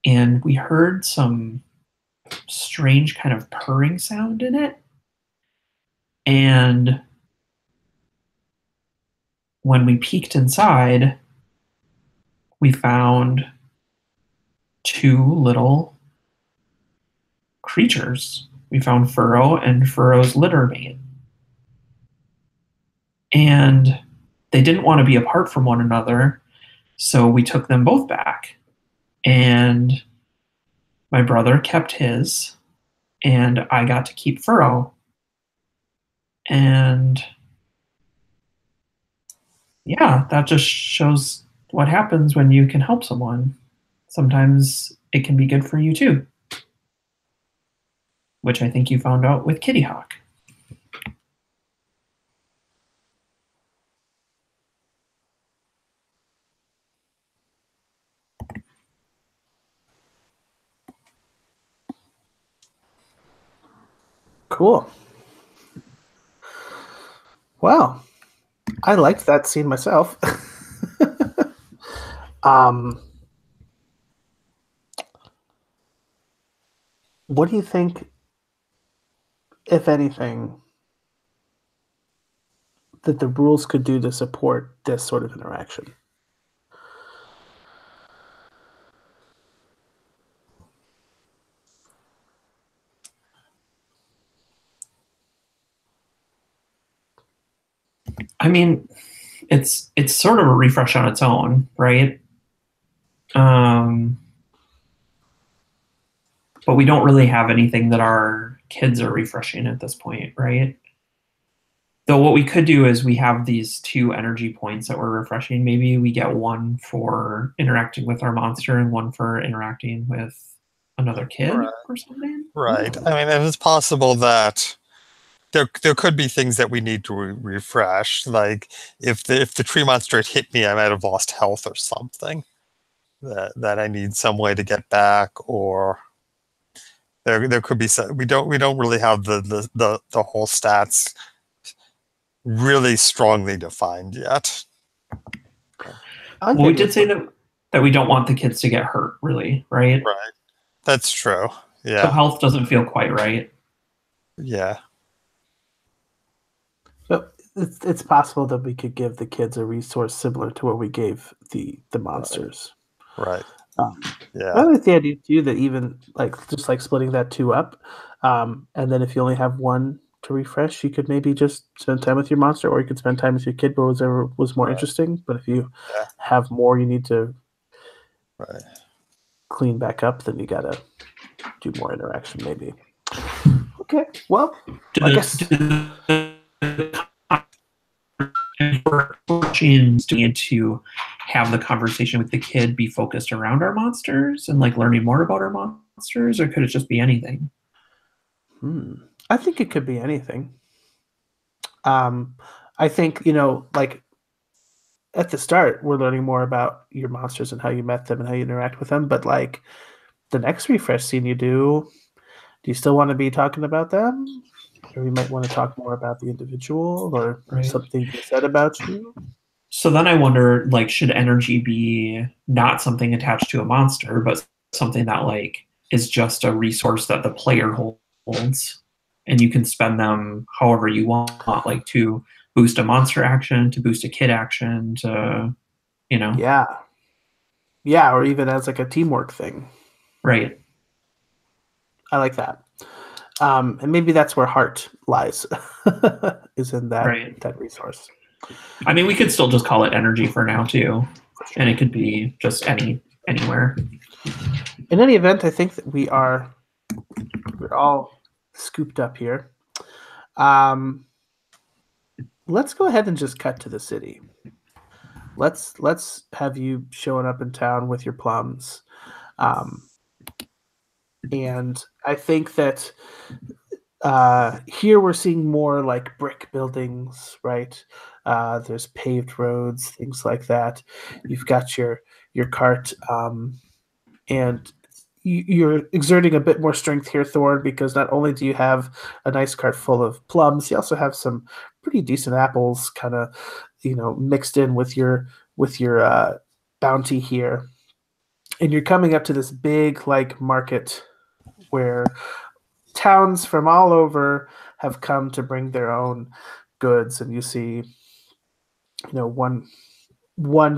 And we heard some strange kind of purring sound in it. And when we peeked inside, we found 2 little creatures. We found Furrow and Furrow's litter mate. And they didn't want to be apart from one another, so we took them both back. And my brother kept his, and I got to keep Furrow. And yeah, that just shows what happens when you can help someone. Sometimes it can be good for you too, which I think you found out with Kitty Hawk. Cool. Wow. I liked that scene myself. What do you think, if anything, that the rules could do to support this sort of interaction? I mean, it's sort of a refresh on its own, right? But we don't really have anything that our kids are refreshing at this point, right? Though what we could do is we have these 2 energy points that we're refreshing. Maybe we get one for interacting with our monster and one for interacting with another kid or something. Right. I mean, and it's possible that there could be things that we need to refresh. Like if the tree monster had hit me, I might have lost health or something that I need some way to get back, or there could be some, we don't really have the whole stats really strongly defined yet. Well, we did say that we don't want the kids to get hurt, really, right? Right. That's true. Yeah. So health doesn't feel quite right. Yeah. So it's possible that we could give the kids a resource similar to what we gave the monsters. Right. Um, Yeah. I like the idea too that even like just like splitting that two up, and then if you only have one to refresh, you could maybe just spend time with your monster, or you could spend time with your kid, but whatever was more Right. interesting. But if you Yeah. have more, you need to Right. clean back up, then you gotta do more interaction, maybe. Okay, well, I guess Need to have the conversation with the kid be focused around our monsters and like learning more about our monsters, or could it just be anything? I think it could be anything. I think like at the start, we're learning more about your monsters and how you met them and how you interact with them. But like the next refresh scene you do you still want to be talking about them? Or you might want to talk more about the individual or Right. something they said about you. So then I wonder, like, should energy be not something attached to a monster, but something that like is just a resource that the player holds, and you can spend them however you want, like to boost a monster action, to boost a kid action, to Yeah. Yeah, or even as like a teamwork thing. right. I like that. And maybe that's where heart lies, is in that resource. I mean, we could still just call it energy for now too, and it could be just anywhere. In any event, I think that we're all scooped up here. Let's go ahead and just cut to the city. Let's have you showing up in town with your plums. And I think that here we're seeing more like brick buildings, right? There's paved roads, things like that. You've got your cart, and you're exerting a bit more strength here, Thorn, because not only do you have a nice cart full of plums, you also have some pretty decent apples, kind of mixed in with your bounty here. And you're coming up to this big like market where towns from all over have come to bring their own goods, and you see one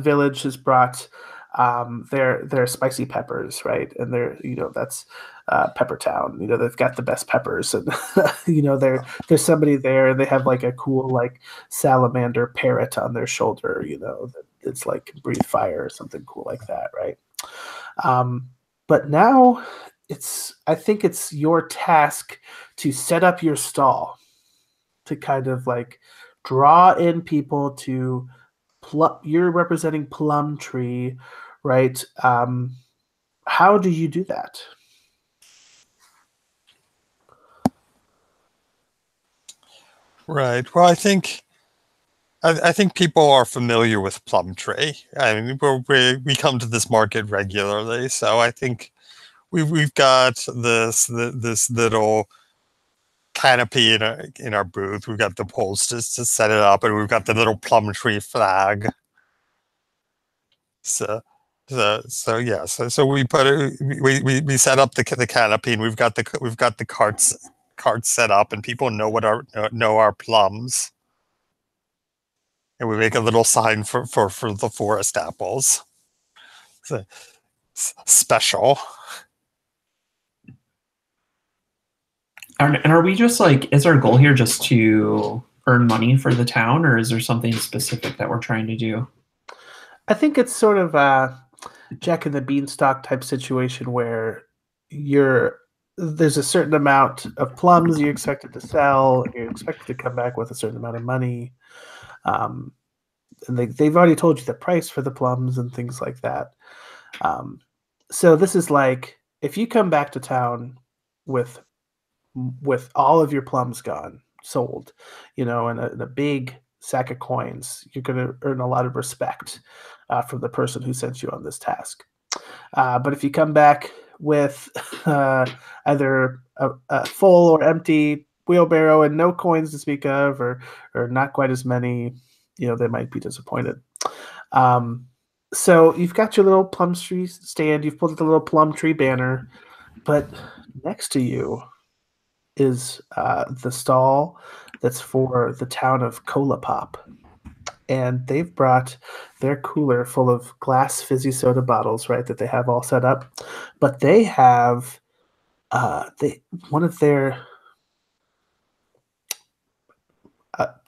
village has brought their spicy peppers, right? And they're that's Pepper Town. They've got the best peppers, and there's somebody there, and they have like a cool like salamander parrot on their shoulder. It's like can breathe fire or something cool like that, right? But now I think it's your task to set up your stall to kind of like draw in people to you're representing Plum Tree, right? How do you do that? Right. Well, I think people are familiar with Plum Tree. I mean, we come to this market regularly, so I think we've got this little canopy in our booth. We've got the poles to set it up, and we've got the little Plum Tree flag. So we put it. We set up the canopy, and we've got the carts set up, and people know our plums. And we make a little sign for the forest apples. So, special. And are we just like, is our goal here just to earn money for the town, or is there something specific that we're trying to do? I think it's sort of a Jack and the Beanstalk type situation where there's a certain amount of plums you're expected to sell, and you're expected to come back with a certain amount of money. And they've already told you the price for the plums and things like that. So this is like, if you come back to town with all of your plums gone, sold, in a big sack of coins, you're going to earn a lot of respect from the person who sent you on this task. But if you come back with either a full or empty wheelbarrow and no coins to speak of, or not quite as many, they might be disappointed. So you've got your little plum tree stand, you've pulled the little plum tree banner, but next to you is the stall that's for the town of Kolapop. And they've brought their cooler full of glass fizzy soda bottles, right, that they have all set up. But they have one of their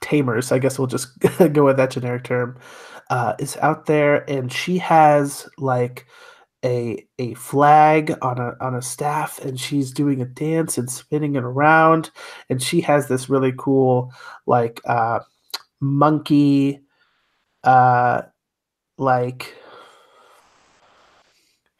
tamers, I guess we'll just go with that generic term, is out there, and she has like a flag on a staff, and she's doing a dance and spinning it around, and she has this really cool like monkey like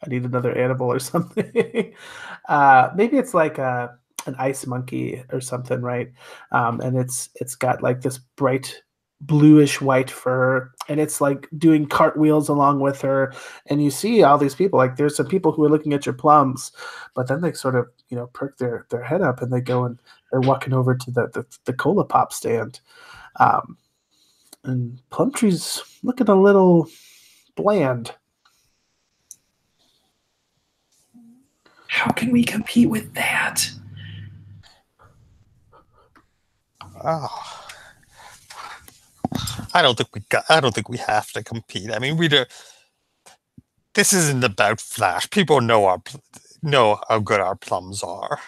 I need another animal or something. Maybe it's like an ice monkey or something, right? And it's got like this bright bluish white fur, and it's like doing cartwheels along with her. And you see all these people. Like there's some people who are looking at your plums, but then they sort of perk their head up and they go and they're walking over to the cola pop stand. And Plumtree's looking a little bland. How can we compete with that? Oh, I don't think we have to compete. I mean, we do. This isn't about Flash. People know how good our plums are.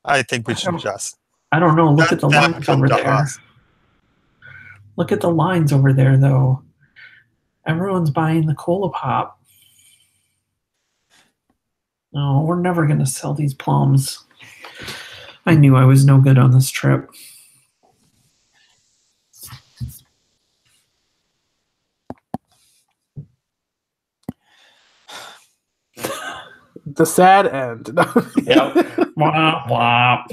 I think we should just. I don't know. Look at the lines over there. Look at the lines over there, though. Everyone's buying the cola pop. No, we're never going to sell these plums. I knew I was no good on this trip. The sad end. Yep. Wah, wah.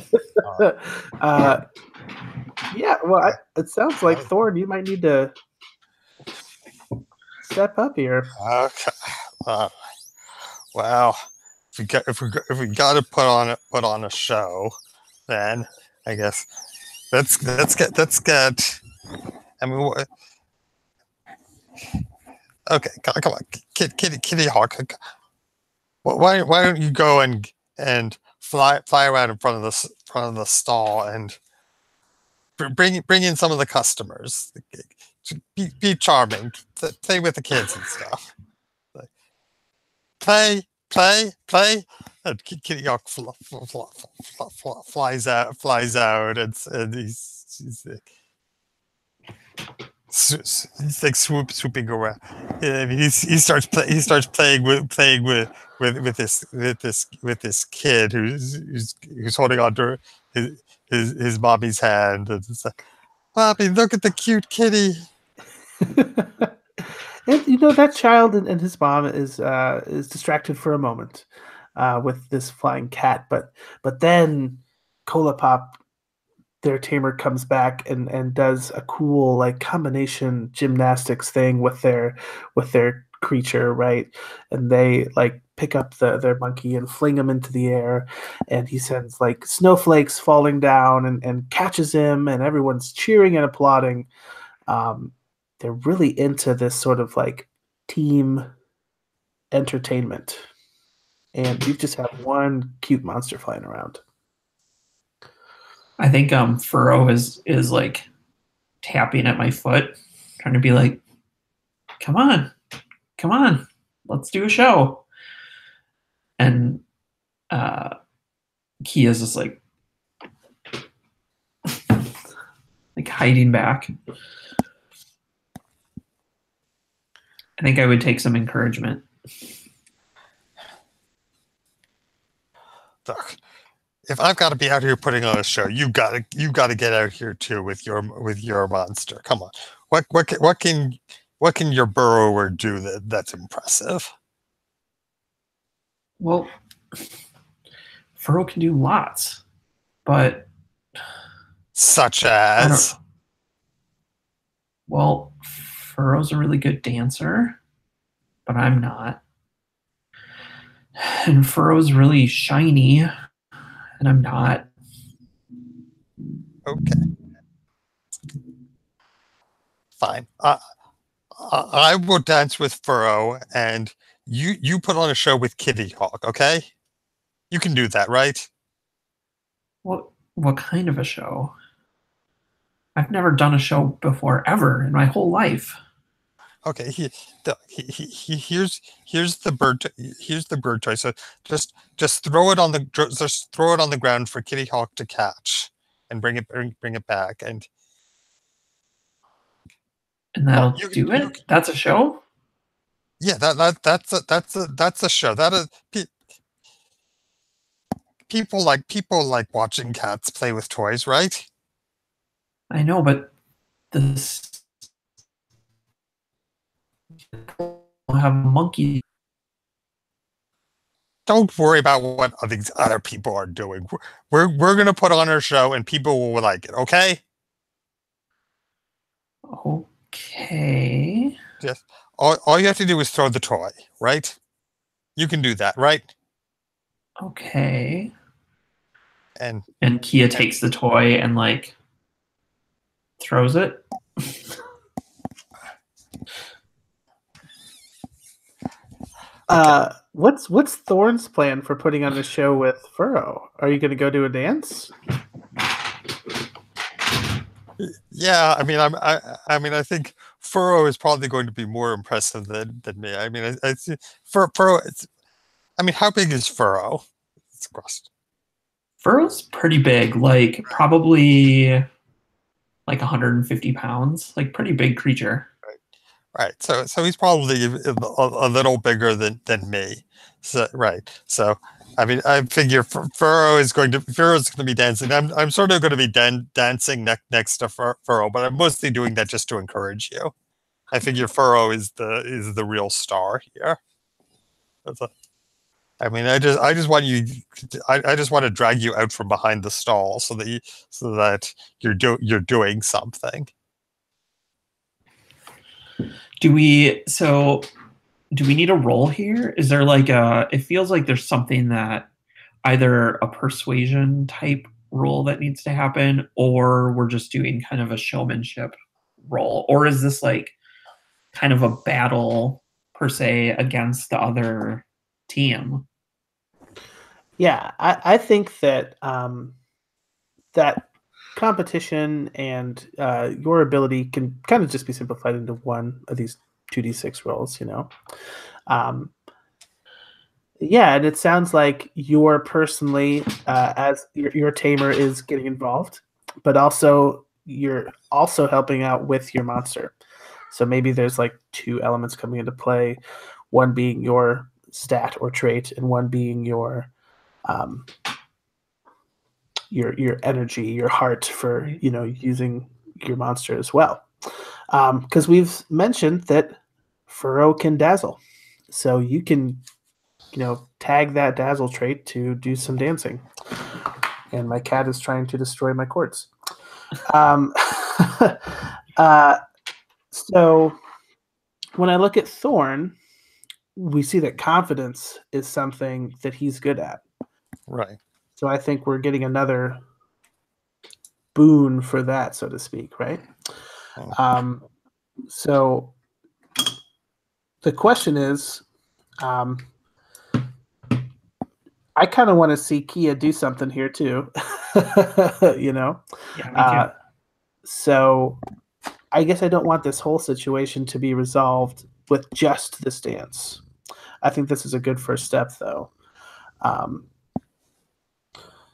Yeah, well, it sounds like Thorn, you might need to step up here. Okay. Well, if we got to put on a show, then I guess let's get. I mean, okay, come on, Kitty Hawk. Why don't you go and fly around in front of the stall and bring in some of the customers. Be charming. Play with the kids and stuff. Play. And Kitty Hawk flies out, and he's like swooping around. And he starts playing with this kid who's holding onto his mommy's hand, and it's like, Mommy, look at the cute kitty. And that child and his mom is distracted for a moment with this flying cat, but then Cola Pop, their tamer, comes back and does a cool like combination gymnastics thing with their creature, right? And they like pick up their monkey and fling him into the air, and he sends like snowflakes falling down and catches him, and everyone's cheering and applauding. They're really into this sort of like team entertainment, and you just have one cute monster flying around. I think Furrow is like tapping at my foot, trying to be like, come on, let's do a show. And Kia's just like hiding back. I think I would take some encouragement. Look, if I've got to be out here putting on a show, you got to get out here too with your monster. Come on, what can your burrower do that's impressive? Well, Furrow can do lots, but such as. Well, Furrow's a really good dancer, but I'm not. And Furrow's really shiny, and I'm not. Okay. Fine. I will dance with Furrow, and you put on a show with Kitty Hawk, okay? You can do that, right? What kind of a show? I've never done a show before ever in my whole life. Okay, here's the bird. Here's the bird toy. So just throw it on the ground for Kitty Hawk to catch, and bring it back. And that'll do it. That's a show. Yeah, that's a show. That is people like watching cats play with toys, right? I know, but this have monkeys. Don't worry about what these other people are doing. We're gonna put on our show, and people will like it. Okay. Okay. Just all you have to do is throw the toy, right? You can do that, right? Okay. And Kia takes the toy and like throws it. What's Thorn's plan for putting on a show with Furrow? Are you going to go do a dance? yeah, I mean, I think Furrow is probably going to be more impressive than me. I mean, I see Furrow. I mean, how big is Furrow? It's crust. Furrow's pretty big, like probably like 150 pounds, like pretty big creature. Right. So he's probably a little bigger than me. So right. So I mean, I figure Furrow's going to be dancing. I'm sort of going to be dancing next to Furrow, but I'm mostly doing that just to encourage you. I figure Furrow is the real star here. I mean, I just want you. I just want to drag you out from behind the stall so that you're doing something. Do we need a roll here? Is there like it feels like there's something that either a persuasion type roll that needs to happen, or we're just doing kind of a showmanship roll, or is this like kind of a battle per se against the other team? Yeah, I think that that competition and your ability can kind of just be simplified into one of these 2d6 rolls, you know. Yeah, and it sounds like you're personally, as your tamer is getting involved, but also you're also helping out with your monster. So maybe there's like two elements coming into play, one being your stat or trait, and one being your energy, your heart for using your monster as well. Because we've mentioned that Furrow can dazzle, so you can tag that dazzle trait to do some dancing. And my cat is trying to destroy my cords. So when I look at Thorn, we see that confidence is something that he's good at. Right. So I think we're getting another boon for that, so to speak, right? So the question is, I kind of want to see Kia do something here too, Yeah, me too. So I guess I don't want this whole situation to be resolved with just this dance. I think this is a good first step, though.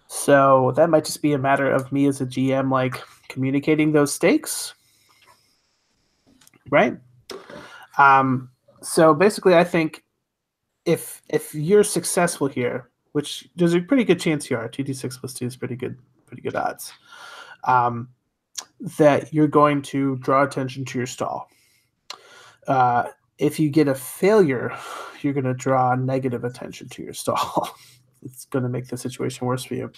So that might just be a matter of me as a GM, like communicating those stakes, right? So basically, I think if you're successful here, which there's a pretty good chance you are, 2d6 plus 2 is pretty good odds, that you're going to draw attention to your stall. If you get a failure, you're going to draw negative attention to your stall. It's going to make the situation worse for you.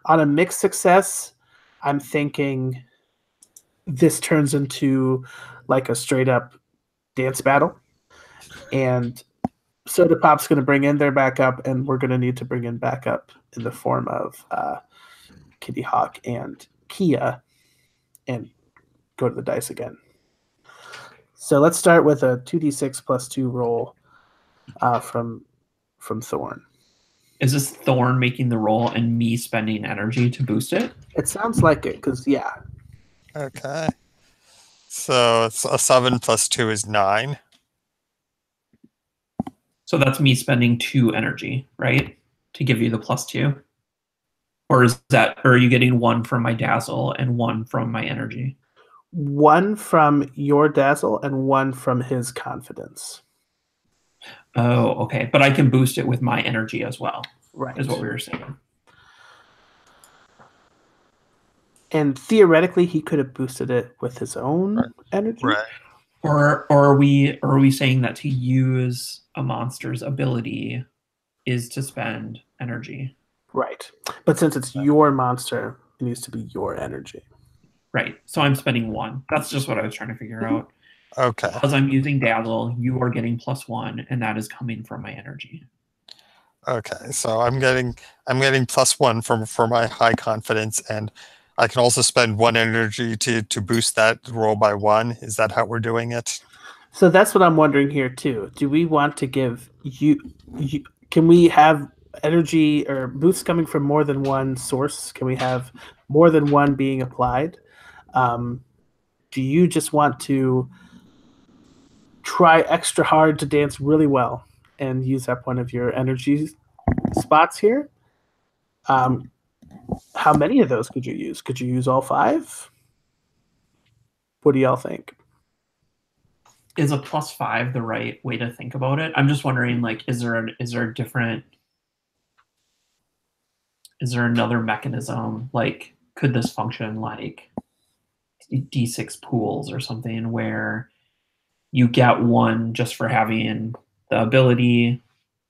On a mixed success, I'm thinking this turns into like a straight up dance battle. And Soda Pop's going to bring in their backup, and we're going to need to bring in backup in the form of Kitty Hawk and Kia and go to the dice again. So let's start with a 2d6 plus 2 roll from Thorn. Is this Thorn making the roll and me spending energy to boost it? It sounds like it, because, yeah. Okay. So it's a 7 plus 2 is 9. So that's me spending 2 energy, right? To give you the +2. Or are you getting 1 from my dazzle and 1 from my energy? 1 from your dazzle and 1 from his confidence. Oh, okay. But I can boost it with my energy as well. Right. Is what we were saying. And theoretically, he could have boosted it with his own energy. Right. Or are we saying that to use a monster's ability is to spend energy? Right. But since it's your monster, it needs to be your energy. Right. So I'm spending 1. That's just what I was trying to figure out. Okay. Because I'm using dazzle, you are getting +1, and that is coming from my energy. Okay. So I'm getting +1 for my high confidence, and I can also spend 1 energy to boost that roll by 1. Is that how we're doing it? So that's what I'm wondering here too. Do we want to give you can we have energy or boosts coming from more than one source? Can we have more than one being applied? Do you just want to try extra hard to dance really well and use up one of your energy spots here? How many of those could you use? Could you use all 5? What do y'all think? Is a +5 the right way to think about it? I'm just wondering, like, is there another mechanism? Like, could this function like D6 pools or something where you get 1 just for having the ability,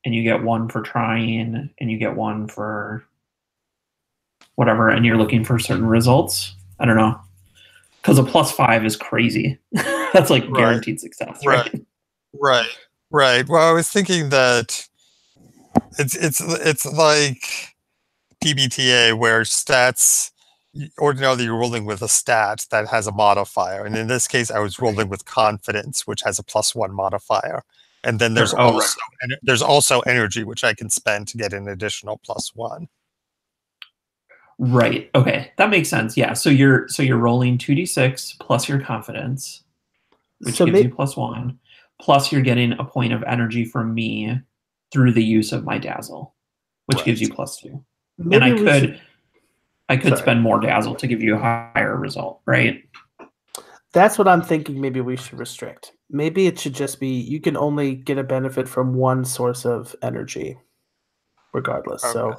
and you get 1 for trying, and you get 1 for whatever, and you're looking for certain results? I don't know. Because a +5 is crazy. That's like guaranteed success, right? Right. Well, I was thinking that it's like PBTA, where stats ordinarily you're rolling with a stat that has a modifier, and in this case, I was rolling with confidence, which has a +1 modifier, and then there's there's also energy, which I can spend to get an additional +1. Right. Okay, that makes sense. Yeah. So you're rolling 2d6 plus your confidence, which gives you +1, plus you're getting a point of energy from me through the use of my dazzle, which gives you +2. And I could spend more dazzle to give you a higher result, right? That's what I'm thinking. Maybe we should restrict. Maybe it should just be you can only get a benefit from 1 source of energy, regardless. Okay. So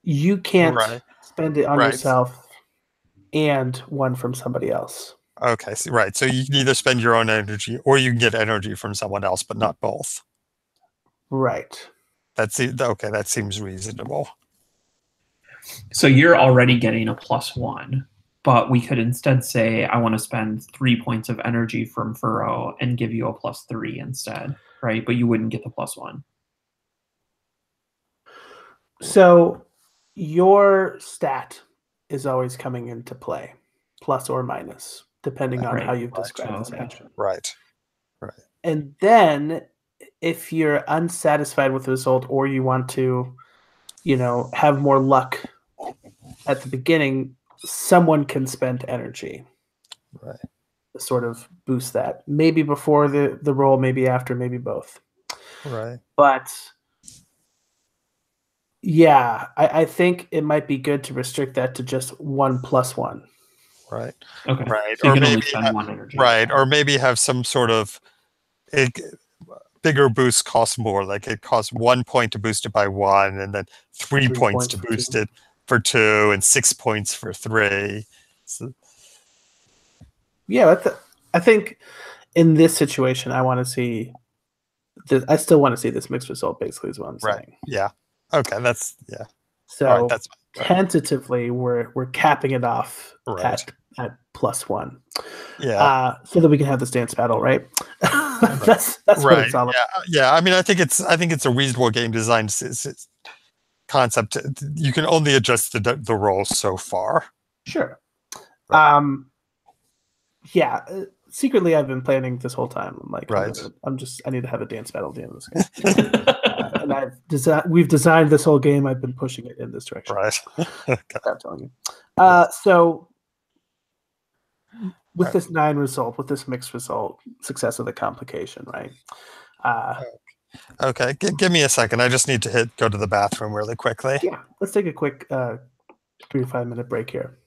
you can't spend it on yourself and 1 from somebody else. Okay, so you can either spend your own energy or you can get energy from someone else, but not both. Right. Okay, that seems reasonable. So you're already getting a +1, but we could instead say, I want to spend 3 points of energy from Furrow and give you a +3 instead, right? But you wouldn't get the +1. So your stat is always coming into play, plus or minus, depending on how you've described this action. Right. And then if you're unsatisfied with the result, or you want to, have more luck at the beginning, someone can spend energy. Right. To sort of boost that. Maybe before the roll, maybe after, maybe both. Right. But yeah, I think it might be good to restrict that to just 1 + 1. Right. Okay. Right. So you or can maybe only spend 1 energy. Right. Or maybe have some sort of bigger boost costs more. Like it costs 1 point to boost it by 1, and then 3 points to boost it for 2, and 6 points for 3. So, yeah, I think in this situation, I want to see. I still want to see this mixed result. Basically, is what I'm saying. Yeah. Okay. So tentatively, we're capping it off at +1. Yeah. So that we can have this dance battle, right? that's what it's all about. Yeah. I mean, I think it's a reasonable game design concept. You can only adjust the roll so far. Sure. Right. Yeah. Secretly, I've been planning this whole time. I'm like, right. I need to have a dance battle at the end of this game. And we've designed this whole game. I've been pushing it in this direction. Right. I'm telling you. So with this 9 result, with this mixed result, success of the complication, right? Okay, give me a second. I just need to go to the bathroom really quickly. Yeah, let's take a quick 3 to 5 minute break here.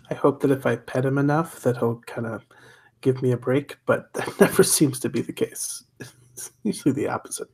I hope that if I pet him enough that he'll kind of give me a break, but that never seems to be the case. It's usually the opposite.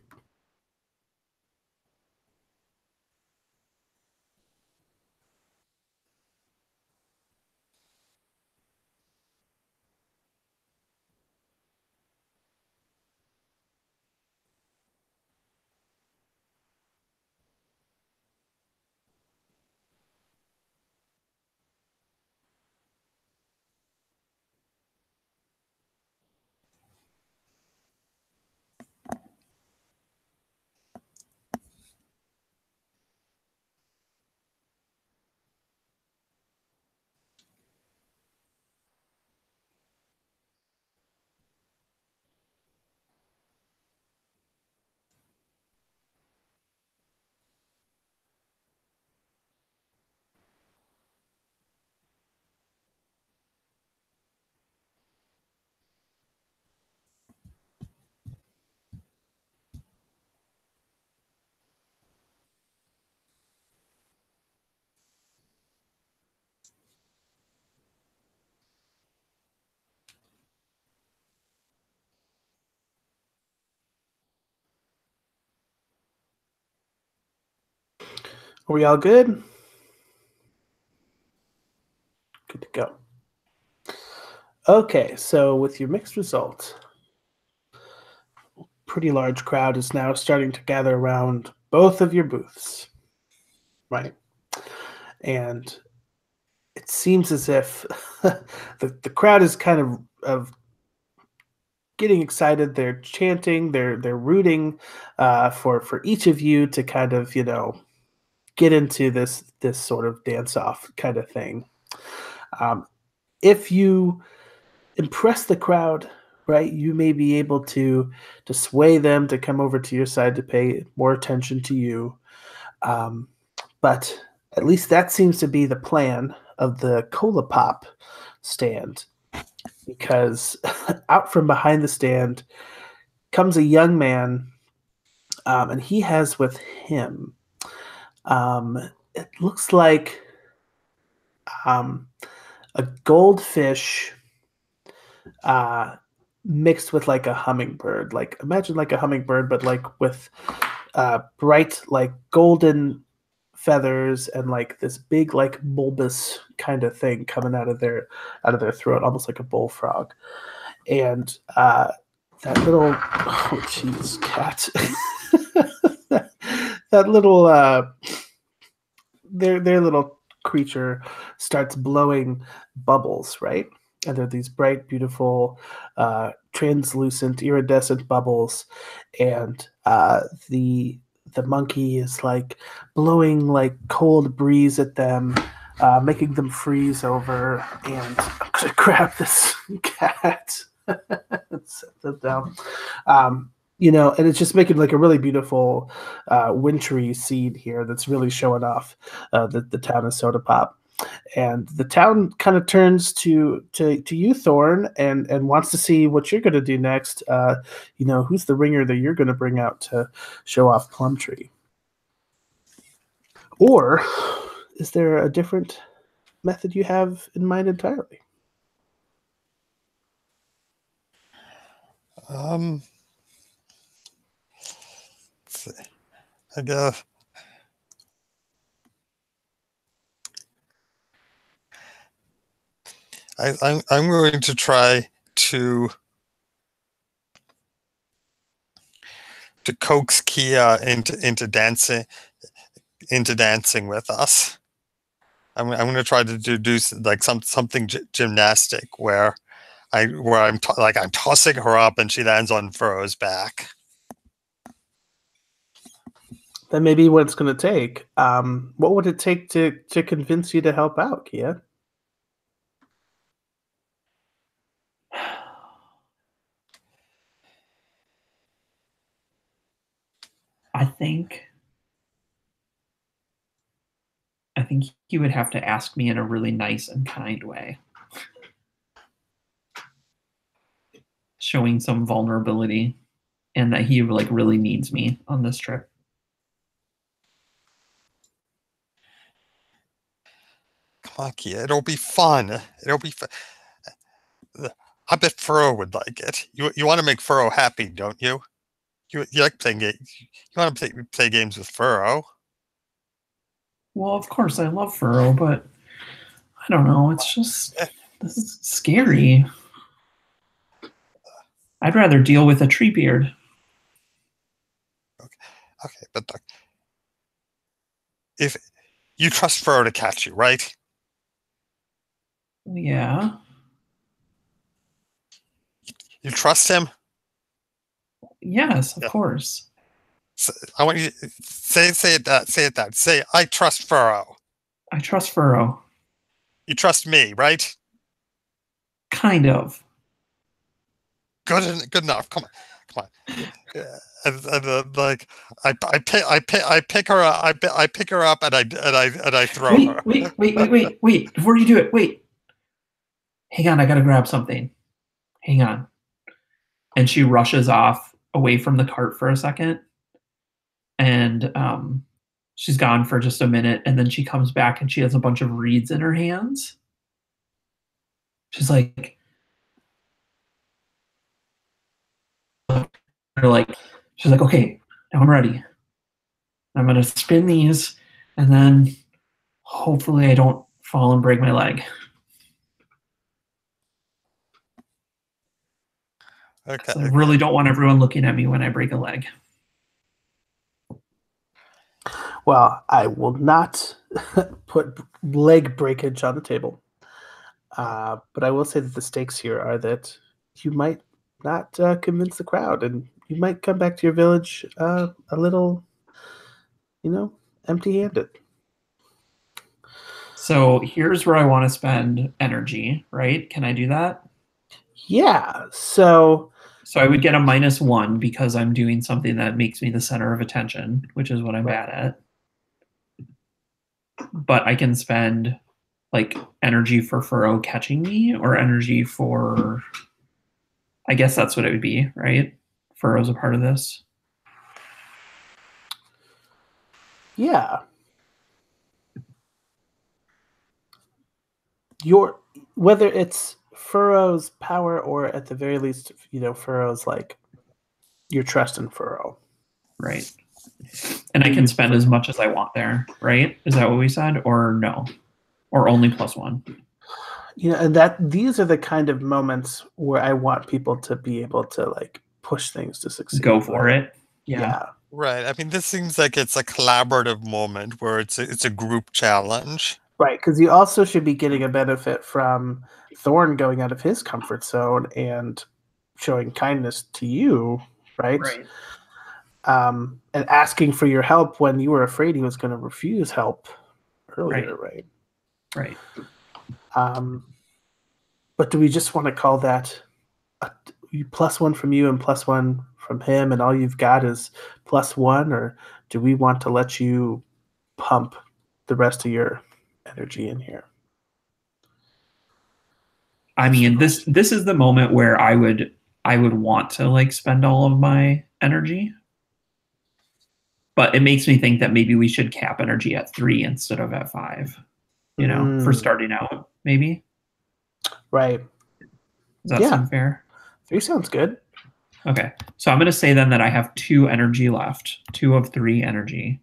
Are we all good? Good to go. Okay, so with your mixed results, pretty large crowd is now starting to gather around both of your booths, right? And it seems as if the crowd is kind of getting excited. They're chanting, they're rooting for each of you to kind of, you know, get into this sort of dance off kind of thing. If you impress the crowd, right, you may be able to sway them to come over to your side to pay more attention to you. But at least that seems to be the plan of the Cola Pop stand, because out from behind the stand comes a young man, and he has with him, it looks like a goldfish mixed with like a hummingbird. Like imagine like a hummingbird, but like with bright like golden feathers and like this big like bulbous kind of thing coming out of their throat, almost like a bullfrog. And that little cat. that little their little creature starts blowing bubbles, right? And they're these bright, beautiful, translucent, iridescent bubbles, and the monkey is like blowing like cold breeze at them, making them freeze over. And I'm gonna grab this cat and set them down. You know, and it's just making like a really beautiful wintry scene here that's really showing off the town of Soda Pop. And the town kind of turns to you, Thorn, and wants to see what you're going to do next. You know, who's the ringer that you're going to bring out to show off Plumtree? Or is there a different method you have in mind entirely? I guess I'm going to try to coax Kia into dancing with us. I'm going to try to do like something gymnastic where I'm tossing her up and she lands on Furrow's back. That may be what it's going to take. What would it take to convince you to help out, Kia? I think you would have to ask me in a really nice and kind way, showing some vulnerability, and that he like really needs me on this trip. Come on, Kia, it'll be fun. It'll be fun. I bet Furrow would like it. You want to make Furrow happy, don't you? You like playing games. You want to play games with Furrow. Well, of course, I love Furrow, but I don't know. It's just this is scary. I'd rather deal with a tree beard. Okay, but look, if you trust Furrow to catch you, right? Yeah. You trust him? Yes, of course. So I want you to say it. Say, I trust Furrow. I trust Furrow. You trust me, right? Kind of. Good enough. Come on. And like I pick her up. I pick her up and I throw her. Wait! Before you do it, wait. Hang on, I gotta grab something. Hang on. And she rushes off away from the cart for a second, and she's gone for just a minute, and then she comes back and she has a bunch of reeds in her hands. She's like, okay, now I'm ready. I'm gonna spin these, And then hopefully I don't fall and break my leg. Okay. I really don't want everyone looking at me when I break a leg. Well, I will not put leg breakage on the table. But I will say that the stakes here are that you might not convince the crowd, and you might come back to your village a little, empty-handed. So here's where I want to spend energy, right? Can I do that? Yeah, so I would get a -1 because I'm doing something that makes me the center of attention, which is what I'm bad at. But I can spend like energy for Furrow catching me, or energy for, I guess that's what it would be, right? Furrow's a part of this. yeah. Whether it's Furrow's power or at the very least, Furrow's like your trust in Furrow. Right. And I can spend as much as I want there, right? Is that what we said? Or no? Or only +1? And these are the kind of moments where I want people to be able to like push things to succeed. Go for it. Yeah. Right. I mean, this seems like it's a collaborative moment where it's a group challenge. Right, because you also should be getting a benefit from Thorn going out of his comfort zone and showing kindness to you, right? Right. And asking for your help when you were afraid he was going to refuse help earlier, right? Right. But do we just want to call that +1 from you and +1 from him, and all you've got is +1, or do we want to let you pump the rest of your energy in here? I mean, this is the moment where I would want to like spend all of my energy. But it makes me think that maybe we should cap energy at 3 instead of at 5, for starting out, maybe. Right. Does that seem fair? 3 sounds good. Okay. So I'm going to say then that I have 2 energy left, 2 of 3 energy.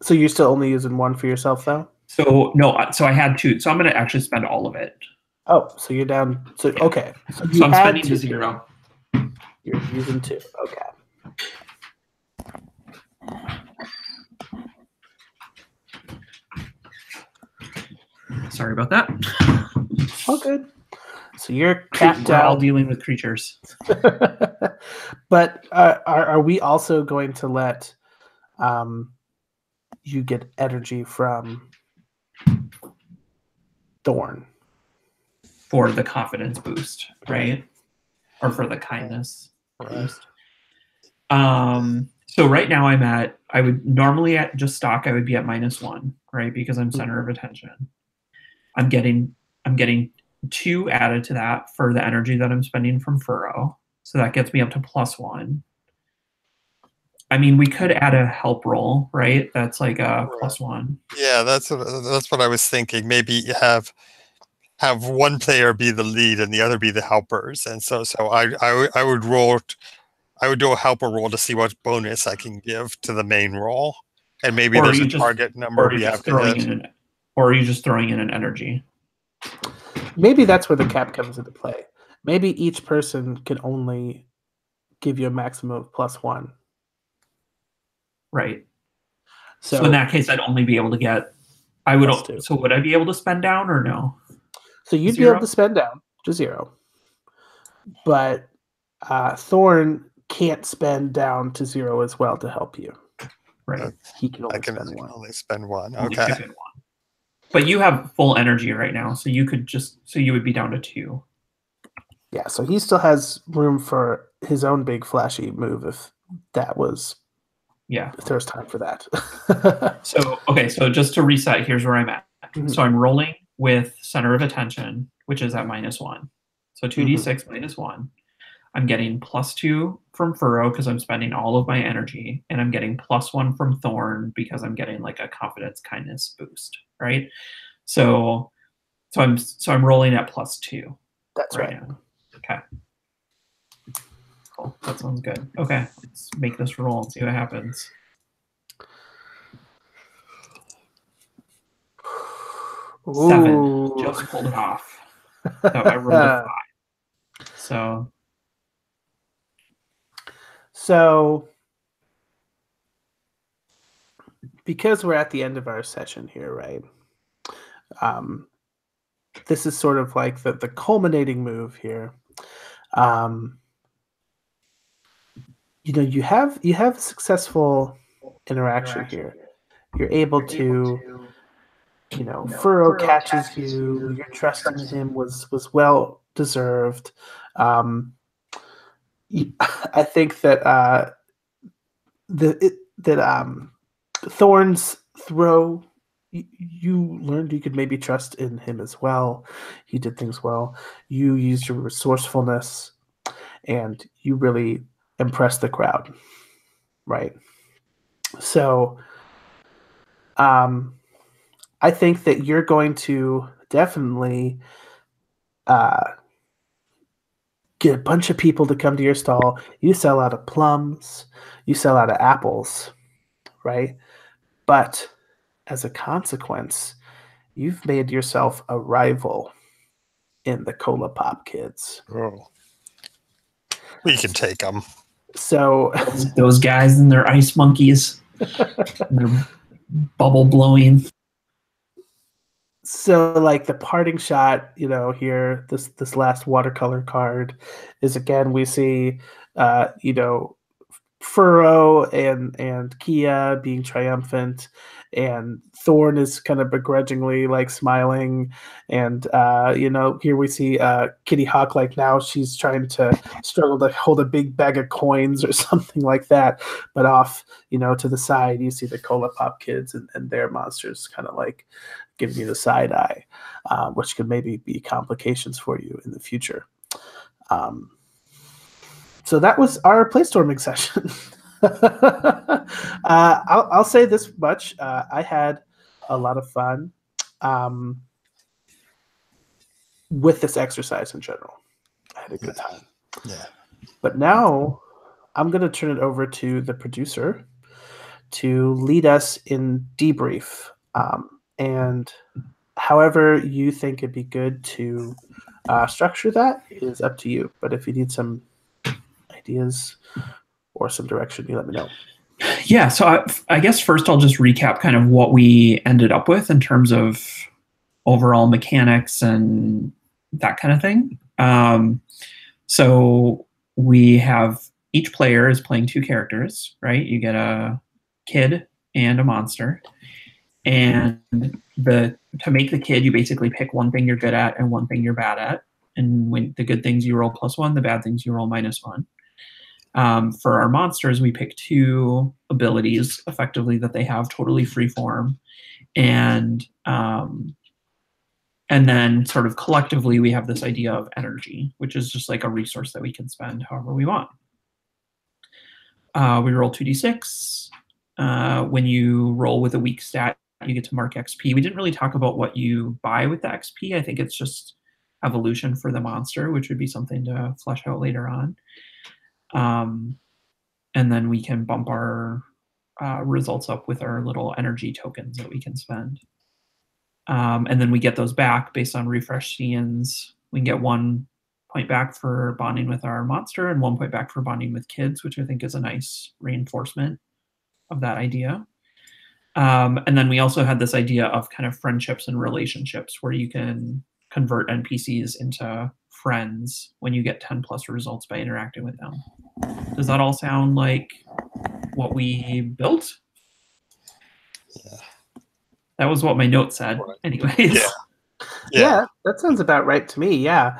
So you're still only using 1 for yourself, though? So no, so I had 2. So I'm going to actually spend all of it. Oh, so you're down. So Yeah. okay. So I'm spending to 0. You're using 2. Okay. Sorry about that. Oh, good. So you're capped We're all out. dealing with creatures. But are we also going to let you get energy from Thorn? For the confidence boost, right? Or for the kindness boost. So right now I would normally at just stock I would be at -1, right? Because I'm center of attention. I'm getting 2 added to that for the energy that I'm spending from Furrow. So that gets me up to +1. I mean, we could add a help roll, right? That's like a +1. Yeah, that's what I was thinking. Maybe have one player be the lead and the other be the helpers. And so I would do a helper roll to see what bonus I can give to the main roll. And maybe Or there's you a just- target number we have to hit. Or are you just throwing in an energy? Maybe that's where the cap comes into play. Maybe each person can only give you a maximum of +1. Right. So So in that case, I'd only be able to get. I would. +2. So would I be able to spend down or no? So you'd be 0? able to spend down to 0. But Thorn can't spend down to 0 as well to help you. Right. He can only I can spend 1. only spend 1. Only Okay. chip in 1. But you have full energy right now, so you could you would be down to 2. Yeah, so he still has room for his own big flashy move if that was. Yeah. If there's time for that. So okay, so just to reset, here's where I'm at. Mhm. So I'm rolling with center of attention, which is at -1. So 2d6 -1. I'm getting +2 from Furrow because I'm spending all of my energy, and I'm getting +1 from Thorn because I'm getting like a confidence kindness boost, right? So I'm rolling at +2. That's right. now. Okay. Cool. That sounds good. Okay, let's make this roll and see what happens. 7. Ooh. Just pulled it off. So I rolled a 5. So, because we're at the end of our session here, right? This is sort of like the culminating move here. You have a successful interaction here. You're able to, Furrow catches you. Your trust in him was well deserved. I think that Thorn's throw, you learned you could maybe trust in him as well. He did things well. You used your resourcefulness, and you really impressed the crowd, right? So, I think that you're going to definitely get a bunch of people to come to your stall. You sell out of plums, you sell out of apples, right? But as a consequence, you've made yourself a rival in the Cola Pop Kids. Oh. We can take them. So those guys and their ice monkeys, and their bubble blowing. So, like, the parting shot, here, this last watercolor card is, again, we see, Furrow and Kia being triumphant, and Thorn is kind of begrudgingly, like, smiling, and, here we see Kitty Hawk, like, now she's trying to struggle to hold a big bag of coins or something like that, but off, to the side, you see the Cola Pop Kids and their monsters kind of, like, giving you the side eye, which could maybe be complications for you in the future. So that was our Playstorming session. I'll say this much. I had a lot of fun with this exercise in general. I had a good time. Yeah. But now I'm going to turn it over to the producer to lead us in debrief. And however you think it'd be good to structure that is up to you. But if you need some ideas or some direction, you let me know. Yeah, so I guess first I'll just recap kind of what we ended up with in terms of overall mechanics and that kind of thing. So we have each player is playing 2 characters, right? You get a kid and a monster. And to make the kid, you basically pick one thing you're good at and one thing you're bad at. And when the good things you roll +1, the bad things you roll -1. For our monsters, we pick 2 abilities effectively that they have totally free form. And then sort of collectively, we have this idea of energy, which is just like a resource that we can spend however we want. We roll 2d6. When you roll with a weak stat, you get to mark XP. We didn't really talk about what you buy with the XP. I think it's just evolution for the monster, which would be something to flesh out later on. And then we can bump our results up with our little energy tokens that we can spend. And then we get those back based on refresh scenes. We can get 1 point back for bonding with our monster and 1 point back for bonding with kids, which I think is a nice reinforcement of that idea. And then we also had this idea of kind of friendships and relationships where you can convert NPCs into friends when you get 10+ results by interacting with them. Does that all sound like what we built? Yeah. That was what my note said. Anyways. Yeah, that sounds about right to me. Yeah.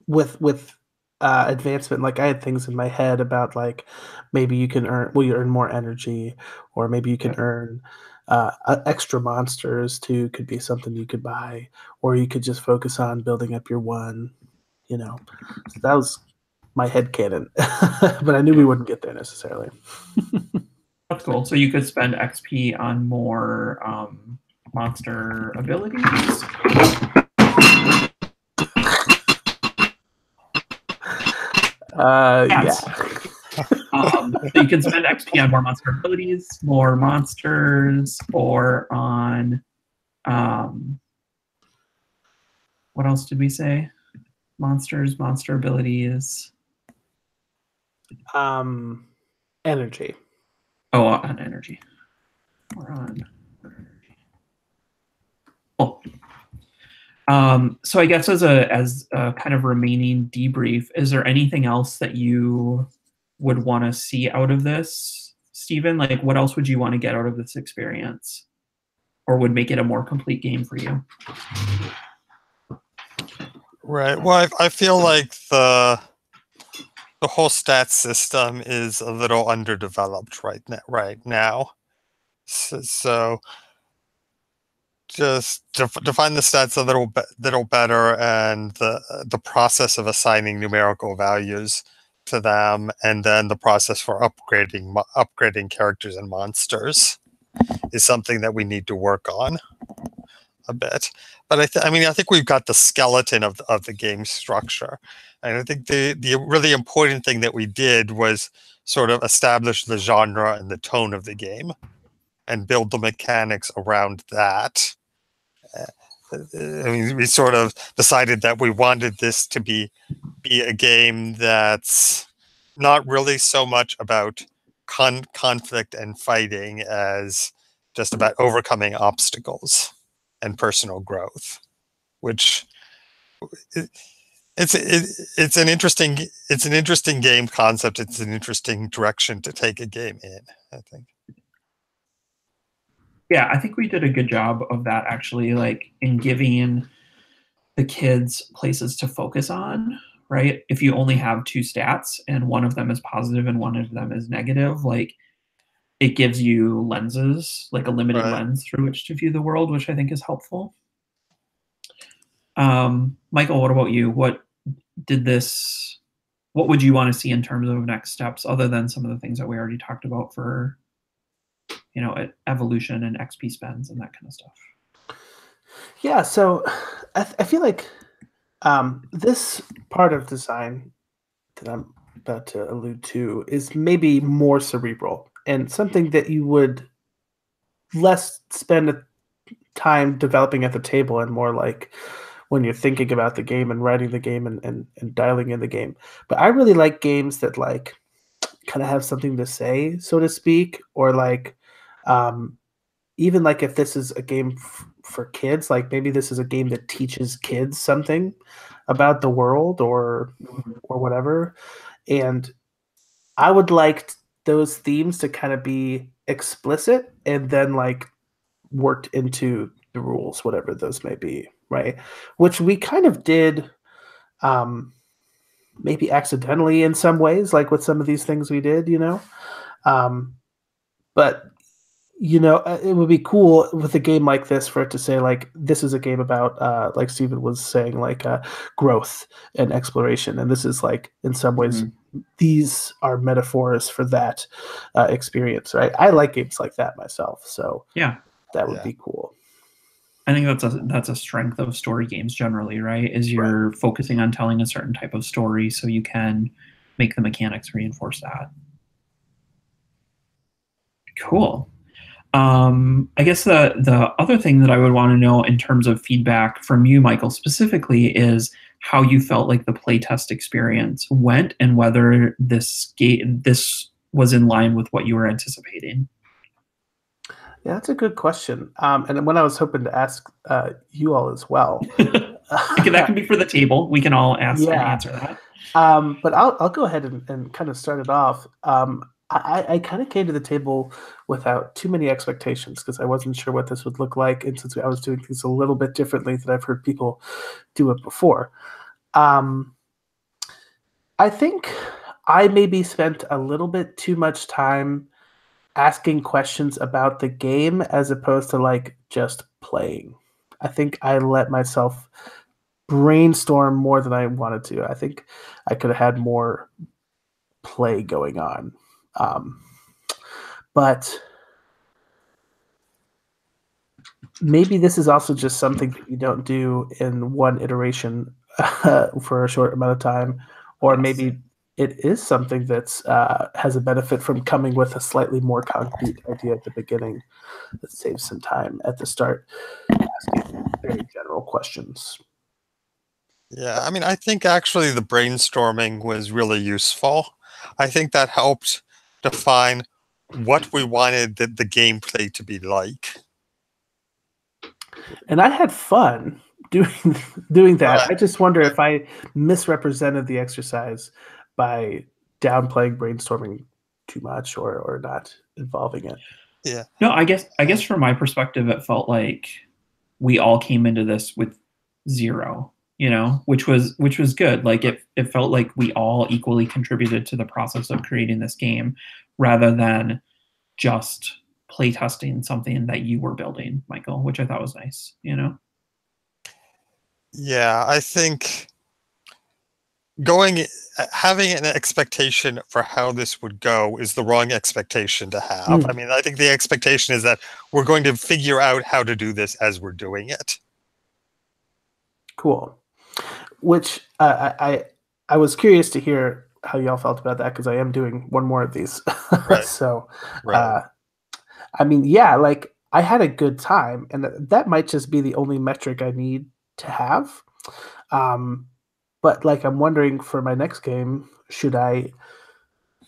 With advancement, like I had things in my head about like maybe you earn more energy, or maybe you can earn extra monsters too. Could be something you could buy, or you could just focus on building up your one. So that was my headcanon, but I knew we wouldn't get there necessarily. That's cool. So you could spend XP on more monster abilities. Yeah. So you can spend XP on more monster abilities, more monsters, or on what else did we say? Monsters, monster abilities. Energy. Oh, on energy. We're on energy. Cool. So I guess as a kind of remaining debrief, is there anything else that you would want to see out of this, Stephen? Like, what else would you want to get out of this experience, or would make it a more complete game for you? Right. Well, I feel like the whole stats system is a little underdeveloped right now. So just define the stats a little better, and the process of assigning numerical values to them, and then the process for upgrading characters and monsters is something that we need to work on a bit. But I think we've got the skeleton of the game structure, and I think the really important thing that we did was sort of establish the genre and the tone of the game, and build the mechanics around that. We sort of decided that we wanted this to be a game that's not really so much about conflict and fighting as just about overcoming obstacles and personal growth, which it's an interesting game concept. It's an interesting direction to take a game in, I think. Yeah, I think we did a good job of that, actually, like in giving the kids places to focus on, right? If you only have two stats and one of them is positive and one of them is negative, like it gives you lenses, like a limited lens through which to view the world, which I think is helpful. Michael, what about you? What would you want to see in terms of next steps, other than some of the things that we already talked about for, evolution and XP spends and that kind of stuff? Yeah, so I feel like this part of design that I'm about to allude to is maybe more cerebral and something that you would less spend time developing at the table and more like when you're thinking about the game and writing the game and dialing in the game. But I really like games that like kind of have something to say, so to speak, or like even like if this is a game for kids, like maybe this is a game that teaches kids something about the world or whatever. And I would like those themes to kind of be explicit and then like worked into the rules, whatever those may be, right? Which we kind of did maybe accidentally in some ways, like with some of these things we did, but it would be cool with a game like this for it to say like this is a game about like Stephen was saying, like growth and exploration, and this is like in some ways these are metaphors for that experience, right? I like games like that myself, so yeah, that would be cool. I think that's a strength of story games generally, right? Is you're focusing on telling a certain type of story so you can make the mechanics reinforce that. Cool. I guess the other thing that I would want to know in terms of feedback from you, Michael, specifically, is how you felt like the playtest experience went and whether this was in line with what you were anticipating. Yeah, that's a good question. And when I was hoping to ask you all as well. That can be for the table. We can all ask and answer that. But I'll go ahead and kind of start it off. I kind of came to the table without too many expectations because I wasn't sure what this would look like. And since I was doing things a little bit differently than I've heard people do it before, I think I maybe spent a little bit too much time asking questions about the game as opposed to like just playing. I think I let myself brainstorm more than I wanted to. I think I could have had more play going on. But maybe this is also just something that you don't do in one iteration for a short amount of time, or maybe it is something that's has a benefit from coming with a slightly more concrete idea at the beginning that saves some time at the start, asking very general questions. Yeah, I mean, I think actually the brainstorming was really useful. I think that helped define what we wanted the gameplay to be like. And I had fun doing that. Right. I just wonder if I misrepresented the exercise by downplaying brainstorming too much or not involving it. Yeah. No, I guess from my perspective, it felt like we all came into this with 0, which was good. Like it felt like we all equally contributed to the process of creating this game, rather than just playtesting something that you were building, Michael, which I thought was nice. Yeah, I think having an expectation for how this would go is the wrong expectation to have. I mean, I think the expectation is that we're going to figure out how to do this as we're doing it. Cool. Which I was curious to hear how y'all felt about that, because I am doing one more of these. Right. So, Right. I mean, yeah, like I had a good time, and that might just be the only metric I need to have. But like, I'm wondering for my next game, should I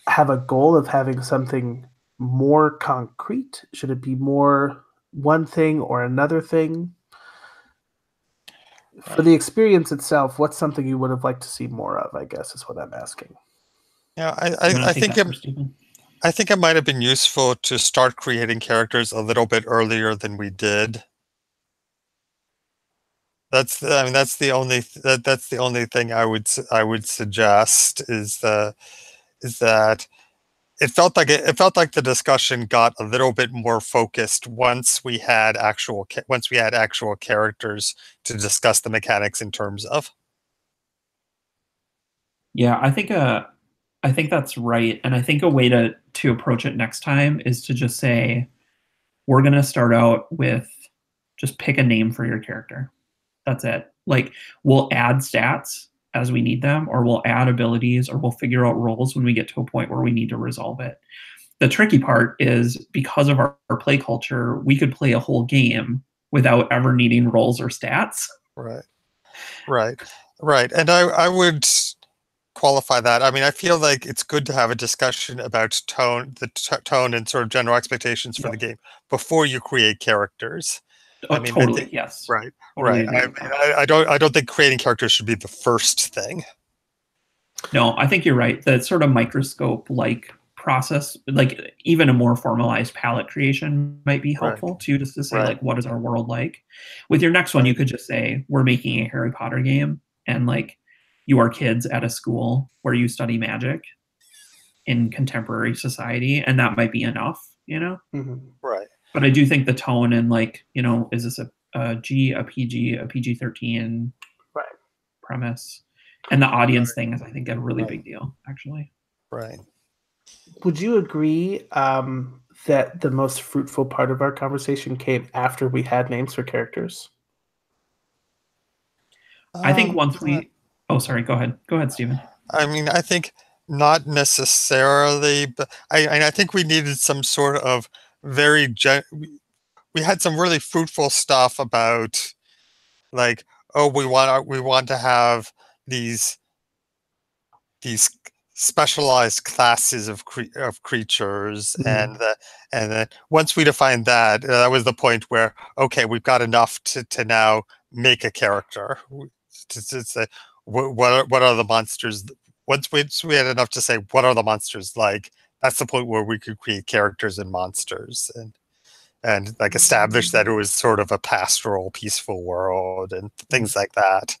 have a goal of having something more concrete? Should it be more one thing or another thing? For the experience itself, what's something you would have liked to see more of, I guess, is what I'm asking. Yeah, I think it might have been useful to start creating characters a little bit earlier than we did. That's the only thing I would suggest is that it felt like the discussion got a little bit more focused once we had actual characters to discuss the mechanics in terms of. Yeah, I think that's right, and I think a way to approach it next time is to just say, we're gonna start out with just pick a name for your character. That's it. Like, we'll add stats as we need them, or we'll add abilities, or we'll figure out roles when we get to a point where we need to resolve it. The tricky part is, because of our play culture, we could play a whole game without ever needing roles or stats. Right. And I would qualify that. I mean, I feel like it's good to have a discussion about tone and sort of general expectations for the game before you create characters. Oh, I mean, totally, yes. Right, Totally right. I don't think creating characters should be the first thing. No, I think you're right. That sort of microscope-like process, like even a more formalized palette creation might be helpful too, just to say, like, what is our world like? With your next one, you could just say, we're making a Harry Potter game, and like, you are kids at a school where you study magic in contemporary society, and that might be enough, Right. But I do think the tone and, like, is this a G, a PG, a PG-13 premise? And the audience thing is, I think, a really big deal, actually. Right. Would you agree that the most fruitful part of our conversation came after we had names for characters? I think once we... Oh, sorry. Go ahead. Go ahead, Stephen. I mean, I think not necessarily, but I think we needed some sort of we had some really fruitful stuff about, like, oh, we want to have these specialized classes of creatures, and then once we defined that, that was the point where, okay, we've got enough to now make a character to say what are the monsters. Once we had enough to say what are the monsters like, that's the point where we could create characters and monsters, and like establish that it was sort of a pastoral, peaceful world and things like that.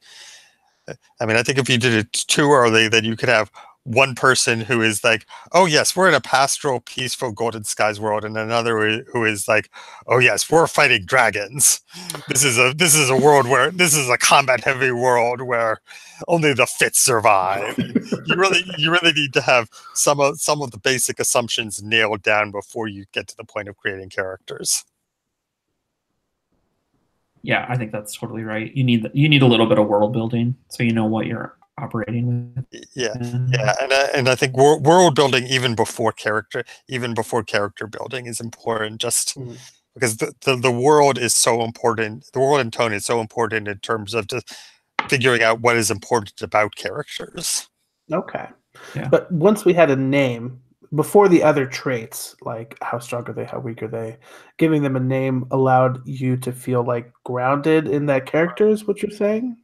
I mean, I think if you did it too early, then you could have one person who is like, oh yes, we're in a pastoral, peaceful Golden Skies world, and another who is like, oh yes, we're fighting dragons. This is a world where this is a combat heavy world where only the fit survive. You really need to have some of the basic assumptions nailed down before you get to the point of creating characters. Yeah, I think that's totally right. You need a little bit of world building, so you know what your operating with. Yeah, and I think world building even before character building is important, just because the world is so important. The world and tone is so important in terms of just figuring out what is important about characters. Okay. Yeah. But once we had a name, before the other traits, like how strong are they, how weak are they, giving them a name allowed you to feel like grounded in that character is what you're saying?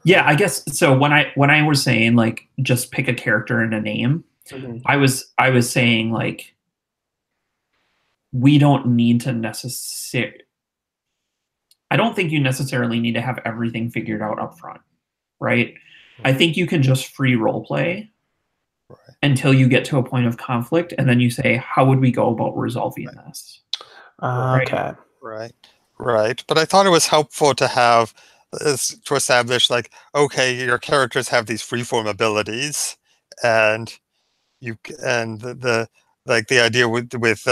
Yeah, I guess so. When I was saying like just pick a character and a name, I was saying like we don't need to necessarily. I don't think you necessarily need to have everything figured out up front, right? I think you can just free role play until you get to a point of conflict, and then you say, how would we go about resolving this? Okay. Right. But I thought it was helpful to have to establish like, okay, your characters have these freeform abilities, and the idea with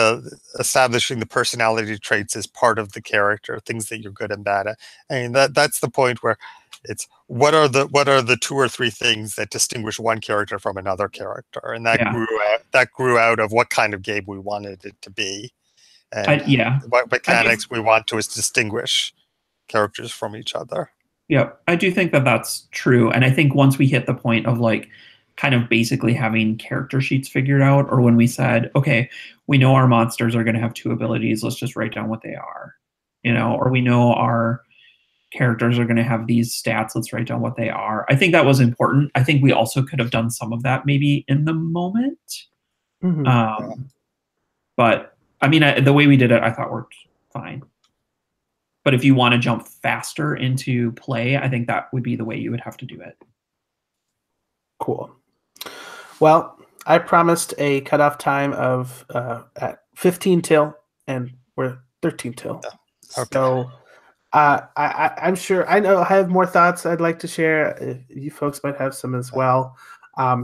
establishing the personality traits as part of the character, things that you're good and bad at. I mean, that's the point where it's what are the 2 or 3 things that distinguish one character from another character, and that grew out of what kind of game we wanted it to be, and what mechanics we want to distinguish characters from each other. Yeah, I do think that that's true, and I think once we hit the point of like kind of basically having character sheets figured out, or when we said, okay, we know our monsters are going to have 2 abilities, let's just write down what they are, or we know our characters are going to have these stats, let's write down what they are. I think that was important. I think we also could have done some of that maybe in the moment. But I mean, the way we did it, I thought worked fine. But if you want to jump faster into play, I think that would be the way you would have to do it. Cool. Well, I promised a cutoff time of at 15 till, and we're 13 till. Okay. So I'm sure I have more thoughts I'd like to share. You folks might have some as well.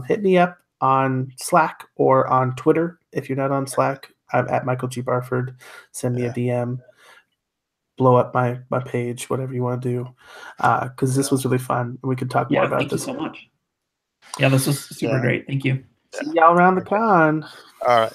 Hit me up on Slack or on Twitter. If you're not on Slack, I'm at Michael G. Barford. Send me a DM. Blow up my page, whatever you want to do. Because this was really fun. We could talk more about this. Thank you so much. Yeah, this was super great. Thank you. See y'all around the con. All right.